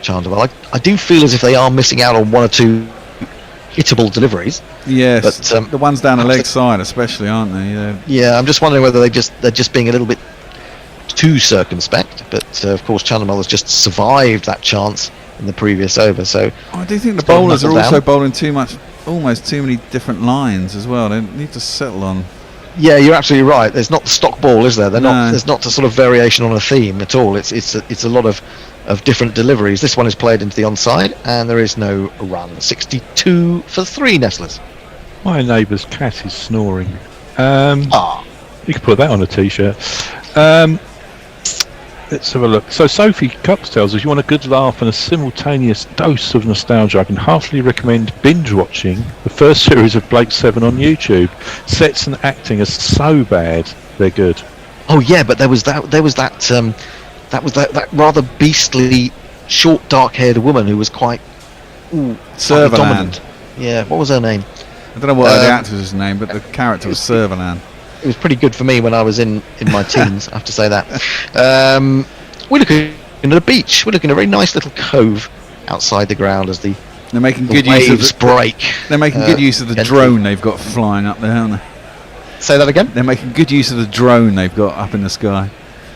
Chandimal. I do feel as if they are missing out on 1 or 2 hittable deliveries. Yes, but the ones down the leg side especially, aren't they? Yeah, I'm just wondering whether they're just being a little bit too circumspect. But of course Chandimal has just survived that chance in the previous over. So I do think the bowlers are also bowling too much, almost too many different lines as well. They need to settle on. Yeah, you're absolutely right. There's not the stock ball, is there? There's not a sort of variation on a theme at all. It's a lot of different deliveries. This one is played into the onside, and there is no run. 62 for 3 Nestlers. My neighbour's cat is snoring. You could put that on a T-shirt. Let's have a look. So Sophie Cups tells us you want a good laugh and a simultaneous dose of nostalgia. I can heartily recommend binge watching the first series of Blake 7 on YouTube. Sets and acting are so bad, they're good. Oh yeah, but there was that rather beastly, short, dark-haired woman who was quite dominant. Yeah, what was her name? I don't know what the actor's name, but the character was Servalan. It was pretty good for me when I was in my teens, I have to say that. We're looking at a beach. We're looking at a very nice little cove outside the ground as they're making good use of break. They're making good use of the drone they've got flying up there, aren't they? Say that again? They're making good use of the drone they've got up in the sky.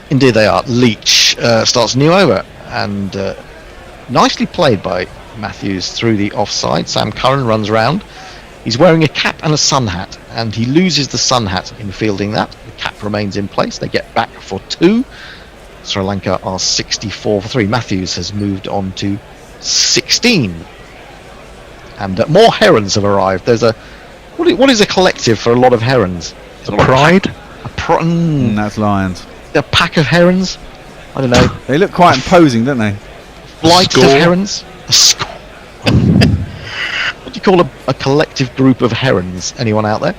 Indeed they are. Leach starts new over, and nicely played by Matthews through the offside. Sam Curran runs round. He's wearing a cap and a sun hat, and he loses the sun hat in fielding that. The cap remains in place. They get back for 2. Sri Lanka are 64 for 3. Matthews has moved on to 16. And more herons have arrived. There's what is a collective for a lot of herons? A pride? That's lions. A pack of herons? I don't know. They look quite imposing, don't they? Flight of herons? A score. What do you call a collective group of herons? Anyone out there?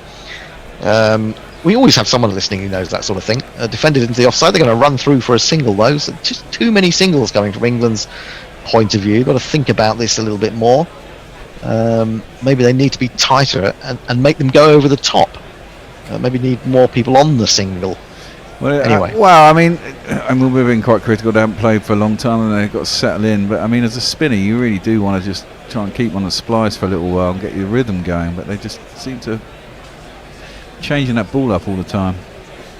We always have someone listening who knows that sort of thing. Defended into the offside. They're going to run through for a single, though. So just too many singles coming from England's point of view. Got to think about this a little bit more. Maybe they need to be tighter and make them go over the top. Maybe need more people on the single. Well, Anyway. I mean, we've been quite critical. They haven't played for a long time and they've got to settle in. But I mean, as a spinner, you really do want to just try and keep on the splice for a little while and get your rhythm going. But they just seem to changing that ball up all the time.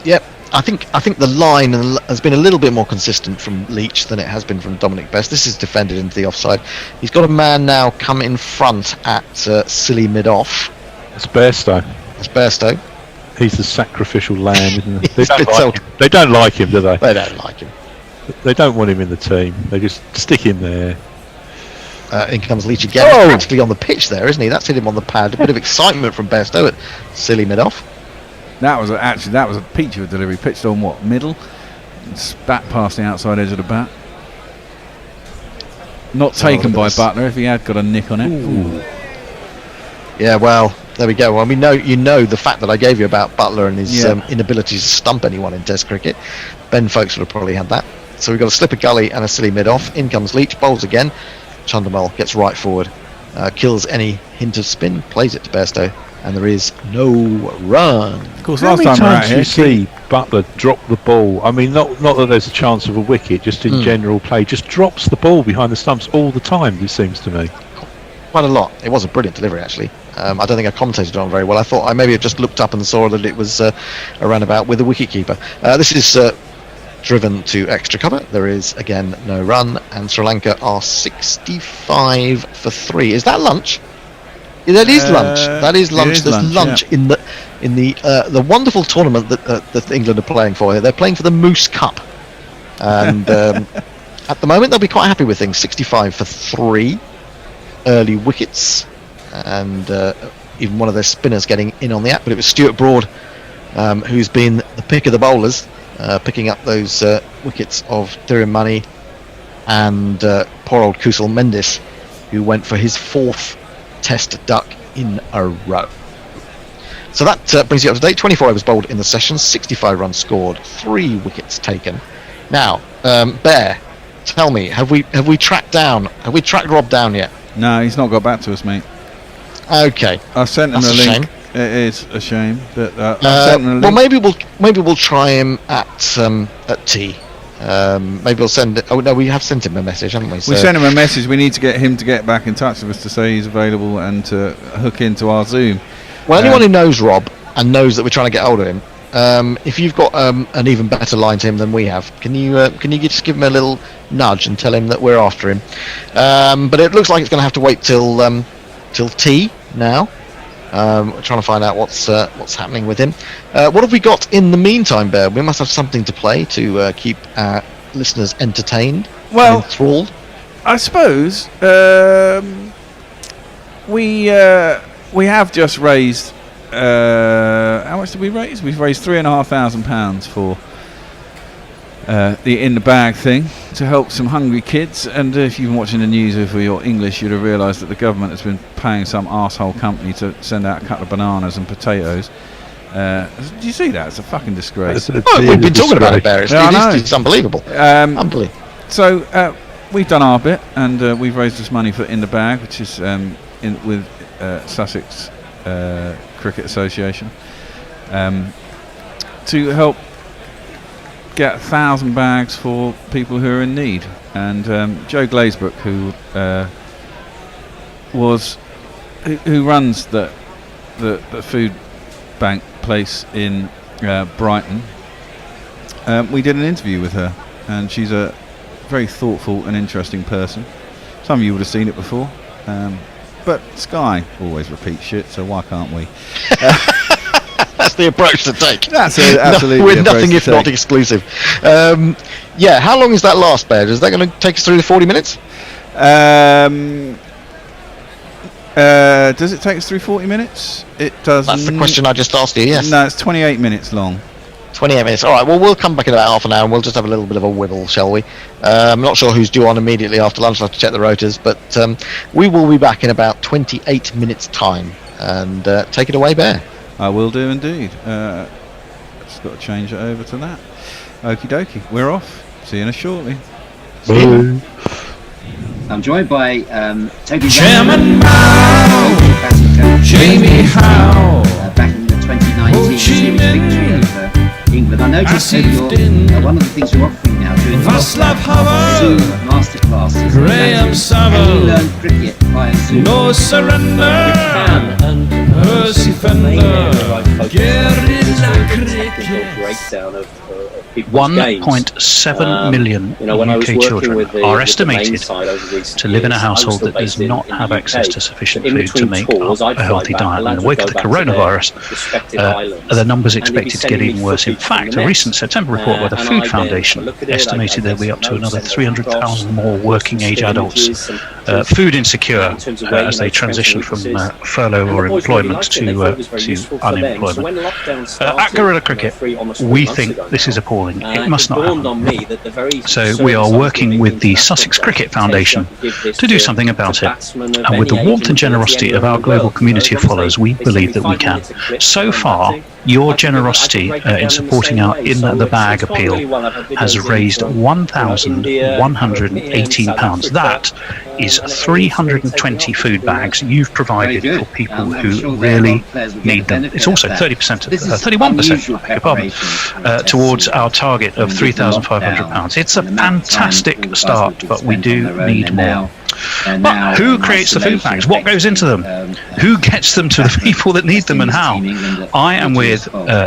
Yep. I think the line has been a little bit more consistent from Leach than it has been from Dominic Best. This is defended into the offside. He's got a man now come in front at silly mid-off. It's Bairstow. It's Bairstow. He's the sacrificial lamb, isn't he? He's They don't like him, do they? They don't like him. They don't want him in the team. They just stick him there. In comes Leach again. He's practically on the pitch there, isn't he? That's hit him on the pad. A bit of excitement from Bairstow at silly mid-off. That was a peach of a delivery. Pitched on what, middle? Spat past the outside edge of the bat. Not taken by Butler. If he had got a nick on it. Ooh. Yeah, well, there we go. Well, we know the fact that I gave you about Butler and his inability to stump anyone in Test cricket. Ben Folkes would have probably had that. So we've got a slipper Galle and a silly mid-off. In comes Leach, bowls again. Chandamal gets right forward, kills any hint of spin, plays it to Bairstow, and there is no run. Of course, last time times you see Butler drop the ball. I mean, not that there's a chance of a wicket, just in general play, just drops the ball behind the stumps all the time, it seems to me. Quite a lot. It was a brilliant delivery, actually. I don't think I commentated on it very well. I thought I maybe have just looked up and saw that it was a runabout with a wicketkeeper. This is driven to extra cover. There is again no run, and Sri Lanka are 65 for 3. Is that lunch? That is lunch. That is lunch. There's lunch in the wonderful tournament that England are playing for here. They're playing for the Moose Cup, and at the moment they'll be quite happy with things. 65 for 3 early wickets, and even one of their spinners getting in on the act. But it was Stuart Broad who's been the pick of the bowlers, picking up those wickets of Dhirim Mani and poor old Kusal Mendis, who went for his 4th Test duck in a row. So that brings you up to date. 24 overs bowled in the session, 65 runs scored, 3 wickets taken. Now, Bear, tell me, have we tracked Rob down yet? No, he's not got back to us, mate. Okay, I sent him a link. Shame. It is a shame, but I sent him a link. Well, maybe we'll try him at tea. Maybe we'll send it. Oh no, we have sent him a message, haven't we? So we sent him a message. We need to get him to get back in touch with us to say he's available and to hook into our Zoom. Well, anyone who knows Rob and knows that we're trying to get hold of him, if you've got an even better line to him than we have, can you just give him a little nudge and tell him that we're after him? But it looks like it's going to have to wait till tea now. We're trying to find out what's happening with him. What have we got in the meantime, Bear? We must have something to play to keep our listeners entertained, and enthralled. I suppose we have just raised. How much did we raise? We've raised £3,500 for the in the bag thing to help some hungry kids. And if you've been watching the news, if you're English, you'd have realised that the government has been paying some arsehole company to send out a couple of bananas and potatoes. Did you see that? It's a fucking disgrace. We've been talking about it, Bear. It's unbelievable. Unbelievable. So we've done our bit, and we've raised this money for in the bag, which is with Sussex Cricket Association, to help get 1,000 bags for people who are in need. And Joe Glazebrook, who runs the food bank place in Brighton, we did an interview with her, and she's a very thoughtful and interesting person. Some of you would have seen it before, but Sky always repeats shit, so why can't we? That's the approach to take. That's absolutely. We're nothing if not exclusive. How long is that last, Bear? Is that going to take us through the 40 minutes? Does it take us through 40 minutes? It does. That's the question I just asked you, yes. No, it's 28 minutes long. 28 minutes. All right, well, we'll come back in about half an hour and we'll just have a little bit of a wibble, shall we? I'm not sure who's due on immediately after lunch. I'll have to check the rotors, but we will be back in about 28 minutes' time. And take it away, Bear. I will do indeed. Just got to change it over to that. Okie dokie. We're off. See you shortly. Bye. I'm joined by Toby Chairman Mao, Jamie Howe, back in the 2019 series victory over England. I noticed that one of the things you're offering now during the Václav lockdown Havel, Zoom masterclasses. Graham Saville, Can you learn cricket via Zoom? No Surrender, Percy Fender, Guerrilla Cricket. Breakdown of people's 1.7 million UK children are estimated to live in a household that does not have access to sufficient food to make up a healthy diet. And in the wake of the coronavirus, the numbers expected to get even worse. In fact, a recent September report by the Food Foundation estimated there'll be up to another 300,000 more working-age adults food insecure as they transition from furlough or employment to unemployment. At Guerrilla Cricket, we think this is appalling. It must not happen. So we are working with the Sussex Cricket Foundation to do something about it. And with the warmth and generosity of our global community of followers, we believe that we can. So far, your generosity in supporting our In the Bag appeal has raised £1,118. That is 320 food bags you've provided for people who really need them. It's also 31%, I beg your pardon, towards our target of £3,500. It's a fantastic start, but we do need more. But who creates the food bags? What goes into them? Who gets them to the people that need them, and how? I am with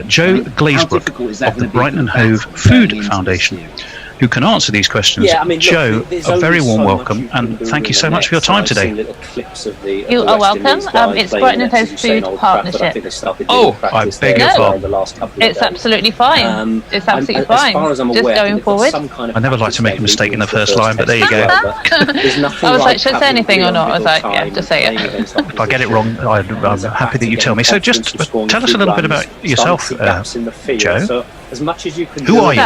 Joe Glazebrook of the Brighton and Hove Food Foundation, who can answer these questions. Joe, a very warm welcome, and thank you so much for your time today. You are welcome. It's Brighton and Hove Food Partnership. Oh, I beg your pardon. It's absolutely fine. It's absolutely fine. Just going forward. I never like to make a mistake in the first line, but there you go. I was like, should I say anything or not? I was like, yeah, just say it. If I get it wrong, I'm happy that you tell me. So just tell us a little bit about yourself, Joe. Who are you?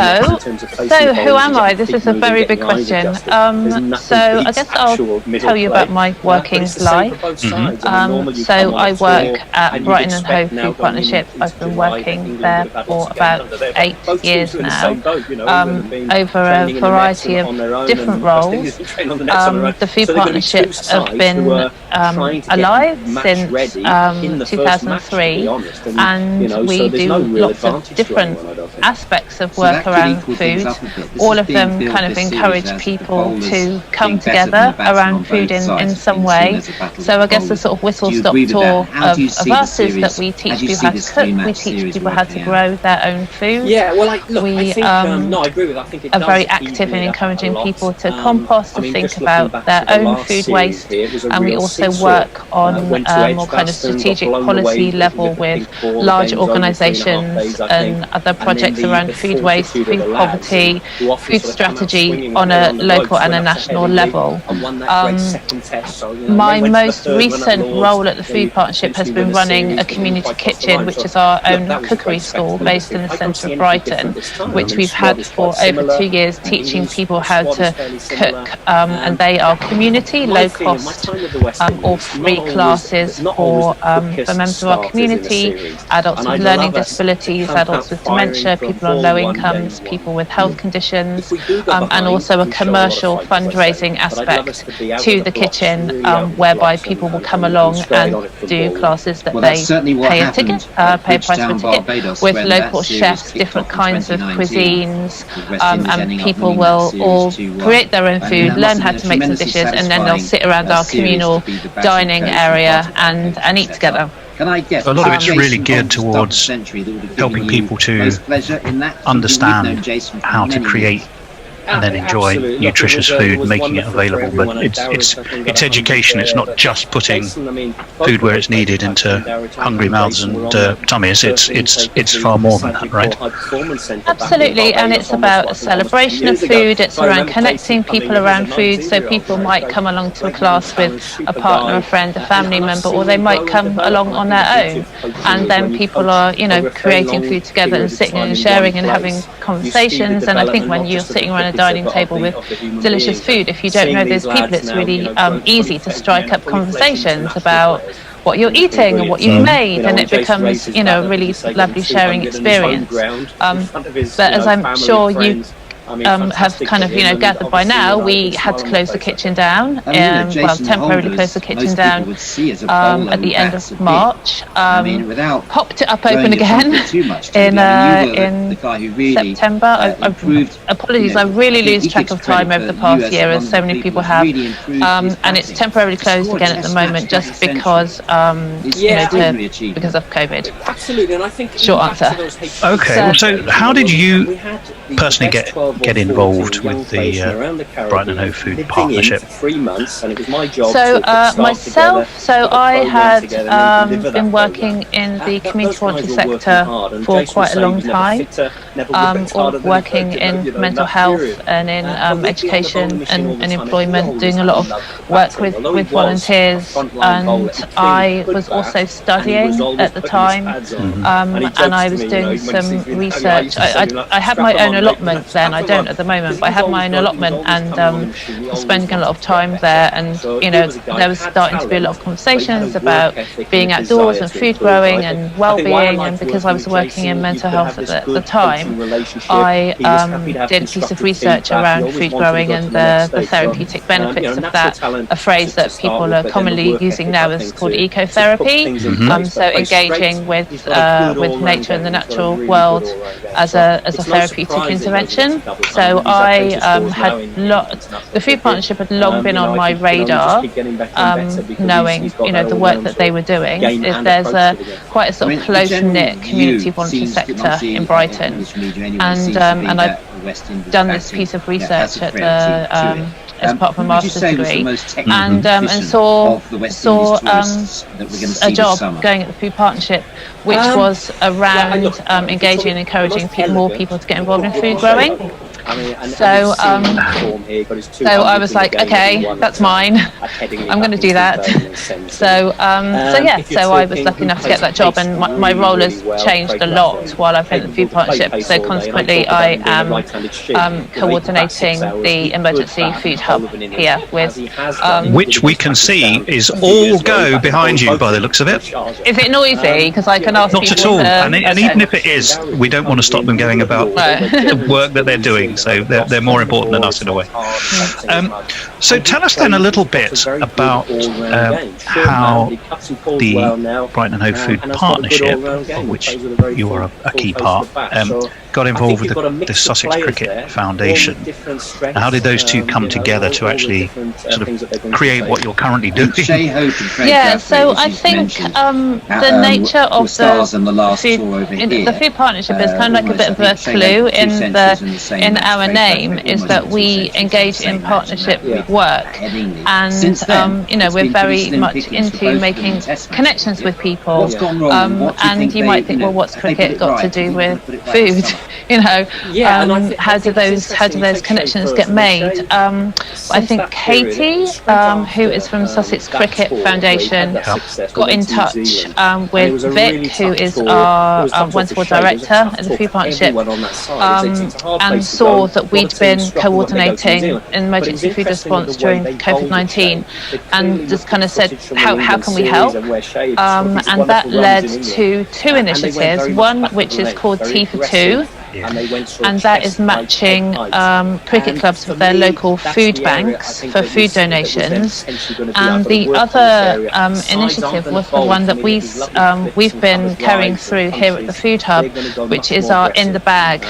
So who am I? This is a very big question. So I guess I'll tell you about my working life. So I work at Brighton and Hove Food Partnership. I've been working there for about 8 years now, over a variety of different roles. The Food Partnership have been alive since 2003, and we do lots of different aspects of work around food. All of them kind of encourage people to come together around food in some way. So I guess the sort of whistle-stop tour of us is that we teach people how to cook, we teach people how to grow their own food. We are very active in encouraging people to compost, to think about their own food waste, and we also work on more kind of strategic policy level with large organisations and other projects around food waste, food poverty, food strategy on a local and a national level. My most recent role at the Food Partnership has been running a community kitchen, which is our own cookery school based in the centre of Brighton, which we've had for over 2 years, teaching people how to cook. And they are community, low cost, or free classes for members of our community, adults with learning disabilities, adults with dementia, people on low incomes, people with health conditions, and also a commercial fundraising aspect to the kitchen, whereby people will come along and do classes that they pay a ticket, pay a price for a ticket, with local chefs, different kinds of cuisines, and people will all create their own food, learn how to make some dishes, and then they'll sit around our communal dining area and eat together. A lot of it's really geared towards helping people to understand how to create and then enjoy nutritious food, making it available. But it's education. It's not just putting food where it's needed into hungry mouths and tummies. It's far more than that, right? Absolutely, and it's about a celebration of food. It's around connecting people around food. So people might come along to a class with a partner, a friend, a family member, or they might come along on their own. And then people are, creating food together and sitting and sharing and having conversations. And I think when you're sitting around a dining table with delicious food, if you don't know those people, it's really easy to strike up conversations about what you're eating and what you've made, and it becomes a really lovely sharing experience. But as I'm sure you have kind of gathered by now, we had to close the kitchen down. Temporarily close the kitchen down at the end of March. Popped it up open again in September. Apologies, I really lose track of time over the past year, as so many people have. And it's temporarily closed again at the moment, just because because of COVID. Absolutely, and I think short answer. Okay, so how did you personally get involved with the Brighton and Hove Food Partnership? So I had been working in the community voluntary sector for quite a long time, working in mental health and in education and employment, doing a lot of work with volunteers, and I was also studying at the time, and I was doing some research. I had my own allotment then. I don't at the moment, but I had my own allotment, and was spending a lot of time there. And there was starting to be a lot of conversations about being outdoors and food growing and well-being. And because I was working in mental health at the time, I did a piece of research around food growing and the therapeutic benefits of that. A phrase that people are commonly using now is called ecotherapy. So engaging with nature and the natural world as a therapeutic intervention. So I the Food Partnership had long been on my radar, knowing the work that they were doing. There's quite a sort of close-knit community voluntary sector in Brighton, and I've done this piece of research at the as part of a master's degree, and saw a job going at the Food Partnership, which was around engaging and encouraging more people to get involved in food growing. So I was like, okay, that's mine. I'm going to do that. So I was lucky enough to get that job, and my role has changed a lot while I've been at the Food Partnership. So consequently, I am coordinating the emergency food hub here with which we can see is all go behind you by the looks of it. Is it noisy? Because I can ask Not people at all. And even if it is, we don't want to stop them going about the work that they're doing. So they're more important than us in a way. So tell us then a little bit about how the Brighton and Hove Food Partnership, of which you are a key part, got involved with the Sussex Cricket Foundation. How did those two come together to actually sort of create what you're currently doing? Yeah, so I think the nature of the Food Partnership is kind of like a bit of a clue in our name, is that we engage in partnership work, and we're very much into making connections with people, and you might think, well, what's cricket got to do with food? How do those connections get made? I think Katie, who is from Sussex Cricket Foundation, got in touch with Vic, who is our wonderful director at the Food Partnership, and saw that we'd been coordinating emergency food response during COVID-19, and just kind of said, how can we help? And that led to two initiatives, one which is called Tea for Two, and that is matching cricket clubs with their local food banks for food donations. And the other initiative was the one that we've been carrying through here at the Food Hub, which is our In the Bag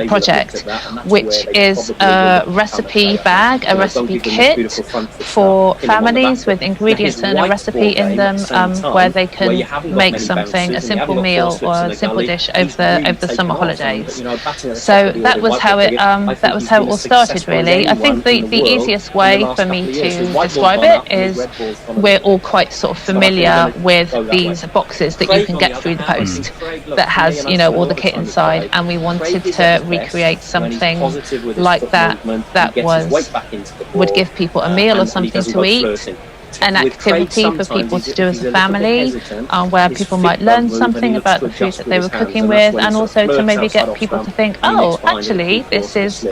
project, which is a recipe bag, a recipe kit for families with ingredients and a recipe in them, where they can make something, a simple meal or a simple dish over the summer holidays. So that was how it all started, really. I think the easiest way for me to describe it is we're all quite sort of familiar with these boxes that you can get through the post that has all the kit inside, and we wanted to recreate something like that would give people a meal or something to eat, an activity for people to do as a family, where people might learn something about the food that they were cooking with, and also to maybe get people to think, oh, actually, this is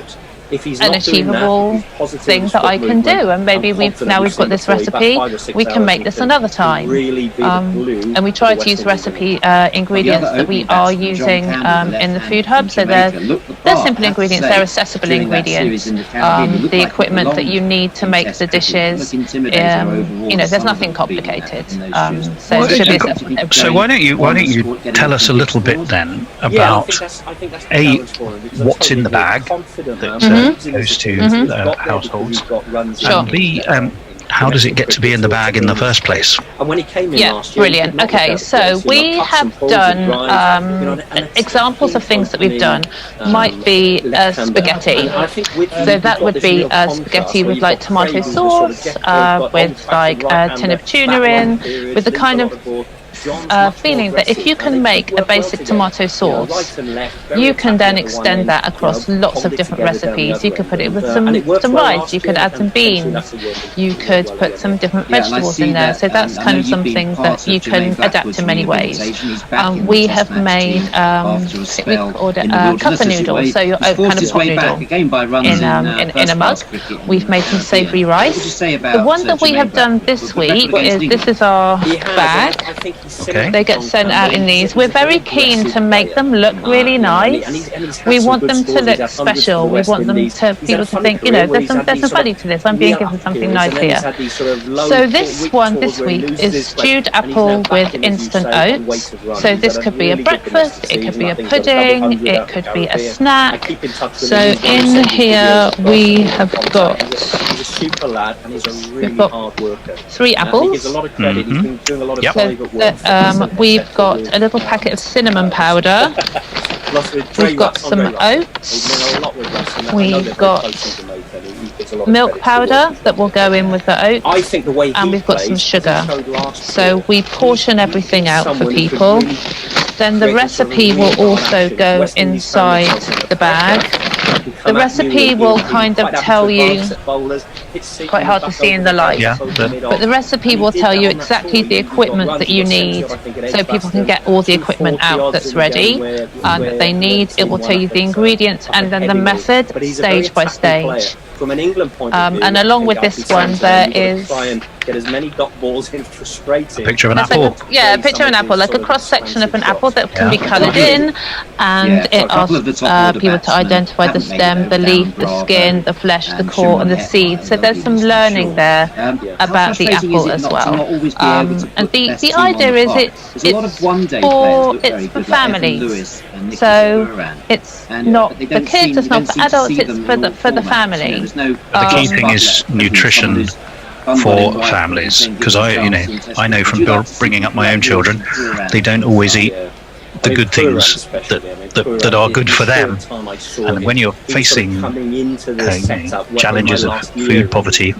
an achievable thing that I can do, and maybe we've got this recipe, we can make this another time. And we try to use recipe ingredients that we are using in the food hub, so they're simple ingredients, they're accessible ingredients. The equipment that you need to make the dishes, there's nothing complicated. So why don't you tell us a little bit then about what's in the bag that goes to households, and B, how does it get to be in the bag in the first place? Brilliant. Okay, so we have done examples of things that we've done. Might be spaghetti. So that would be spaghetti with like tomato sauce, with like a tin of tuna in, with the kind of feeling that if you can make a basic tomato sauce, you can then extend that across lots of different recipes. You could put it with some rice, you could add some beans, you could put some different vegetables in there. So that's kind of something that you can adapt in many ways. We have made, we called it cuppa noodle, so your oat kind of pot noodle in a mug. We've made some savoury rice. The one that we have done this week is our bag. Okay. They get sent out in these. We're very keen to make them look really nice. We want them to look special. We want them to people to think, there's some value to this. I'm being given something nice here. So this one this week is stewed apple with instant oats. So this could be a breakfast, it could be a pudding, it could be a snack. So in here we have got 3 apples. Yep. We've got a little packet of cinnamon powder. We've got some oats. We've got milk powder that will go in with the oats. And we've got some sugar. So we portion everything out for people. Then the recipe will also go inside the bag. The recipe will kind of tell you, it's quite hard to see in the light, but the recipe will tell you exactly the equipment that you need, so people can get all the equipment out that's ready that they need. It will tell you the ingredients and then the method, stage by stage. And along with this one, there is get as many dot balls in frustrating. A picture of an apple. Like a picture of an apple, like a cross section of an apple that can be coloured in, and it asks people to identify the stem, the leaf, the skin, the flesh, the core, and the seed. So there's some learning there about the apple as well. And the idea is it's for families. So it's not for kids, it's not for adults, it's for the family. The key thing is nutrition for families, because I know from bringing up my own children, they don't always eat the good things that are good for them. And when you're facing challenges of food poverty,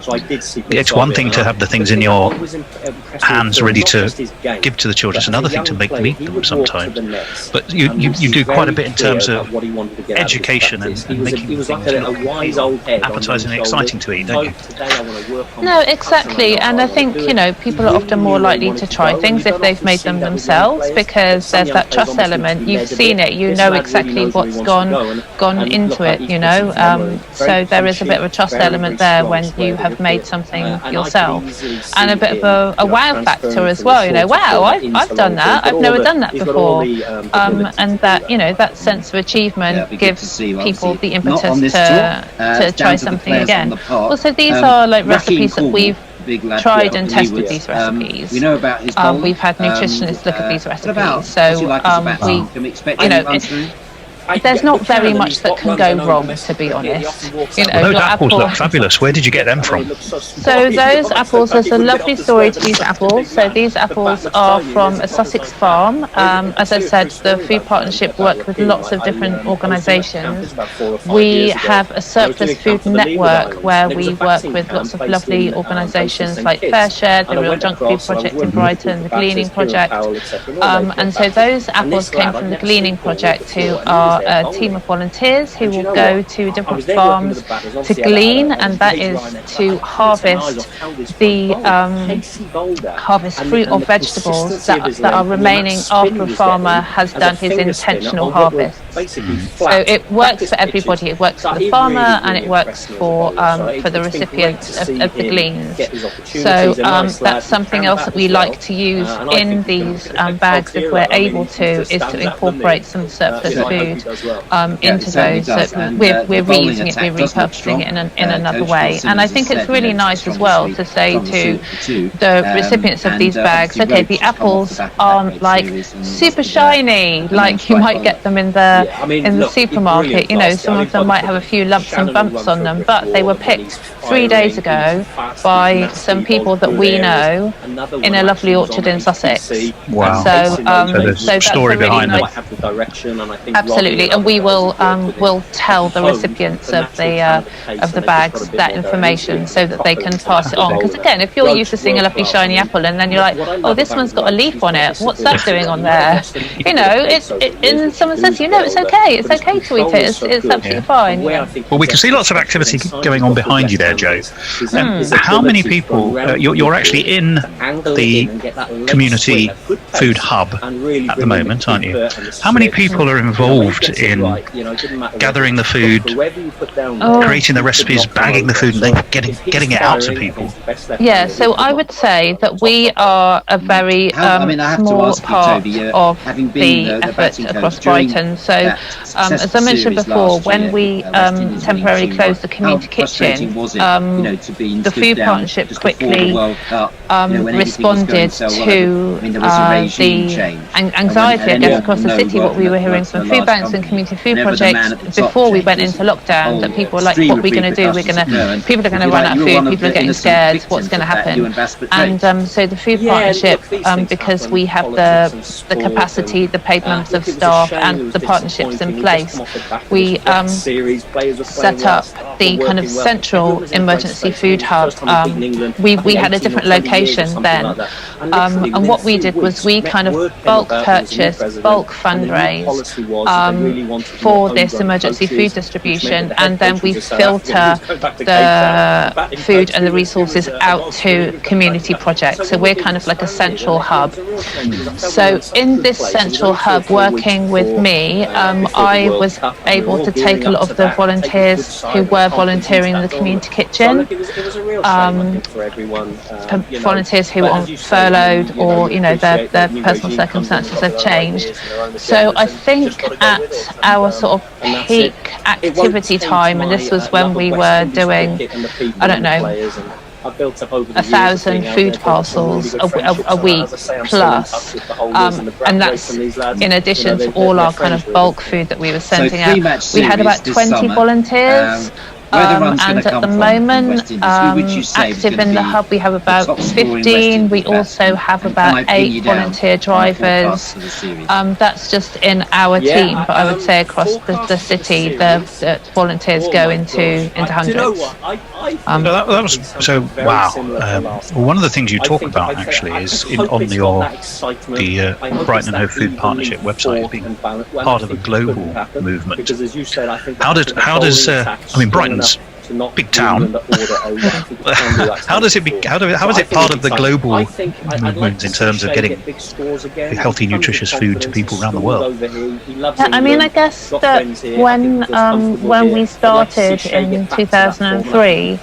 it's one thing to have the things in your hands ready to give to the children. It's another thing to make them eat them sometimes. But you do quite a bit in terms of education and making things look appetizing and exciting to eat, don't you? No, exactly. And I think, people are often more likely to try things if they've made them themselves, because there's that trust element. You've seen it, you know exactly what's gone into it, so there is a bit of a trust element there when you have made something yourself, and a bit of a wow factor as well. Wow, I've done that, I've never done that before, and that that sense of achievement gives people the impetus to try something again. Also, these are like recipes that we've tried and tested these recipes. We've had nutritionists look at these recipes, so there's not very much that can go wrong, to be honest. Those apples look fabulous. Where did you get them from? So those apples, there's a lovely story to these apples. So these apples are from a Sussex farm. As I said, the Food Partnership work with lots of different organisations. We have a surplus food network where we work with lots of lovely organisations like FareShare, the Real Junk Food Project in Brighton, the Gleaning Project. And so those apples came from the Gleaning Project, who are are a team of volunteers who will go to different farms to glean, and that is to harvest harvest fruit or vegetables that are remaining after a farmer has done his intentional harvest. So it works for everybody. It works for the farmer and it works for the recipients of the gleans. So that's something else that we like to use in these bags if we're able to, is to incorporate some surplus food into those. So we're reusing it, we're repurposing it in another way. And I think it's really nice as well to say to the recipients of these bags, okay, the apples aren't like super shiny like you might get them in the supermarket. You know, some of them might have a few lumps and bumps on them, but they were picked 3 days ago by some people that we know in a lovely orchard in Sussex. Wow. So there's a story behind them. Absolutely, and we will tell the recipients of the bags that information so that they can pass it on. Because again, if you're used to seeing a lovely shiny apple and then you're like, oh, this one's got a leaf on it, what's that doing on there? You know, and someone says, you know, it's okay to eat it. It's absolutely fine. Well, we can see lots of activity going on behind you there, Joe. How many people? You're actually in the community food hub at the moment, aren't you? How many people are involved in gathering the food, creating the recipes, bagging the food, and then getting it out to people? Yeah, so I would say that we are a very small part of the effort across Brighton. So, as I mentioned before, when we temporarily closed the community kitchen, the food partnership quickly responded to the anxiety, I guess, across the city. What we were hearing from food banks and community food projects before we went into lockdown, that people were like, what are we going to do? People are going to run out of food, people are getting scared, what's going to happen? And so the food partnership, because we have the capacity, the paid members of staff and the partnerships in place, we set up the kind of central emergency food hub. We had a different location then, and what we did was we kind of bulk purchase, bulk fundraise for this emergency food distribution, and then we filter the food and the resources out to community projects. So we're kind of like a central hub. So in this central hub, working with me, I was able to take a lot of the volunteers who were volunteering in the community kitchen, volunteers who were furloughed or, you know, their personal circumstances have changed. So I think at our sort of peak activity time, and this was when we were doing, I don't know, 1,000 food parcels a week plus, and that's in addition to all our kind of bulk food that we were sending out. We had about 20 volunteers. And at the moment, active in the hub, we have about 15. We also have about 8 volunteer drivers. That's just in our team, but I would say across the city, the volunteers go into hundreds. That was so wow. One of the things you talk about actually is on the Brighton and Hove Food Partnership website, being part of a global movement. How does I mean, Brighton's big town. How is it part of the global movement in terms of getting healthy, nutritious food to people around the world? Yeah, I mean, I guess that when we started in 2003,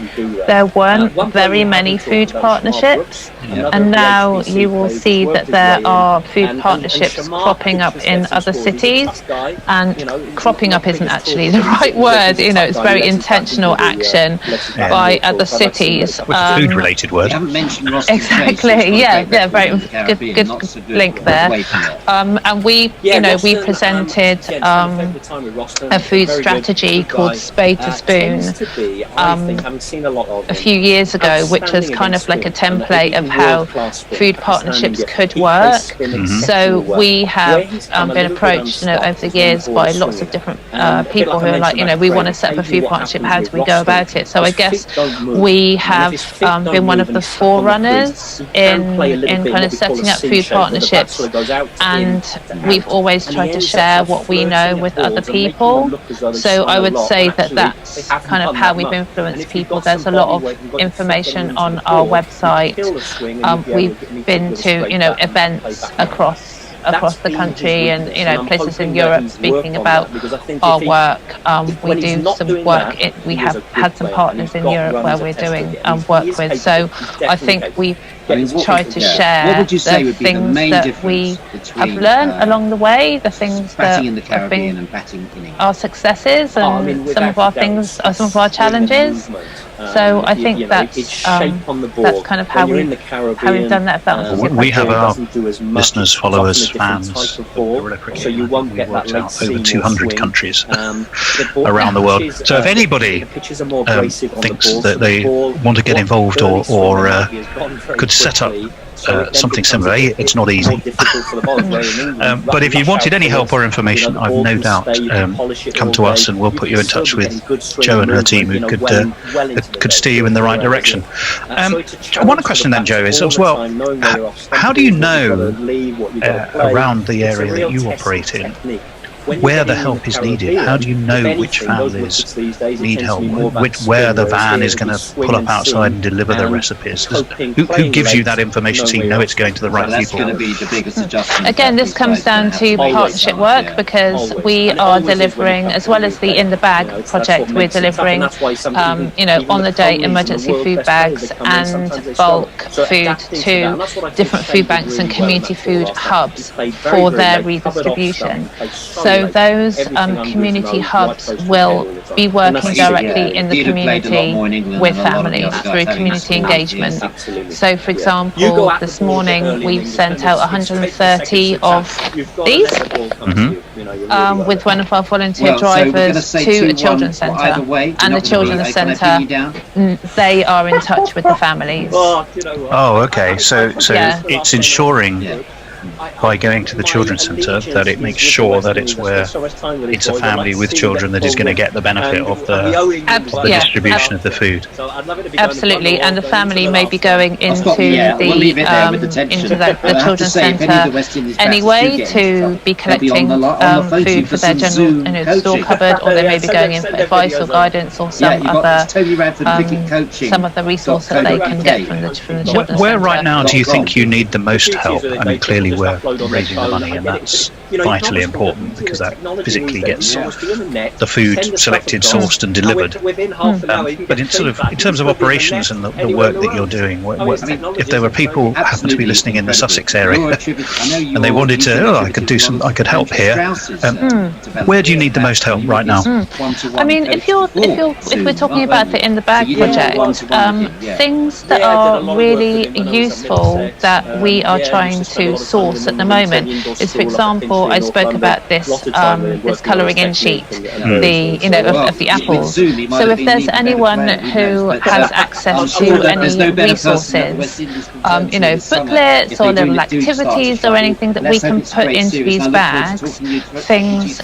there weren't very many food partnerships, and now you will see that there are food partnerships cropping up in other cities. And cropping up isn't actually the right word. You know, it's very intentional action by other cities. Food-related word. We haven't mentioned Ross. Exactly. Yeah. Very good link there. And we presented a food strategy called Spade to Spoon a few years ago, which was kind of like a template of how food partnerships could work. So we have been approached, over the years by lots of different people who are like, we want to set up a food partnership. How do we go about it. So I guess we have been one of the forerunners in kind of setting up food partnerships, and we've always tried to share what we know with other people. So I would say that that's kind of how we've influenced people. There's a lot of information on our website. We've been to, you know, events across the country and, you know, places in Europe speaking about our work. We do some work. We have had some partners in Europe where we're doing work with. So I think we've tried to share the things that we have learned along the way, the things that have been our successes and some of our things, some of our challenges. So I think that's kind of how we've done that. We have our listeners, followers, fans of Guerrilla Cricket. We've worked out over 200 countries around the world. So if anybody thinks that they want to get involved or could set up something similar, it's not easy. But if you wanted any help or information, I've no doubt come to us and we'll put you in touch with Jo and her team who could steer you in the right direction. One question then, Jo, is as well, how do you know around the area that you operate in where the help is needed? How do you know which families need help? Where the van is going to pull up outside and deliver the recipes? Who gives you that information so you know it's going to the right people? That's going to be the biggest adjustment. Again, this comes down to partnership work, because we are delivering, as well as the In the Bag project, we're delivering, you know, on the day emergency food bags and bulk food to different food banks and community food hubs for their redistribution. So those community hubs will be working directly in the community with families through community engagement. So, for example, this morning we've sent out 130 of these with one of our volunteer drivers to a children's centre. And the children's centre, they are in touch with the families. Oh, okay. So it's ensuring by going to the children's centre that it makes sure that it's where it's a family with children that is going to get the benefit of the distribution of the food. Absolutely, and the family may be going into the children's centre anyway to be collecting food for their general store cupboard, or they may be going in for advice or guidance or some other resource that they can get from the children's centre. Where right now do you think you need the most help? I mean, clearly we're raising the money, and that's vitally important because that physically gets the food selected, sourced, and delivered. But in terms of operations and the work that you're doing, if there were people who happen to be listening in the Sussex area and they wanted to, I could help here. Where do you need the most help right now? I mean, if we're talking about the In the Bag project, things that are really useful that we are trying to source at the moment is, for example, I spoke about this colouring in sheet, of the apples. So if there's anyone who has access to any resources, booklets or little activities or anything that we can put into these bags,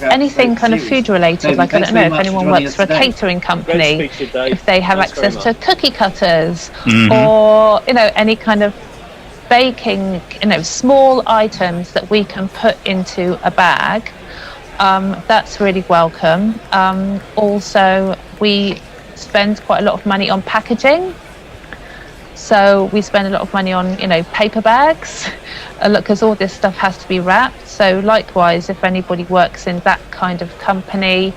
anything kind of food related, like I don't know if anyone works for a catering company, if they have access to cookie cutters or any kind of baking, small items that we can put into a bag, that's really welcome. Also, we spend quite a lot of money on packaging. So we spend a lot of money on, paper bags, because all this stuff has to be wrapped. So likewise, if anybody works in that kind of company,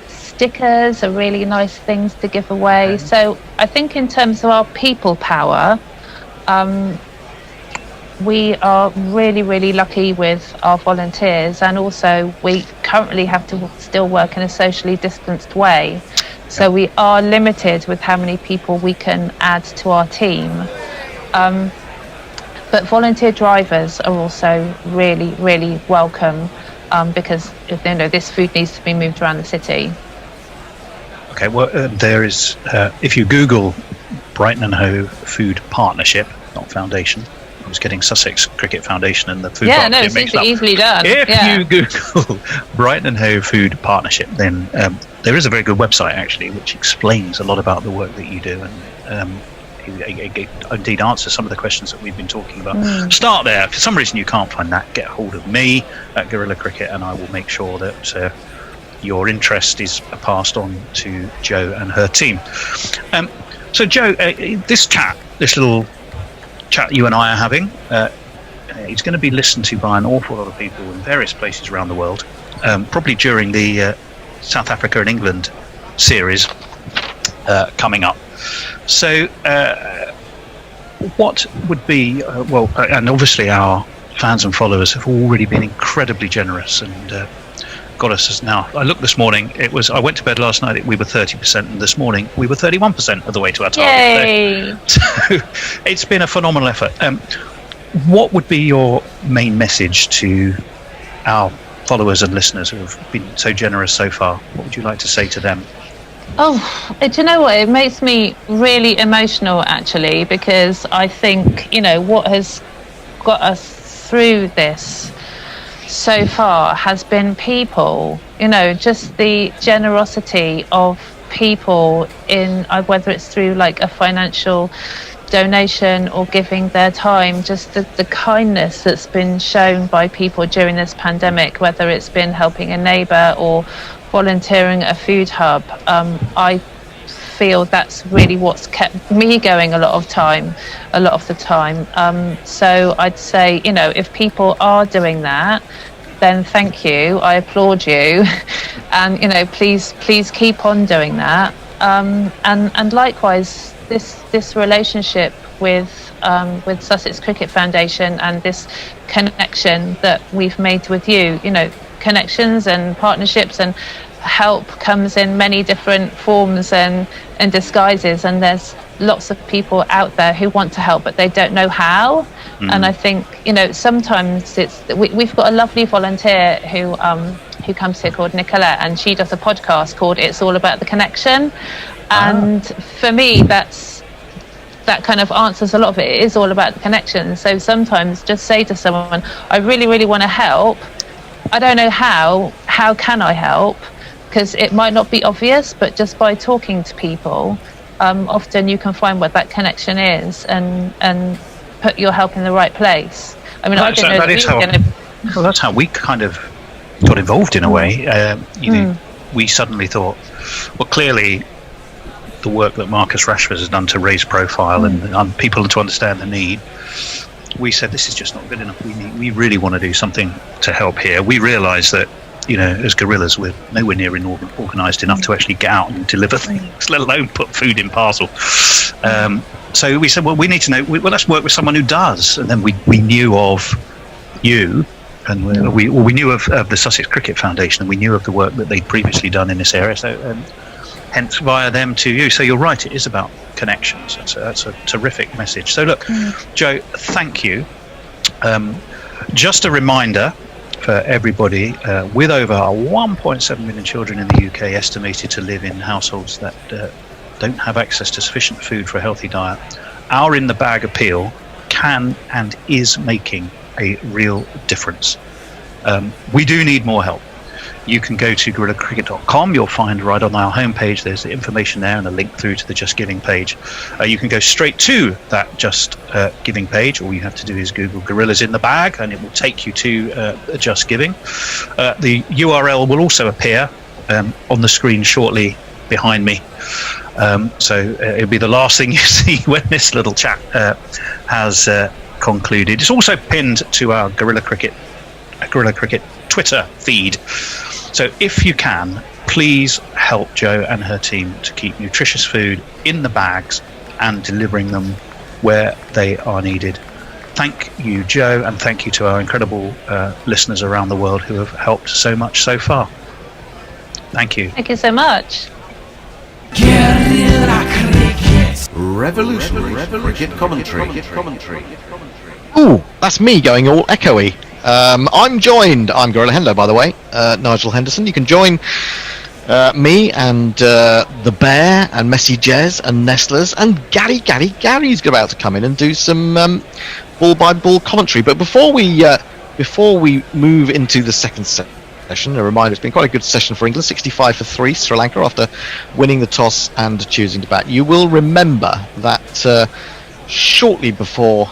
stickers are really nice things to give away. So I think in terms of our people power, we are really, really lucky with our volunteers, and also we currently have to still work in a socially distanced way. So we are limited with how many people we can add to our team. But volunteer drivers are also really, really welcome because this food needs to be moved around the city. Okay, well, there is, if you Google Brighton and Hove Food Partnership, not Foundation, was getting Sussex Cricket Foundation and the food Yeah, no, partnership it's mixed up. easily done. If Yeah. you Google Brighton and Hove Food Partnership, then there is a very good website actually which explains a lot about the work that you do, and it indeed answers some of the questions that we've been talking about. Start there. If for some reason you can't find that, get hold of me at Guerrilla Cricket, and I will make sure that your interest is passed on to Jo and her team. So Jo, this little chat you and I are having, it's going to be listened to by an awful lot of people in various places around the world, probably during the South Africa and England series coming up. So what would be and obviously our fans and followers have already been incredibly generous and got us now. I looked this morning, I went to bed last night, we were 30%, and this morning we were 31% of the way to our target. Yay! So it's been a phenomenal effort. What would be your main message to our followers and listeners who have been so generous so far? What would you like to say to them? Oh, do you know what? It makes me really emotional, actually, because I think, what has got us through this so far has been people, just the generosity of people in, whether it's through like a financial donation or giving their time, just the kindness that's been shown by people during this pandemic, whether it's been helping a neighbour or volunteering at a food hub. I feel that's really what's kept me going a lot of the time. So I'd say, if people are doing that, then thank you, I applaud you, and please keep on doing that. And likewise, this relationship with Sussex Cricket Foundation and this connection that we've made with you, connections and partnerships and help comes in many different forms and disguises, and there's lots of people out there who want to help but they don't know how. And I think sometimes we've got a lovely volunteer who comes here called Nicolette, and she does a podcast called It's All About the Connection. And for me, that kind of answers a lot of it. It is all about the connection. So sometimes just say to someone, I really, really want to help. I don't know how can I help? Because it might not be obvious, but just by talking to people, often you can find what that connection is and put your help in the right place. I mean, I don't know that's how we kind of got involved in a way. We suddenly thought, well, clearly the work that Marcus Rashford has done to raise profile and people to understand the need, we said this is just not good enough. We really want to do something to help here. We realised that, as guerrillas, we're nowhere near organised enough to actually get out and deliver things, let alone put food in parcel. So we said, well, we need to know. Let's work with someone who does. And then we knew of you, and we knew of the Sussex Cricket Foundation, and we knew of the work that they'd previously done in this area. So hence via them to you. So you're right, it is about connections. That's a terrific message. So look, Jo, thank you. Just a reminder for everybody, with over 1.7 million children in the UK estimated to live in households that don't have access to sufficient food for a healthy diet, our In the Bag appeal can and is making a real difference. We do need more help. You can go to guerillacricket.com. You'll find right on our homepage there's the information there and a link through to the Just Giving page. You can go straight to that Just Giving page. All you have to do is Google Gorillas in the Bag and it will take you to Just Giving. The URL will also appear on the screen shortly behind me. So it'll be the last thing you see when this little chat has concluded. It's also pinned to our Guerrilla Cricket Twitter feed. So if you can, please help Jo and her team to keep nutritious food in the bags and delivering them where they are needed. Thank you, Jo, and thank you to our incredible listeners around the world who have helped so much so far. Thank you. Thank you so much. Guerrilla Cricket. Revolutionary cricket commentary. Ooh, that's me going all echoey. I'm Gorilla Hendo, by the way, Nigel Henderson. You can join me and the Bear and Messy Jez and Nestlers and Gary's about to come in and do some bull-by-bull commentary. But before we move into the second session, a reminder, it's been quite a good session for England, 65-3 Sri Lanka after winning the toss and choosing to bat. You will remember that shortly before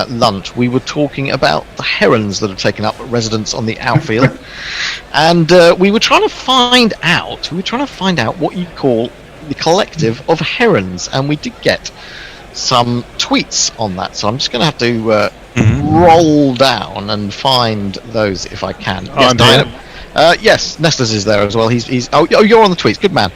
lunch we were talking about the herons that have taken up residence on the outfield, and we were trying to find out what you call the collective of herons, and we did get some tweets on that, so I'm just going to have to roll down and find those if I can. Yes, Diana, yes, Nestor's is there as well. He's you're on the tweets. Good man.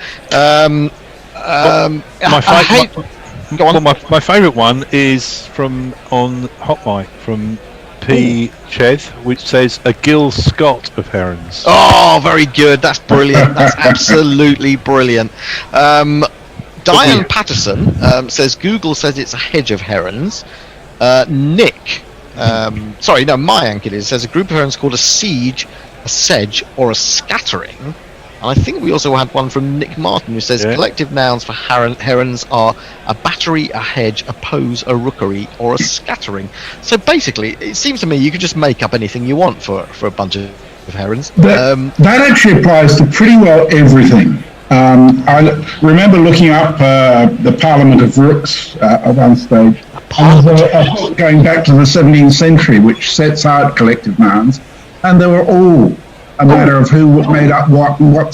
My favourite one is from on Hot Mic from P. Cheth, which says a Gil Scott of herons. Oh, very good. That's brilliant. That's absolutely brilliant. Diane Patterson says Google says it's a hedge of herons. Nick, Mayank it is, says a group of herons called a siege, a sedge, or a scattering. And I think we also had one from Nick Martin who says collective nouns for herons are a battery, a hedge, a pose, a rookery, or a scattering. So basically, it seems to me you could just make up anything you want for a bunch of herons. That actually applies to pretty well everything. I remember looking up the Parliament of Rooks at one stage. And there's a book going back to the 17th century which sets out collective nouns, and they were all a matter of who made up what